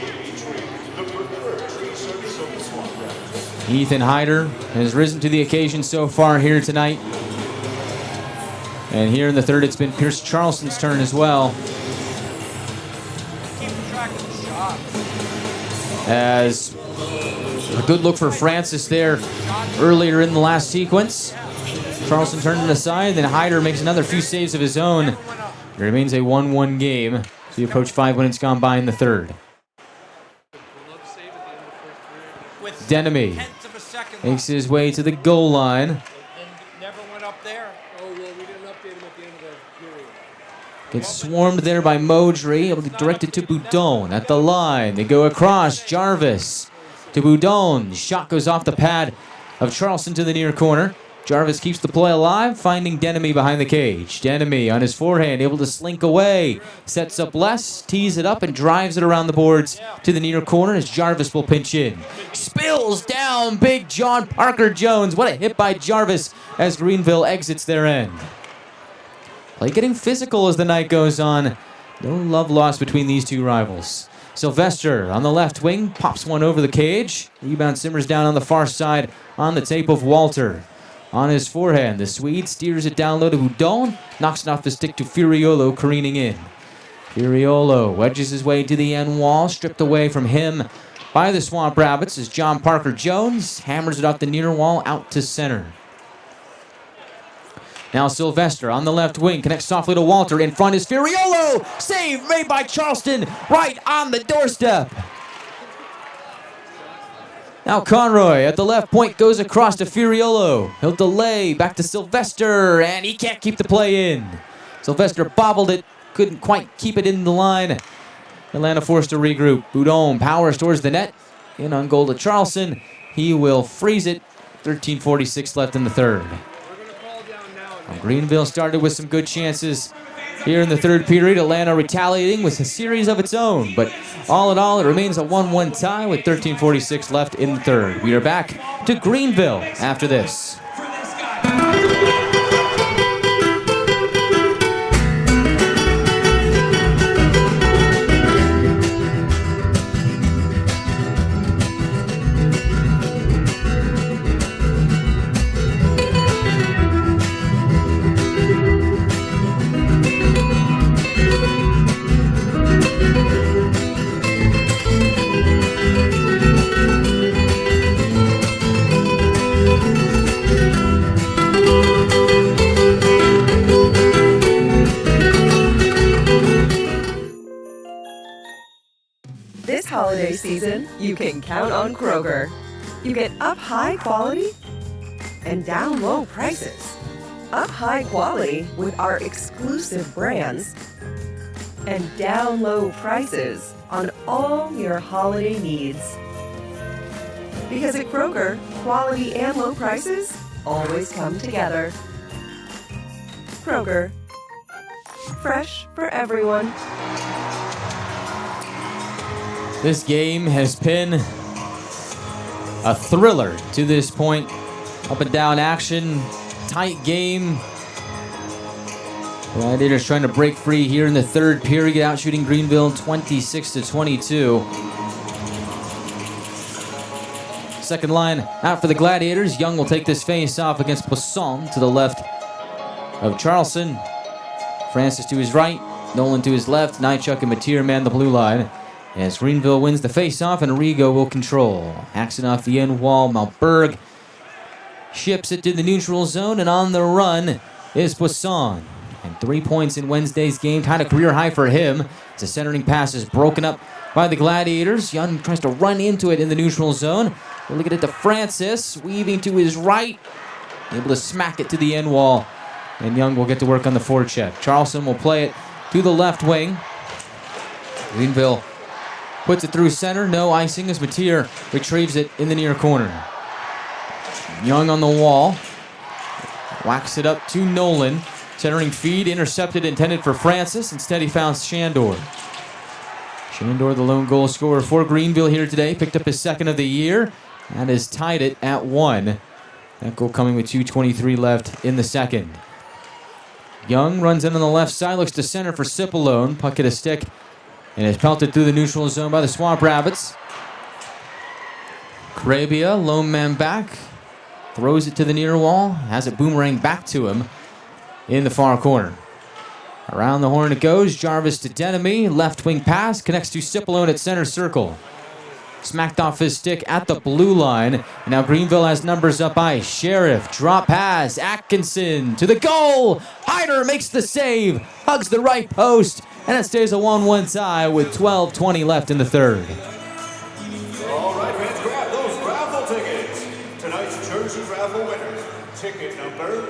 83, the preferred tree service of the Swamp Rabbits. Ethan Hyder has risen to the occasion so far here tonight. And here in the third, it's been Pierce Charleston's turn as well. As a good look for Francis there earlier in the last sequence. Charleston turned it aside, then Hyder makes another few saves of his own. It remains a 1-1 game. So we approach 5 minutes gone by in the third. Denemy makes his way to the goal line. Gets swarmed there by Modry, able to direct it to Boudon at the line. They go across, Jarvis to Boudon. Shot goes off the pad of Charleston to the near corner. Jarvis keeps the play alive, finding Denemy behind the cage. Denemy on his forehand, able to slink away. Sets up Les, tees it up, and drives it around the boards to the near corner as Jarvis will pinch in. Spills down, big John Parker Jones. What a hit by Jarvis as Greenville exits their end. Play getting physical as the night goes on. No love lost between these two rivals. Sylvester on the left wing, pops one over the cage. Rebound simmers down on the far side on the tape of Walter. On his forehand, the Swede steers it down low to Boudon, knocks it off the stick to Furiolo, careening in. Furiolo wedges his way to the end wall, stripped away from him by the Swamp Rabbits as John Parker Jones hammers it off the near wall out to center. Now Sylvester on the left wing, connects softly to Walter. In front is Furiolo! Save made by Charleston, right on the doorstep. Now Conroy at the left point goes across to Furiolo. He'll delay back to Sylvester, and he can't keep the play in. Sylvester bobbled it, couldn't quite keep it in the line. Atlanta forced to regroup. Boudon powers towards the net. In on goal to Charleston. He will freeze it. 13:46 left in the third. Greenville started with some good chances here in the third period. Atlanta retaliating with a series of its own. But all in all, it remains a 1-1 tie with 13:46 left in the third. We are back to Greenville after this. holiday season, you can count on Kroger. You get up high quality and down low prices. Up high quality with our exclusive brands and down low prices on all your holiday needs. Because at Kroger, quality and low prices always come together. Kroger, fresh for everyone. This game has been a thriller to this point. Up and down action, tight game. Gladiators trying to break free here in the third period, out shooting Greenville 26-22. Second line out for the Gladiators. Young will take this face off against Poisson to the left of Charleston. Francis to his right, Nolan to his left, Nychuk and Mateer man the blue line. As Greenville wins the face-off and Arrigo will control. Axon off the end wall, Malberg ships it to the neutral zone, and on the run is Poisson. And 3 points in Wednesday's game, kind of career high for him. As the centering pass is broken up by the Gladiators. Young tries to run into it in the neutral zone. We'll look at it to Francis, weaving to his right, able to smack it to the end wall. And Young will get to work on the forecheck. Charleston will play it to the left wing. Greenville puts it through center, no icing as Mateer retrieves it in the near corner. Young on the wall, whacks it up to Nolan. Centering feed, intercepted, intended for Francis. Instead he found Shandor. Shandor, the lone goal scorer for Greenville here today, picked up his second of the year. That has tied it at 1. That goal coming with 2:23 left in the second. Young runs in on the left side, looks to center for Cipollone. Puck hit a stick and is pelted through the neutral zone by the Swamp Rabbits. Crabia, lone man back, throws it to the near wall, has it boomerang back to him in the far corner. Around the horn it goes, Jarvis to Denemy, left wing pass, connects to Cipollone at center circle. Smacked off his stick at the blue line, and now Greenville has numbers up ice. Sheriff, drop pass, Atkinson to the goal! Hyder makes the save, hugs the right post, and it stays a 1-1 tie with 12:20 left in the third. All right, fans, grab those raffle tickets. Tonight's jersey raffle winner, ticket number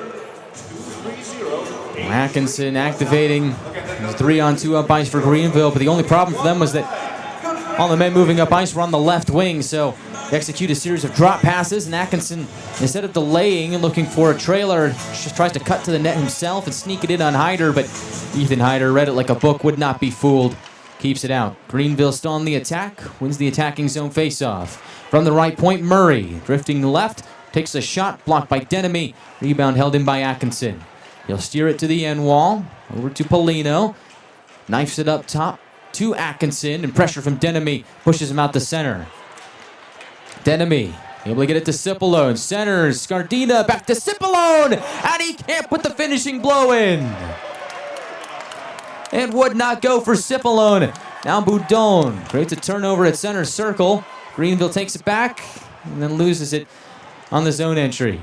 230. Atkinson activating the 3-on-2 up ice for Greenville, but the only problem for them was that all the men moving up ice were on the left wing, so they execute a series of drop passes, and Atkinson, instead of delaying and looking for a trailer, just tries to cut to the net himself and sneak it in on Hyder, but Ethan Hyder read it like a book, would not be fooled, keeps it out. Greenville still on the attack, wins the attacking zone faceoff. From the right point, Murray, drifting left, takes a shot, blocked by Denemy, rebound held in by Atkinson. He'll steer it to the end wall, over to Polino, knifes it up top to Atkinson, and pressure from Denemy pushes him out the center. Denemy able to get it to Cipollone, centers, Scardina back to Cipollone, and he can't put the finishing blow in. It would not go for Cipollone. Now Boudon creates a turnover at center circle. Greenville takes it back and then loses it on the zone entry.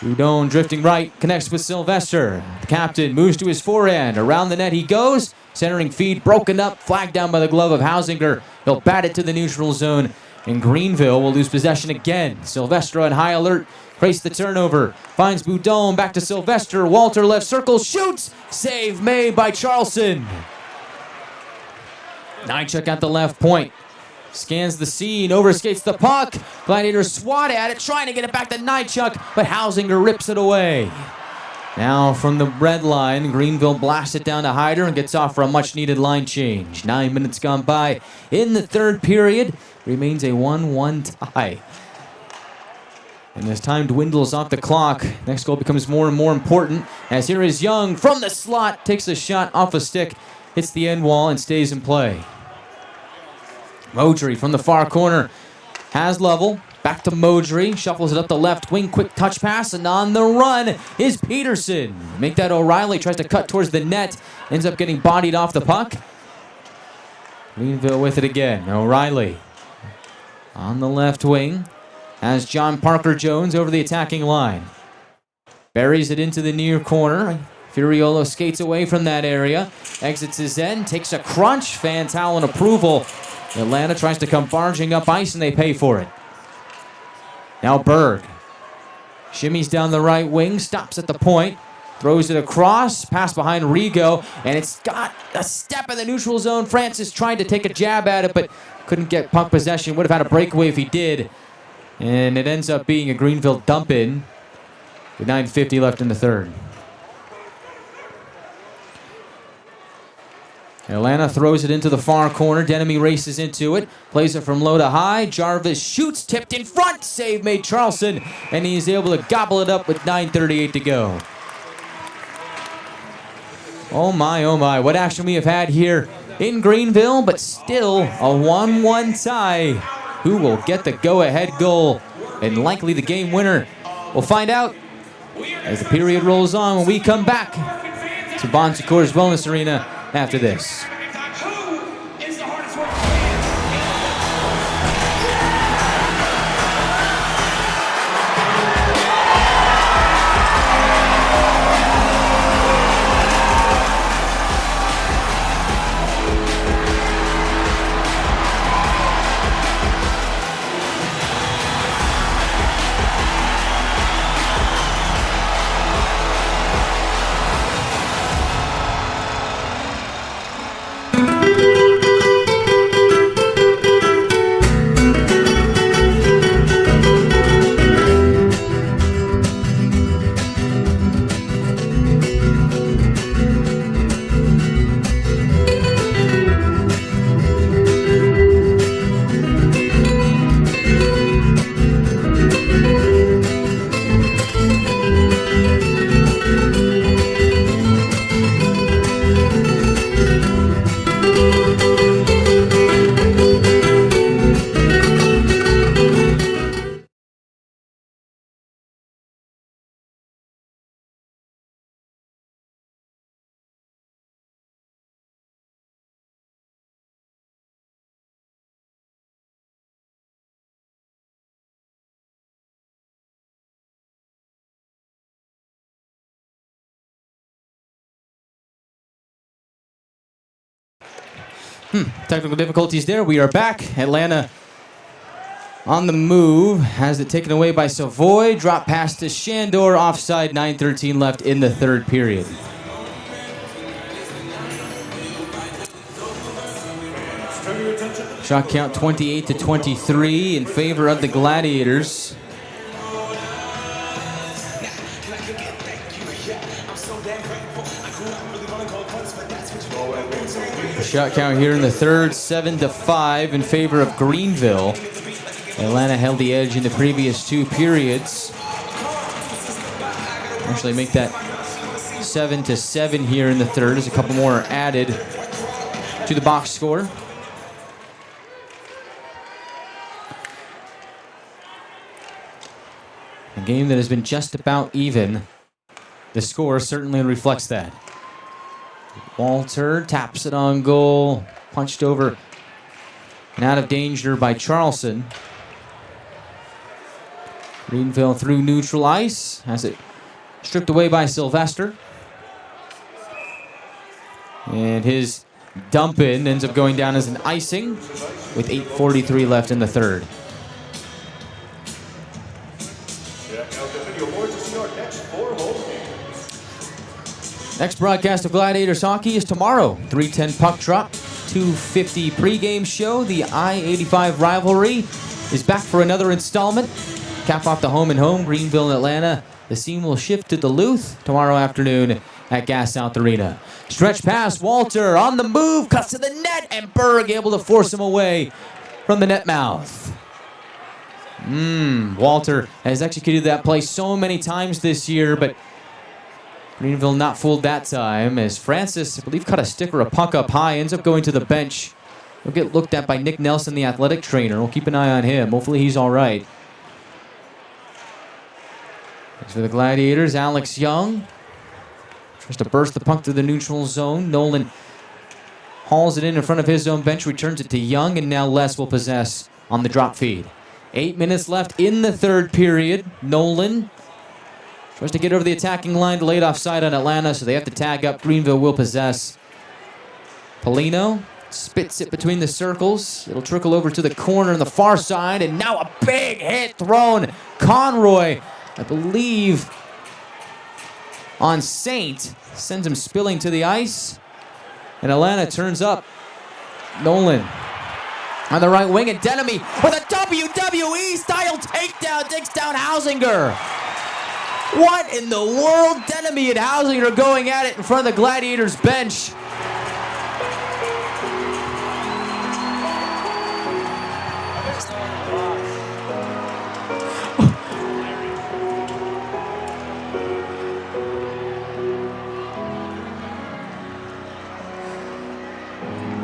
Boudon drifting right, connects with Sylvester. The captain moves to his forehand. Around the net he goes. Centering feed broken up, flagged down by the glove of Hausinger. He'll bat it to the neutral zone, and Greenville will lose possession again. Sylvester on high alert, creates the turnover. Finds Boudon, back to Sylvester. Walter left circle, shoots! Save made by Charleston. Nychuk at the left point. Scans the scene, overskates the puck. Gladiators swat at it, trying to get it back to Nychuk, but Hausinger rips it away. Now from the red line, Greenville blasts it down to Hyder and gets off for a much-needed line change. 9 minutes gone by in the third period. Remains a 1-1 tie. And as time dwindles off the clock, next goal becomes more and more important. As here is Young from the slot, takes a shot off a stick, hits the end wall and stays in play. Modry from the far corner has level. Back to Modry, shuffles it up the left wing, quick touch pass, and on the run is Peterson. Make that O'Reilly, tries to cut towards the net, ends up getting bodied off the puck. Greenville with it again. O'Reilly on the left wing has John Parker Jones over the attacking line. Buries it into the near corner. Furiolo skates away from that area, exits his end, takes a crunch, fan towel and approval Atlanta tries to come barging up ice, and they pay for it. Now Berg. Shimmies down the right wing, stops at the point, throws it across, pass behind Rigo, and it's got a step in the neutral zone. Francis tried to take a jab at it, but couldn't get puck possession. Would have had a breakaway if he did. And it ends up being a Greenville dump-in with 9:50 left in the third. Atlanta throws it into the far corner. Denemy races into it. Plays it from low to high. Jarvis shoots, tipped in front. Save made Charleston. And he is able to gobble it up with 9:38 to go. Oh my. What action we have had here in Greenville, but still a 1-1 tie. Who will get the go-ahead goal and likely the game winner? We'll find out as the period rolls on when we come back to Bon Secours Wellness Arena after this. Technical difficulties there. We are back. Atlanta on the move. Has it taken away by Savoy. Drop pass to Shandor. Offside. 9:13 left in the third period. Shot count 28-23 in favor of the Gladiators. Shot count here in the third, 7-5 in favor of Greenville. Atlanta held the edge in the previous two periods. Actually make that 7-7 here in the third as a couple more are added to the box score. A game that has been just about even. The score certainly reflects that. Walter taps it on goal. Punched over and out of danger by Charleston. Greenville through neutral ice. Has it stripped away by Sylvester. And his dump in ends up going down as an icing with 8:43 left in the third. Next broadcast of Gladiators hockey is tomorrow. 3:10 puck drop, 2:50 pregame show. The I-85 rivalry is back for another installment. Cap off the home and home, Greenville and Atlanta. The scene will shift to Duluth tomorrow afternoon at Gas South Arena. Stretch pass, Walter on the move, cuts to the net, and Berg able to force him away from the net mouth. Walter has executed that play so many times this year, but Greenville not fooled that time as Francis, I believe, cut a stick or a puck up high, ends up going to the bench. He'll get looked at by Nick Nelson, the athletic trainer. We'll keep an eye on him. Hopefully he's all right. As for the Gladiators, Alex Young tries to burst the puck through the neutral zone. Nolan hauls it in front of his own bench, returns it to Young, and now Les will possess on the drop feed. 8 minutes left in the third period. Nolan tries to get over the attacking line, delayed offside on Atlanta, so they have to tag up. Greenville will possess. Polino Spits it between the circles. It'll trickle over to the corner on the far side, and now a big hit thrown. Conroy, I believe, on Saint, sends him spilling to the ice. And Atlanta turns up. Nolan on the right wing, and Denemy with a WWE-style takedown takes down Hausinger. What in the world? Denemy and Hausinger going at it in front of the Gladiators bench.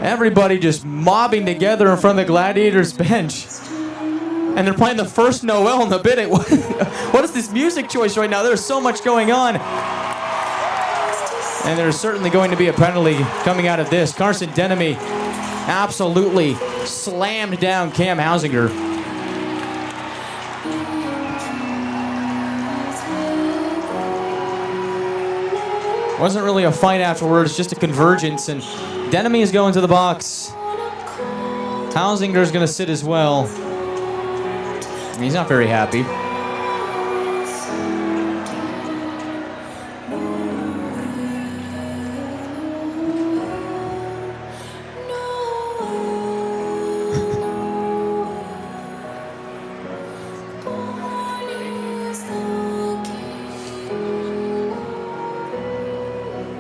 Everybody just mobbing together in front of the Gladiators bench. And they're playing the first Noel in the bit. What is this music choice right now? There's so much going on. And there's certainly going to be a penalty coming out of this. Carson Denemy absolutely slammed down Cam Hausinger. Wasn't really a fight afterwards, just a convergence, and Denemy is going to the box. Hausinger's going to sit as well. He's not very happy.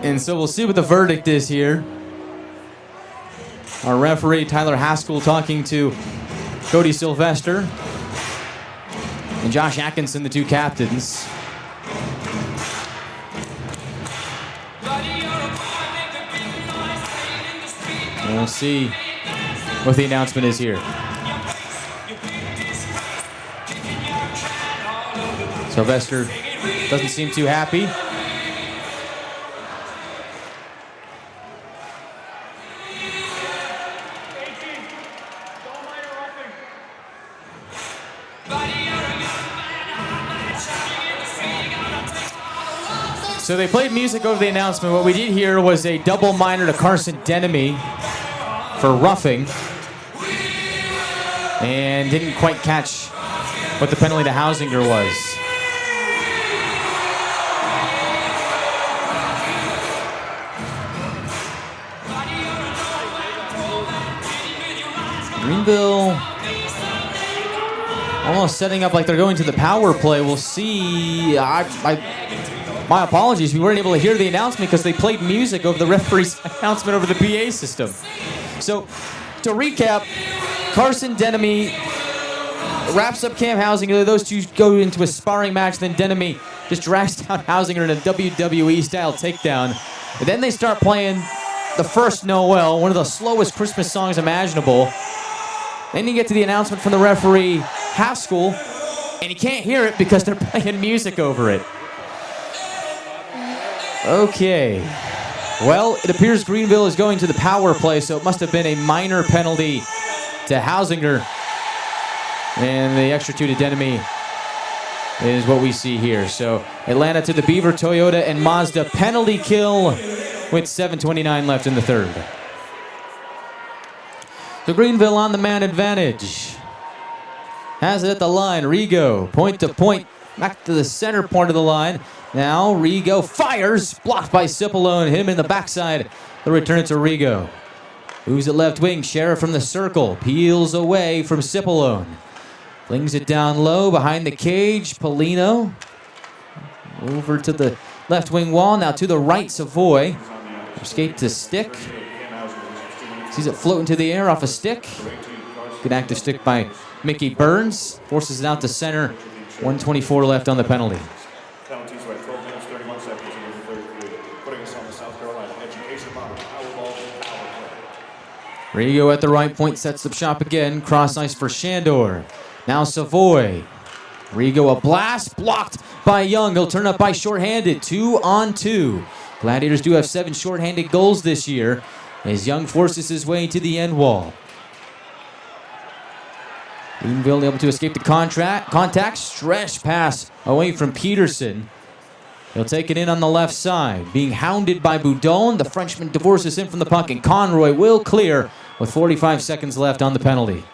And so we'll see what the verdict is here. Our referee, Tyler Haskell, talking to Cody Sylvester and Josh Atkinson, the two captains. And we'll see what the announcement is here. Sylvester doesn't seem too happy. So they played music over the announcement. What we did hear was a double minor to Carson Denemy for roughing. And didn't quite catch what the penalty to Hausinger was. Greenville almost setting up like they're going to the power play. We'll see. My apologies, we weren't able to hear the announcement because they played music over the referee's announcement over the PA system. So, to recap, Carson Denemy wraps up Cam Hausinger. Those two go into a sparring match. Then Denemy just drags down Hausinger in a WWE-style takedown. And then they start playing the first Noel, one of the slowest Christmas songs imaginable. Then you get to the announcement from the referee, Haskell, and you can't hear it because they're playing music over it. Okay. Well, it appears Greenville is going to the power play, so it must have been a minor penalty to Hausinger. And the extra two to Denemy is what we see here. So Atlanta to the Beaver, Toyota, and Mazda penalty kill with 7:29 left in the third. So Greenville on the man advantage. Has it at the line. Rigo, point to point, back to the center point of the line. Now Rigo fires, blocked by Cipollone, hit him in the backside. They'll return it to Rigo. Moves it left wing, Sheriff from the circle, peels away from Cipollone. Flings it down low behind the cage, Polino. Over to the left wing wall, now to the right, Savoy. Escape to stick. Sees it floating to the air off a stick. Good active stick by Mickey Burns. Forces it out to center. 1:24 left on the penalty. Penalties were at 12 minutes, 31 seconds in the third period, putting us on the South Carolina education model Powerball power play. Rigo at the right point sets up shop again. Cross ice for Shandor. Now Savoy. Rigo a blast, blocked by Young. He'll turn up by shorthanded. 2-on-2. Gladiators do have 7 shorthanded goals this year as Young forces his way to the end wall. Greenville able to escape the contact. Stretch pass away from Peterson. He'll take it in on the left side. Being hounded by Boudon, the Frenchman divorces him from the puck, and Conroy will clear with 45 seconds left on the penalty.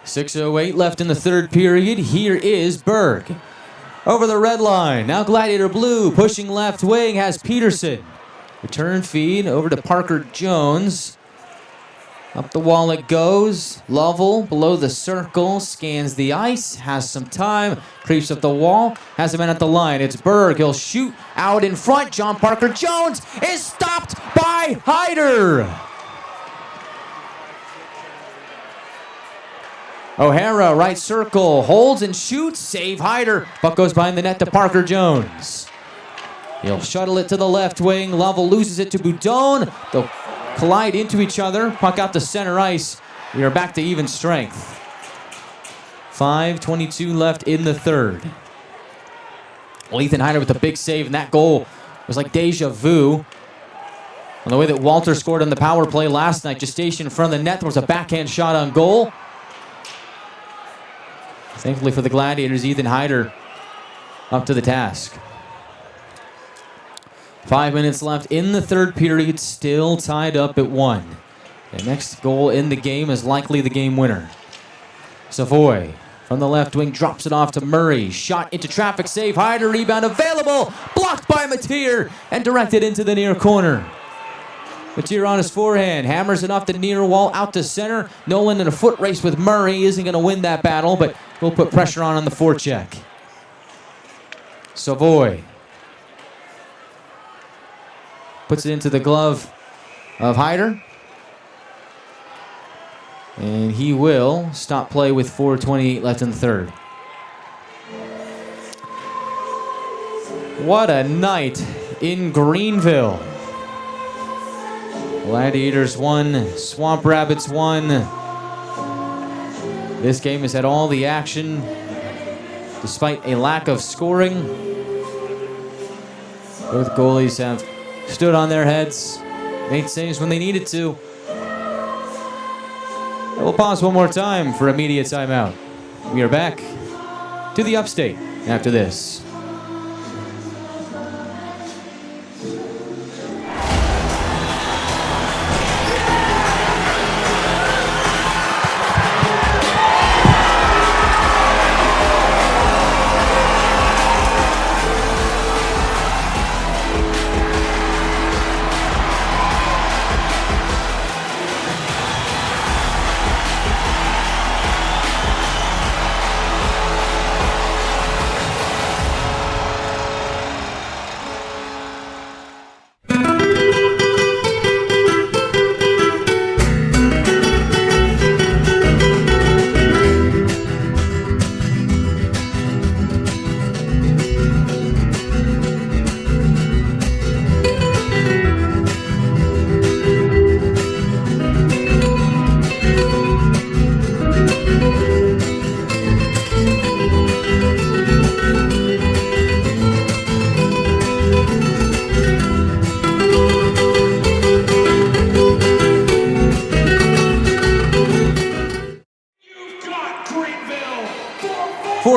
6:08 left in the third period. Here is Berg. Over the red line. Now Gladiator Blue pushing left wing has Peterson. Return feed over to Parker Jones. Up the wall it goes. Lovell below the circle. Scans the ice. Has some time. Creeps up the wall. Has a man at the line. It's Berg. He'll shoot out in front. John Parker Jones is stopped by Hyder. O'Hara, right circle, holds and shoots, save Hyder. Puck goes behind the net to Parker Jones. He'll shuttle it to the left wing. Lovell loses it to Boudon. They'll collide into each other. Puck out to center ice. We are back to even strength. 5:22 left in the third. Well, Ethan Hyder with a big save, and that goal was like deja vu. On the way that Walter scored on the power play last night, just stationed in front of the net, there was a backhand shot on goal. Thankfully for the Gladiators, Ethan Hyder up to the task. 5 minutes left in the third period, still tied up at 1. The next goal in the game is likely the game winner. Savoy from the left wing drops it off to Murray. Shot into traffic, save Hyder, rebound available. Blocked by Mateer and directed into the near corner. Mateer on his forehand, hammers it off the near wall out to center. Nolan in a foot race with Murray, isn't going to win that battle, but will put pressure on the forecheck. Savoy puts it into the glove of Hyder. And he will stop play with 4:28 left in the third. What a night in Greenville. Gladiators won, Swamp Rabbits won. This game has had all the action, despite a lack of scoring. Both goalies have stood on their heads, made saves when they needed to. We'll pause one more time for a media timeout. We are back to the Upstate after this.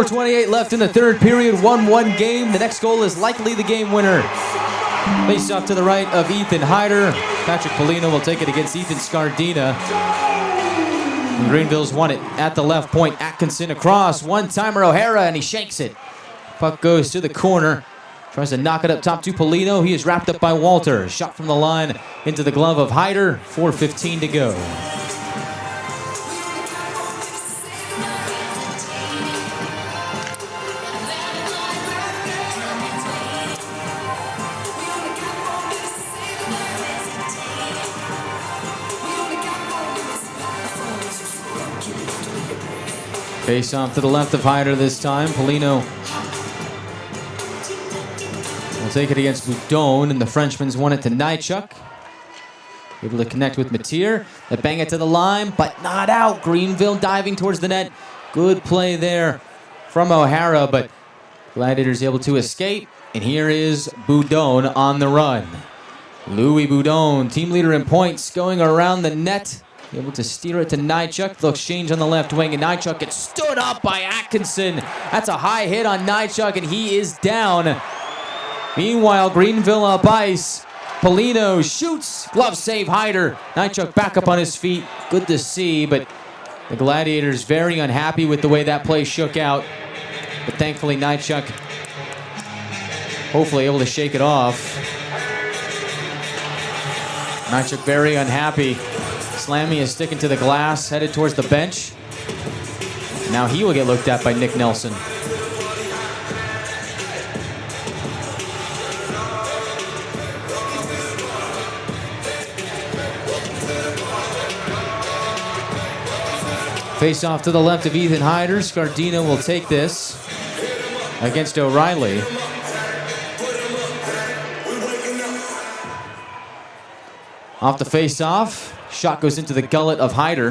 .28 left in the third period, 1-1 game. The next goal is likely the game winner. Face off to the right of Ethan Hyder. Patrick Polino will take it against Ethan Scardina. And Greenville's won it at the left point. Atkinson across, one-timer O'Hara, and he shanks it. Puck goes to the corner. Tries to knock it up top to Polino. He is wrapped up by Walter. Shot from the line into the glove of Hyder. 4:15 to go. Face off to the left of Hyder this time. Polino will take it against Boudon, and the Frenchman's won it to Nychuk. Able to connect with Mateer. They bang it to the line, but not out. Greenville diving towards the net. Good play there from O'Hara, but Gladiators able to escape. And here is Boudon on the run. Louis Boudon, team leader in points, going around the net. Able to steer it to Nychuk. They'll exchange on the left wing, and Nychuk gets stood up by Atkinson. That's a high hit on Nychuk, and he is down. Meanwhile, Greenville up ice. Polino shoots. Glove save Hyder. Nychuk back up on his feet. Good to see, but the Gladiators very unhappy with the way that play shook out. But thankfully, Nychuk hopefully able to shake it off. Nychuk very unhappy. Slammy is sticking to the glass, headed towards the bench. Now he will get looked at by Nick Nelson. Face off to the left of Ethan Hyder. Scardino will take this against O'Reilly. Off the face-off. Shot goes into the gullet of Hyder.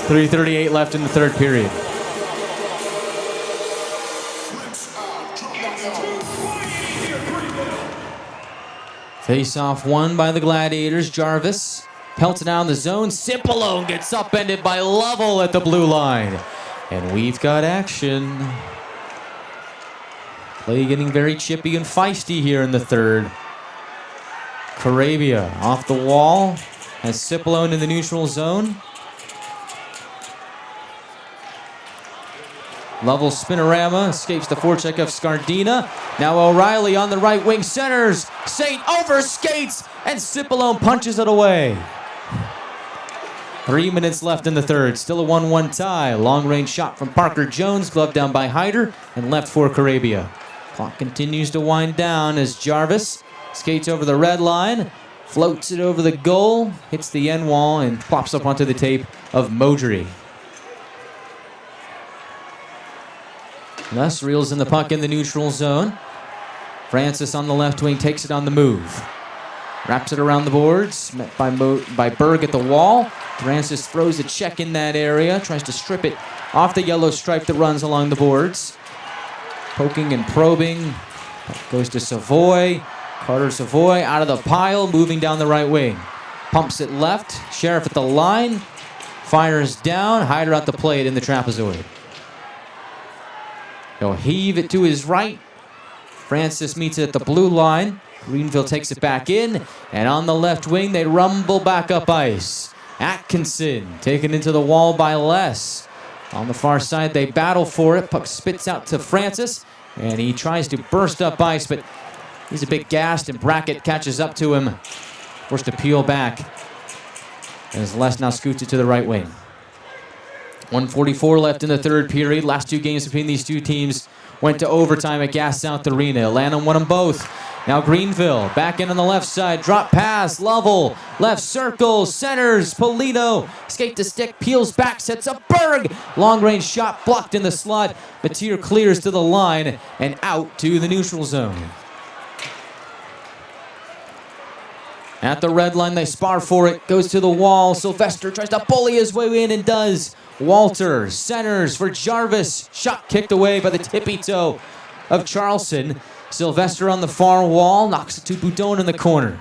.338 left in the third period. Face-off won by the Gladiators. Jarvis pelts down the zone. Cipolone gets upended by Lovell at the blue line. And we've got action. Play getting very chippy and feisty here in the third. Carabia off the wall. Has Cipolone in the neutral zone. Lovell spinorama, escapes the forecheck of Scardina. Now O'Reilly on the right wing centers. Saint overskates, and Cipolone punches it away. 3 minutes left in the third. Still a 1-1 tie. Long-range shot from Parker Jones, gloved down by Hyder, and left for Carabia. Clock continues to wind down as Jarvis skates over the red line, floats it over the goal, hits the end wall, and plops up onto the tape of Modry. Les reels in the puck in the neutral zone. Francis on the left wing takes it on the move. Wraps it around the boards, met by Berg at the wall. Francis throws a check in that area, tries to strip it off the yellow stripe that runs along the boards. Poking and probing. Goes to Savoy. Carter Savoy out of the pile, moving down the right wing. Pumps it left. Sheriff at the line. Fires down. Hyder at the plate in the trapezoid. He'll heave it to his right. Francis meets it at the blue line. Greenville takes it back in. And on the left wing, they rumble back up ice. Atkinson taken into the wall by Les. On the far side, they battle for it. Puck spits out to Francis, and he tries to burst up ice, but he's a bit gassed, and Brackett catches up to him. Forced to peel back as Les now scoots it to the right wing. 1:44 left in the third period. Last two games between these two teams went to overtime at Gas South Arena. Atlanta won them both. Now Greenville back in on the left side. Drop pass. Lovell. Left circle. Centers. Polino. Skate to stick. Peels back. Sets up Berg. Long range shot blocked in the slot. Mateer clears to the line and out to the neutral zone. At the red line, they spar for it. Goes to the wall. Sylvester tries to bully his way in and does. Walter centers for Jarvis. Shot kicked away by the tippy toe of Charleston. Sylvester on the far wall, knocks it to Boudon in the corner.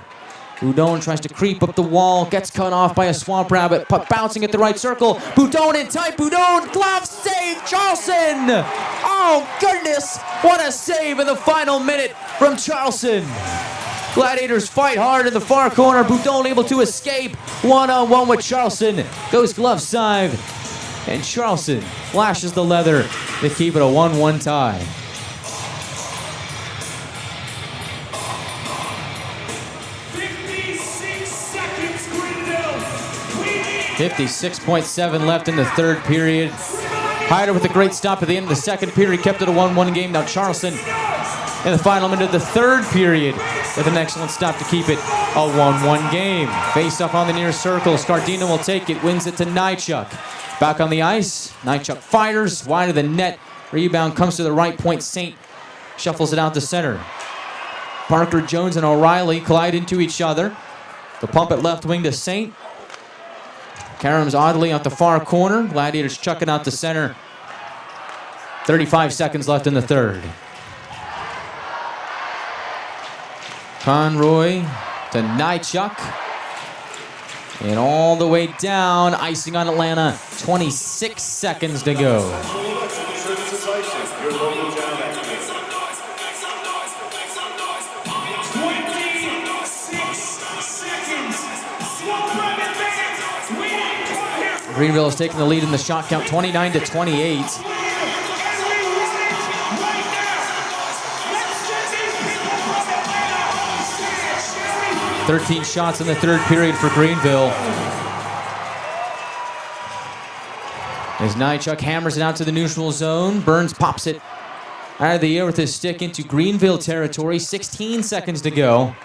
Boudon tries to creep up the wall, gets cut off by a Swamp Rabbit. Puck bouncing at the right circle. Boudon in tight. Boudon, glove save, Charleston! Oh, goodness! What a save in the final minute from Charleston. Gladiators fight hard in the far corner. Boudon able to escape. One-on-one with Charleston. Goes glove save. And Charleston flashes the leather to keep it a 1-1 tie. 56.7 left in the third period. Hyder with a great stop at the end of the second period. Kept it a 1-1 game. Now Charleston in the final minute of the third period with an excellent stop to keep it a 1-1 game. Face up on the near circle. Scardino will take it. Wins it to Nychuk. Back on the ice. Nychuk fires wide of the net. Rebound comes to the right point. Saint shuffles it out to center. Parker Jones and O'Reilly collide into each other. The pump at left wing to Saint. Karam's oddly at the far corner. Gladiators chuck it out to center. 35 seconds left in the third. Conroy to Nychuk. And all the way down, icing on Atlanta, 26 seconds to go. Greenville is taking the lead in the shot count, 29-28. 13 shots in the third period for Greenville. As Nychuk hammers it out to the neutral zone, Burns pops it out of the air with his stick into Greenville territory. 16 seconds to go.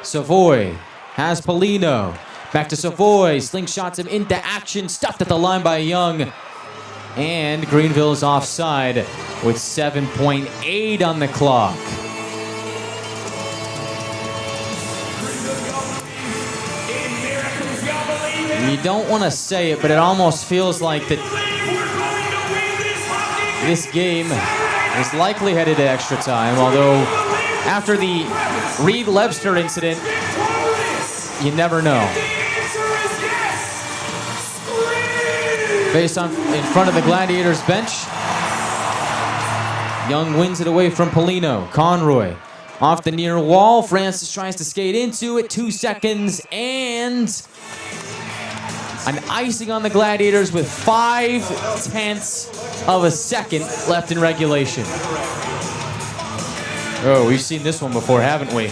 Savoy has Polino. Back to Savoy, slingshots him into action, stuffed at the line by Young. And Greenville is offside with 7.8 on the clock. You don't want to say it, but it almost feels like that this game is likely headed to extra time, although after the Reed Lebster incident, you never know. Based on in front of the Gladiators bench, Young wins it away from Polino. Conroy off the near wall. Francis tries to skate into it. 2 seconds and an icing on the Gladiators with 0.5 of a second left in regulation. Oh, we've seen this one before, haven't we?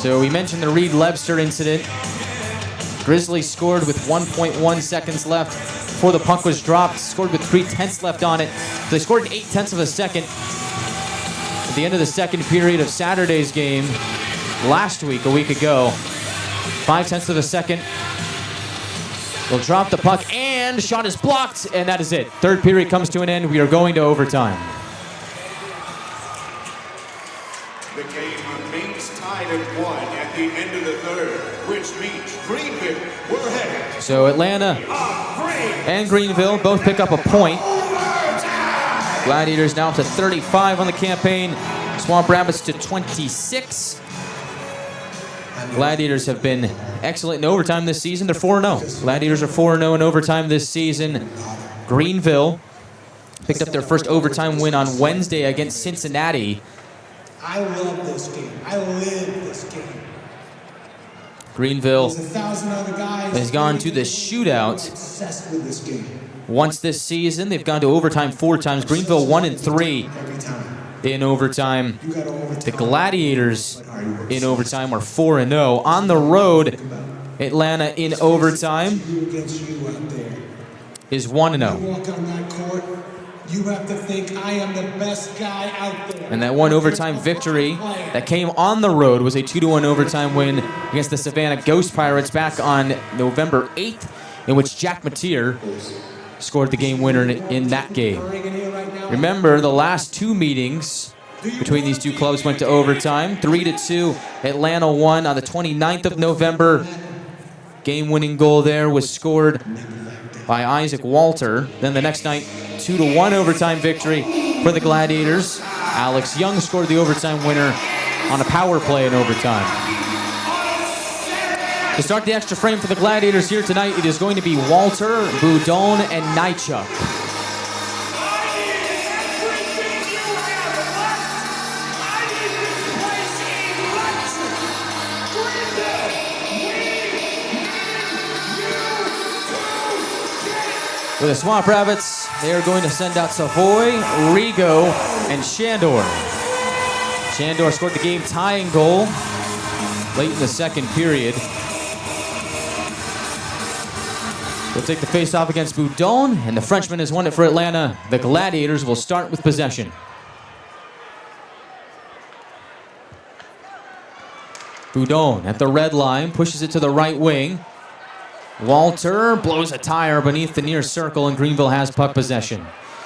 So we mentioned the Reed Lebster incident. Grizzlies scored with 1.1 seconds left before the puck was dropped. Scored with 0.3 left on it. So they scored in 0.8 of a second at the end of the second period of Saturday's game last week, a week ago. 0.5 of a second. They'll drop the puck and shot is blocked, and that is it. Third period comes to an end. We are going to overtime. The game remains tied at 1 at the end of the third, which means Greenville will ahead. So Atlanta and Greenville both pick up a point. Gladiators now up to 35 on the campaign. Swamp Rabbits to 26. Gladiators have been excellent in overtime this season. They're 4-0. Gladiators are 4-0 in overtime this season. Greenville picked up their first overtime win on Wednesday against Cincinnati. I love this game. I live this game. Greenville There's 1,000 other guys has gone to the shootout obsessed with this game. once this season. They've gone to overtime 4 times. Greenville 1-3 Every time. in overtime. You got to overtime. The Gladiators in overtime are 4-0. On the road, Atlanta in overtime You against you out there. is 1-0. You walk on that court, you have to think I am the best guy out there. And that one overtime victory that came on the road was a 2-1 overtime win against the Savannah Ghost Pirates back on November 8th, in which Jack Mateer scored the game winner in that game. Remember, the last 2 meetings between these two clubs went to overtime. 3-2, Atlanta won on the 29th of November. Game-winning goal there was scored by Isaac Walter. Then the next night, 2-1 overtime victory for the Gladiators. Alex Young scored the overtime winner on a power play in overtime. To start the extra frame for the Gladiators here tonight, it is going to be Walter, Boudon, and Nychuk. For the Swamp Rabbits, they are going to send out Savoy, Rigo, and Shandor. Shandor scored the game-tying goal late in the second period. They'll take the face-off against Boudon, and the Frenchman has won it for Atlanta. The Gladiators will start with possession. Boudon at the red line, pushes it to the right wing. Walter blows a tire beneath the near circle, and Greenville has puck possession.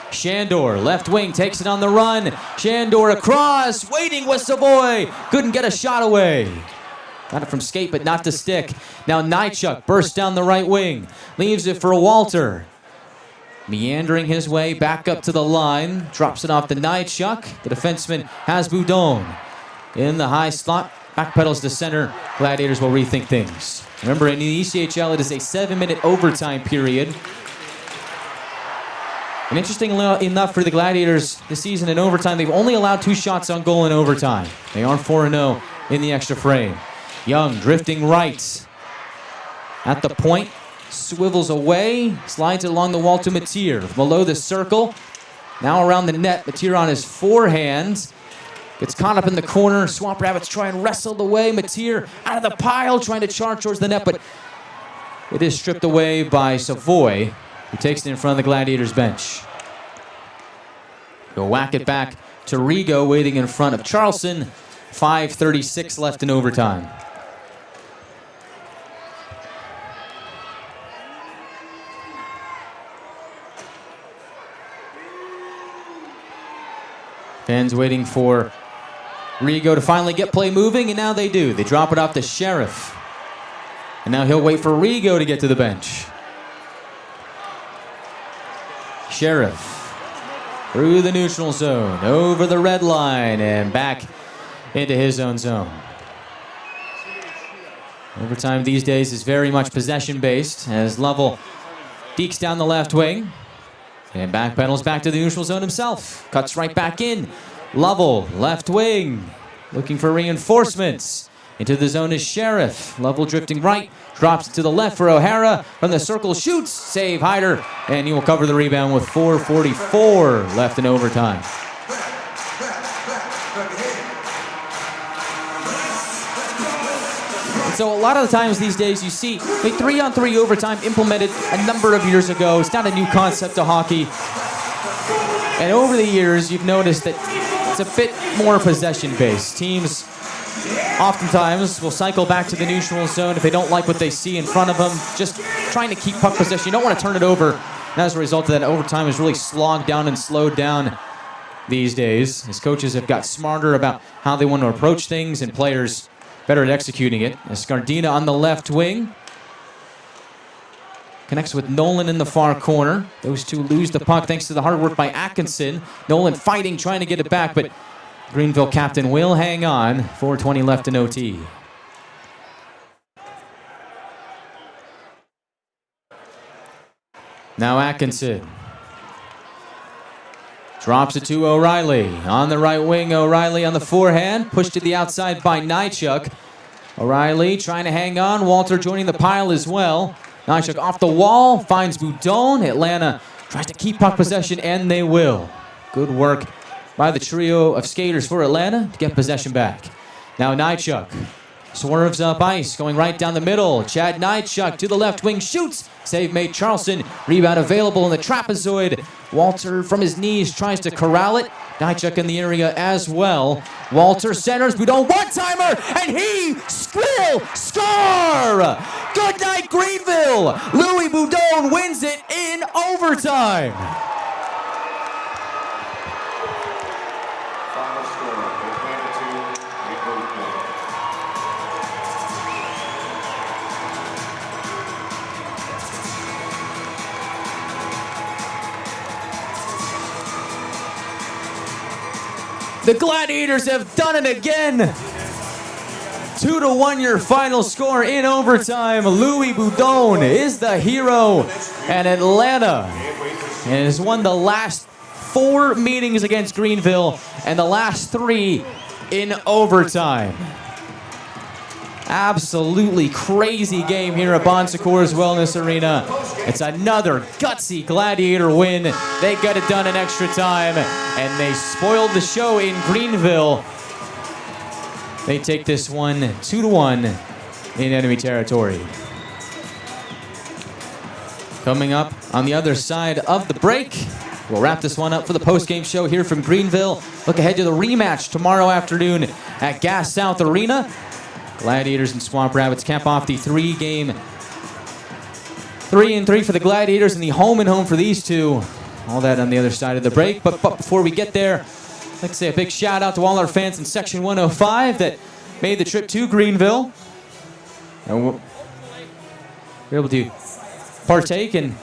Shandor, left wing, takes it on the run. Shandor across, waiting with Savoy. Couldn't get a shot away. Got it from skate, but not to stick. Now Nychuk bursts down the right wing. Leaves it for Walter. meandering his way back up to the line. Drops it off the Nightchuck. The defenseman has Boudon in the high slot. Backpedals to center. Gladiators will rethink things. Remember, in the ECHL, it is a 7-minute overtime period. And interesting enough for the Gladiators this season in overtime, they've only allowed 2 shots on goal in overtime. They are 4-0 in the extra frame. Young drifting right at the point, swivels away, slides it along the wall to Matier. Below the circle, now around the net, Matier on his forehand. Gets caught up in the corner. Swamp Rabbits try and wrestle away. Matier out of the pile, trying to charge towards the net, but it is stripped away by Savoy, who takes it in front of the Gladiators bench. He'll whack it back to Rigo, waiting in front of Charleston. 5:36 left in overtime. Fans waiting for Rigo to finally get play moving, and now they do. They drop it off to Sheriff. And now he'll wait for Rigo to get to the bench. Sheriff through the neutral zone, over the red line, and back into his own zone. Overtime these days is very much possession-based, as Lovell dekes down the left wing. And backpedals back to the neutral zone himself. Cuts right back in. Lovell, left wing, looking for reinforcements. Into the zone is Sheriff. Lovell drifting right, drops to the left for O'Hara. From the circle, shoots, save Hyder, and he will cover the rebound with 4:44 left in overtime. And so a lot of the times these days you see 3-on-3 overtime implemented a number of years ago. It's not a new concept to hockey. And over the years, you've noticed that it's a bit more possession-based. Teams oftentimes will cycle back to the neutral zone if they don't like what they see in front of them, just trying to keep puck possession. You don't want to turn it over. And as a result of that, overtime is really slogged down and slowed down these days, as coaches have got smarter about how they want to approach things and players better at executing it. As Scardina on the left wing connects with Nolan in the far corner. Those two lose the puck thanks to the hard work by Atkinson. Nolan fighting, trying to get it back, but Greenville captain will hang on. 4:20 left in OT. Now Atkinson drops it to O'Reilly. On the right wing, O'Reilly on the forehand. Pushed to the outside by Nightchuck. O'Reilly trying to hang on. Walter joining the pile as well. Nightchuck off the wall, finds Boudon. Atlanta tries to keep puck possession, and they will. Good work by the trio of skaters for Atlanta to get possession back. Now Nightchuck swerves up ice, going right down the middle. Chad Nightchuck to the left wing, shoots. Save made Charleston. Rebound available in the trapezoid. Walter from his knees tries to corral it. Nightchuck in the area as well. Walter centers, Boudon one-timer, and he will score! Good night, Greenville! Louis Boudon wins it in overtime. Final score, Atlanta 2, Greenville 1. The Gladiators have done it again. 2-1 your final score in overtime. Louis Boudon is the hero, and Atlanta has won the last 4 meetings against Greenville and the last 3 in overtime. Absolutely crazy game here at Bon Secours Wellness Arena. It's another gutsy Gladiator win. They got it done in extra time, and they spoiled the show in Greenville. They take this one 2-1 in enemy territory. Coming up on the other side of the break, we'll wrap this one up for the post-game show here from Greenville. Look ahead to the rematch tomorrow afternoon at Gas South Arena. Gladiators and Swamp Rabbits cap off the 3-game 3-3 for the Gladiators and the home-and-home for these two. All that on the other side of the break. But before we get there, I'd like to say a big shout out to all our fans in Section 105 that made the trip to Greenville. And we're able to partake in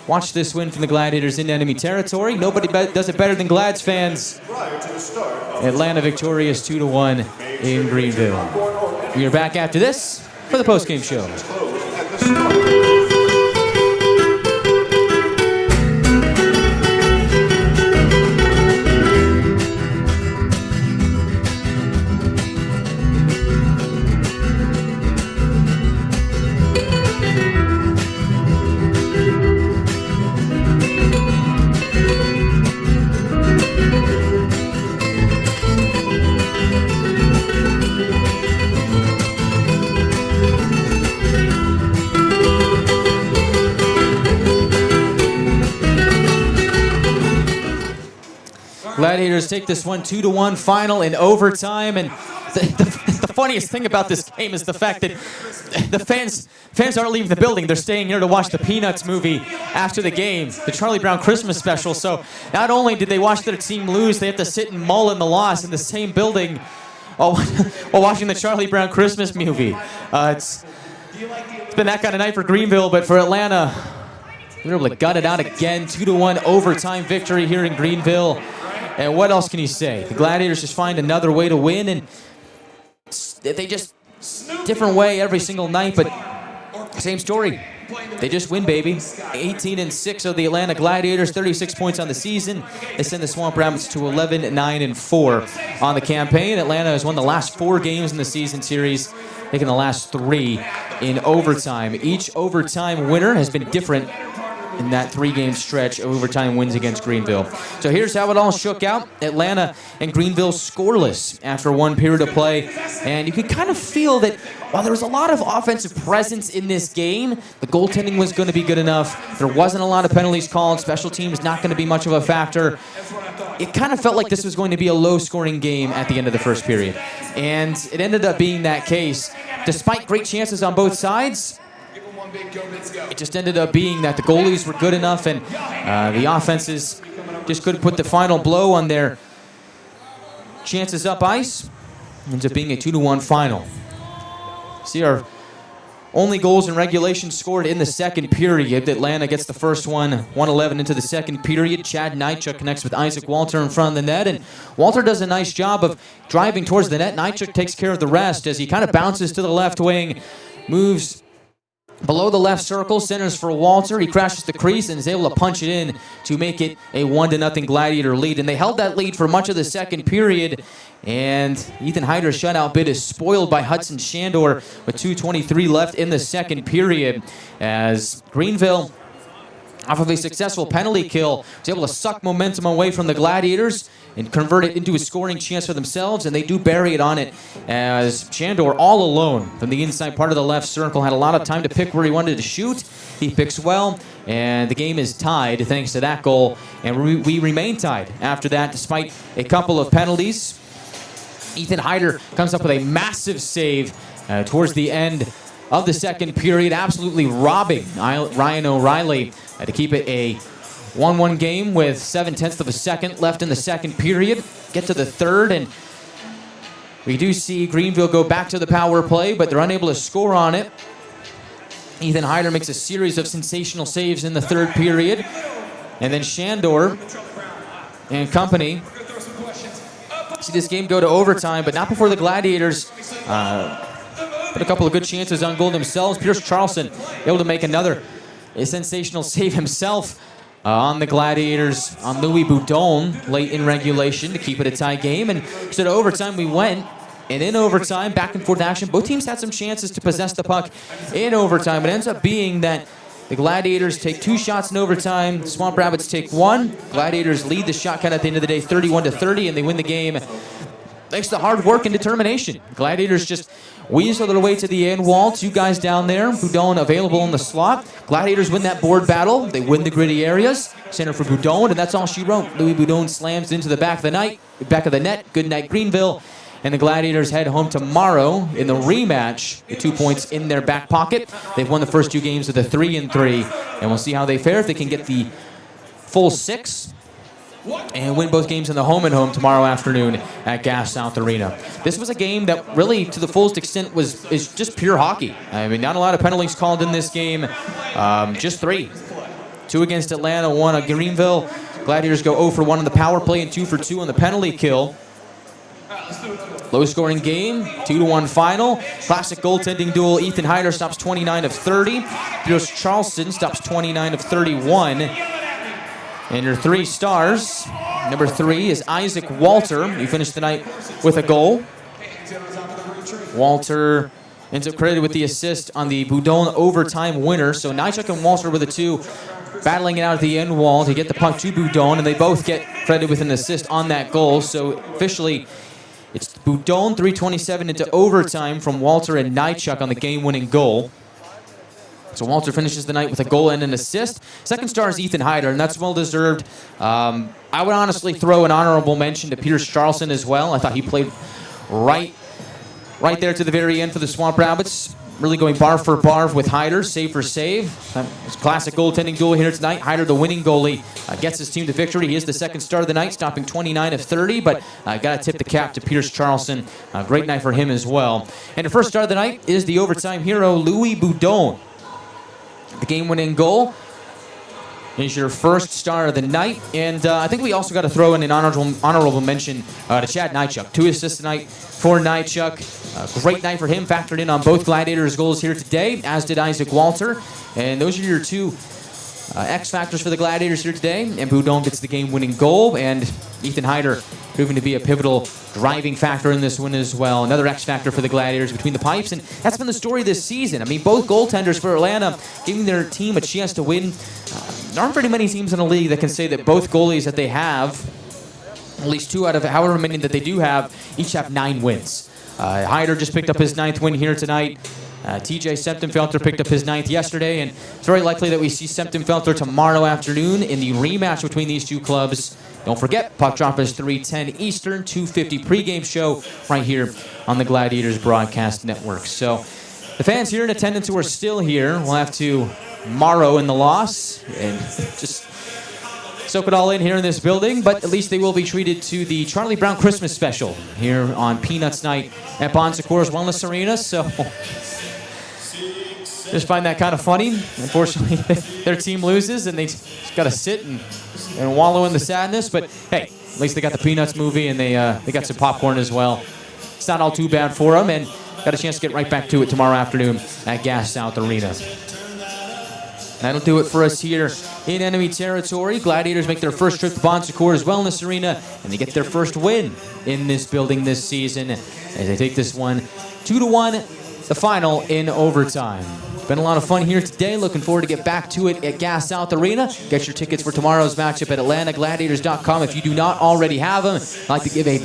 watch this win from the Gladiators in enemy territory. Nobody does it better than Glads fans. Atlanta victorious 2-1 in Greenville. We are back after this for the postgame show. Gladiators take this one 2-1 final in overtime, and the funniest thing about this game is the fact that the fans aren't leaving the building. They're staying here to watch the Peanuts movie after the game, the Charlie Brown Christmas special. So not only did they watch their team lose, they have to sit and mull in the loss in the same building while watching the Charlie Brown Christmas movie. It's been that kind of night for Greenville, but for Atlanta, they were able to gut it out again. 2-1 overtime victory here in Greenville. And what else can you say? The Gladiators just find another way to win, and they just, different way every single night, but same story. They just win, baby. 18-6 of the Atlanta Gladiators, 36 points on the season. They send the Swamp Rabbits to 11-9-4 on the campaign. Atlanta has won the last 4 games in the season series, taking the last 3 in overtime. Each overtime winner has been different in that 3-game stretch of overtime wins against Greenville. So here's how it all shook out. Atlanta and Greenville scoreless after 1 period of play. And you could kind of feel that while there was a lot of offensive presence in this game, the goaltending was going to be good enough. There wasn't a lot of penalties called. Special teams not going to be much of a factor. It kind of felt like this was going to be a low-scoring game at the end of the first period. And it ended up being that case. Despite great chances on both sides, it just ended up being that the goalies were good enough, and the offenses just couldn't put the final blow on their chances up ice. Ends up being a 2-1 final. See, our only goals in regulation scored in the second period. Atlanta gets the first one, 1:11 into the second period. Chad Nychuk connects with Isaac Walter in front of the net, and Walter does a nice job of driving towards the net. Nychuk takes care of the rest as he kind of bounces to the left wing, moves below the left circle, centers for Walter. He crashes the crease and is able to punch it in to make it a 1-0 Gladiator lead. And they held that lead for much of the second period. And Ethan Hyder's shutout bid is spoiled by Hudson Shandor with 2:23 left in the second period, as Greenville, off of a successful penalty kill, was able to suck momentum away from the Gladiators and convert it into a scoring chance for themselves, and they do bury it on it as Shandor, all alone from the inside part of the left circle, had a lot of time to pick where he wanted to shoot. He picks well, and the game is tied thanks to that goal, and we remain tied after that despite a couple of penalties. Ethan Hyder comes up with a massive save towards the end of the second period, absolutely robbing Ryan O'Reilly to keep it a 1-1 game with 0.7 of a second left in the second period. Get to the third, and we do see Greenville go back to the power play, but they're unable to score on it. Ethan Hyder makes a series of sensational saves in the third period, and then Shandor and company see this game go to overtime, but not before the Gladiators put a couple of good chances on goal themselves. Pierce Charleston able to make another sensational save himself on the Gladiators, on Louis Boudon late in regulation to keep it a tie game. And so to overtime we went, and in overtime, back and forth action, both teams had some chances to possess the puck in overtime. It ends up being that the Gladiators take 2 shots in overtime, the Swamp Rabbits take 1. Gladiators lead the shot count at the end of the day 31-30, and they win the game thanks to hard work and determination. Gladiators just weasel their way to the end wall. 2 guys down there. Boudon available in the slot. Gladiators win that board battle. They win the gritty areas. Center for Boudon, and that's all she wrote. Louis Boudon slams into the back of the net. Good night, Greenville. And the Gladiators head home tomorrow in the rematch with 2 points in their back pocket. They've won the first 2 games with a 3-3, and we'll see how they fare if they can get the full 6 and win both games in the home and home tomorrow afternoon at Gas South Arena. This was a game that really, to the fullest extent, is just pure hockey. I mean, not a lot of penalties called in this game, just 3. 2 against Atlanta, 1 at Greenville. Gladiators go 0 for 1 on the power play and 2 for 2 on the penalty kill. Low-scoring game, 2-1 final. Classic goaltending duel. Ethan Hyder stops 29 of 30. Pierce Charleston stops 29 of 31. And your 3 stars, number 3 is Isaac Walter. He finished the night with a goal. Walter ends up credited with the assist on the Boudon overtime winner. So Nychuk and Walter were the 2 battling it out at the end wall to get the puck to Boudon, and they both get credited with an assist on that goal. So officially, it's Boudon 3:27 into overtime from Walter and Nychuk on the game-winning goal. So Walter finishes the night with a goal and an assist. Second star is Ethan Hyder, and that's well-deserved. I would honestly throw an honorable mention to Pierce Charleston as well. I thought he played right there to the very end for the Swamp Rabbits. Really going bar for bar with Hyder, save for save. It's a classic goaltending duel here tonight. Hyder, the winning goalie, gets his team to victory. He is the second star of the night, stopping 29 of 30, but got to tip the cap to Pierce Charleston. Great night for him as well. And the first star of the night is the overtime hero, Louis Boudon. The game-winning goal is your first star of the night. And I think we also got to throw in an honorable mention to Chad Nychuk. 2 assists tonight for Nychuk. Great night for him, factored in on both Gladiators' goals here today, as did Isaac Walter. And those are your 2 X factors for the Gladiators here today. And Boudon gets the game-winning goal, and Ethan Hyder proving to be a pivotal driving factor in this win as well. Another X factor for the Gladiators between the pipes, and that's been the story this season. I mean, both goaltenders for Atlanta giving their team a chance to win. There aren't very many teams in the league that can say that both goalies that they have, at least 2 out of however many that they do have, each have 9 wins. Hyder just picked up his 9th win here tonight. TJ Septemfelter picked up his 9th yesterday, and it's very likely that we see Septemfelter tomorrow afternoon in the rematch between these 2 clubs. Don't forget, puck drop is 3:10 Eastern, 2:50 pregame show right here on the Gladiators Broadcast Network. So the fans here in attendance who are still here will have to marrow in the loss and just soak it all in here in this building, but at least they will be treated to the Charlie Brown Christmas special here on Peanuts Night at Bon Secours Wellness Arena. So just find that kind of funny. Unfortunately, their team loses and they just got to sit and wallow in the sadness. But hey, at least they got the Peanuts movie and they got some popcorn as well. It's not all too bad for them, and got a chance to get right back to it tomorrow afternoon at Gas South Arena. That'll do it for us here in enemy territory. Gladiators make their first trip to Bon Secours Wellness Arena, and they get their first win in this building this season as they take this one 2-1, the final in overtime. Been a lot of fun here today. Looking forward to get back to it at Gas South Arena. Get your tickets for tomorrow's matchup at AtlantaGladiators.com if you do not already have them. I'd like to give a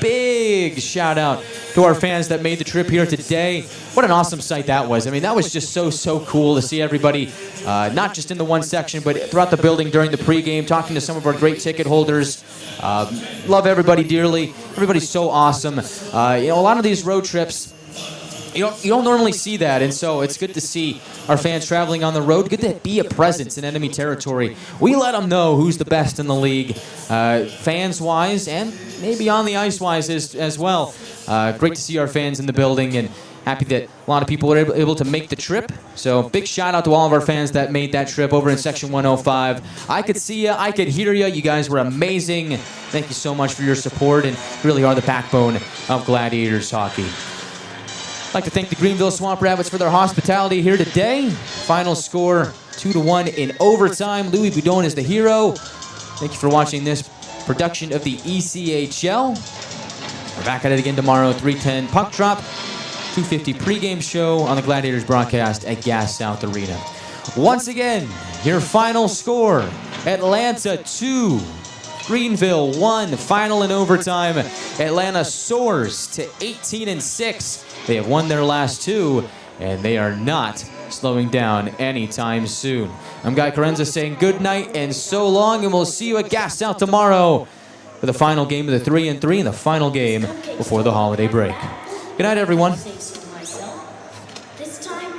big shout out to our fans that made the trip here today. What an awesome sight that was. I mean, that was just so cool to see everybody, not just in the one section, but throughout the building during the pregame, talking to some of our great ticket holders. Love everybody dearly. Everybody's so awesome. A lot of these road trips, you don't normally see that, and so it's good to see our fans traveling on the road. Good to be a presence in enemy territory. We let them know who's the best in the league, fans-wise, and maybe on the ice-wise as well. Great to see our fans in the building, and happy that a lot of people were able to make the trip. So big shout-out to all of our fans that made that trip over in Section 105. I could see you. I could hear you. You guys were amazing. Thank you so much for your support, and really are the backbone of Gladiators hockey. I'd like to thank the Greenville Swamp Rabbits for their hospitality here today. Final score 2-1 in overtime. Louis Boudon is the hero. Thank you for watching this production of the ECHL. We're back at it again tomorrow, 3:10 puck drop, 2:50 pregame show on the Gladiators broadcast at Gas South Arena. Once again, your final score, Atlanta 2, Greenville 1, final in overtime. Atlanta soars to 18-6. They have won their last 2, and they are not slowing down anytime soon. I'm Guy Chiarenza saying good night and so long, and we'll see you at Gas South tomorrow for the final game of the 3-3 and the final game before the holiday break. Good night, everyone. This time,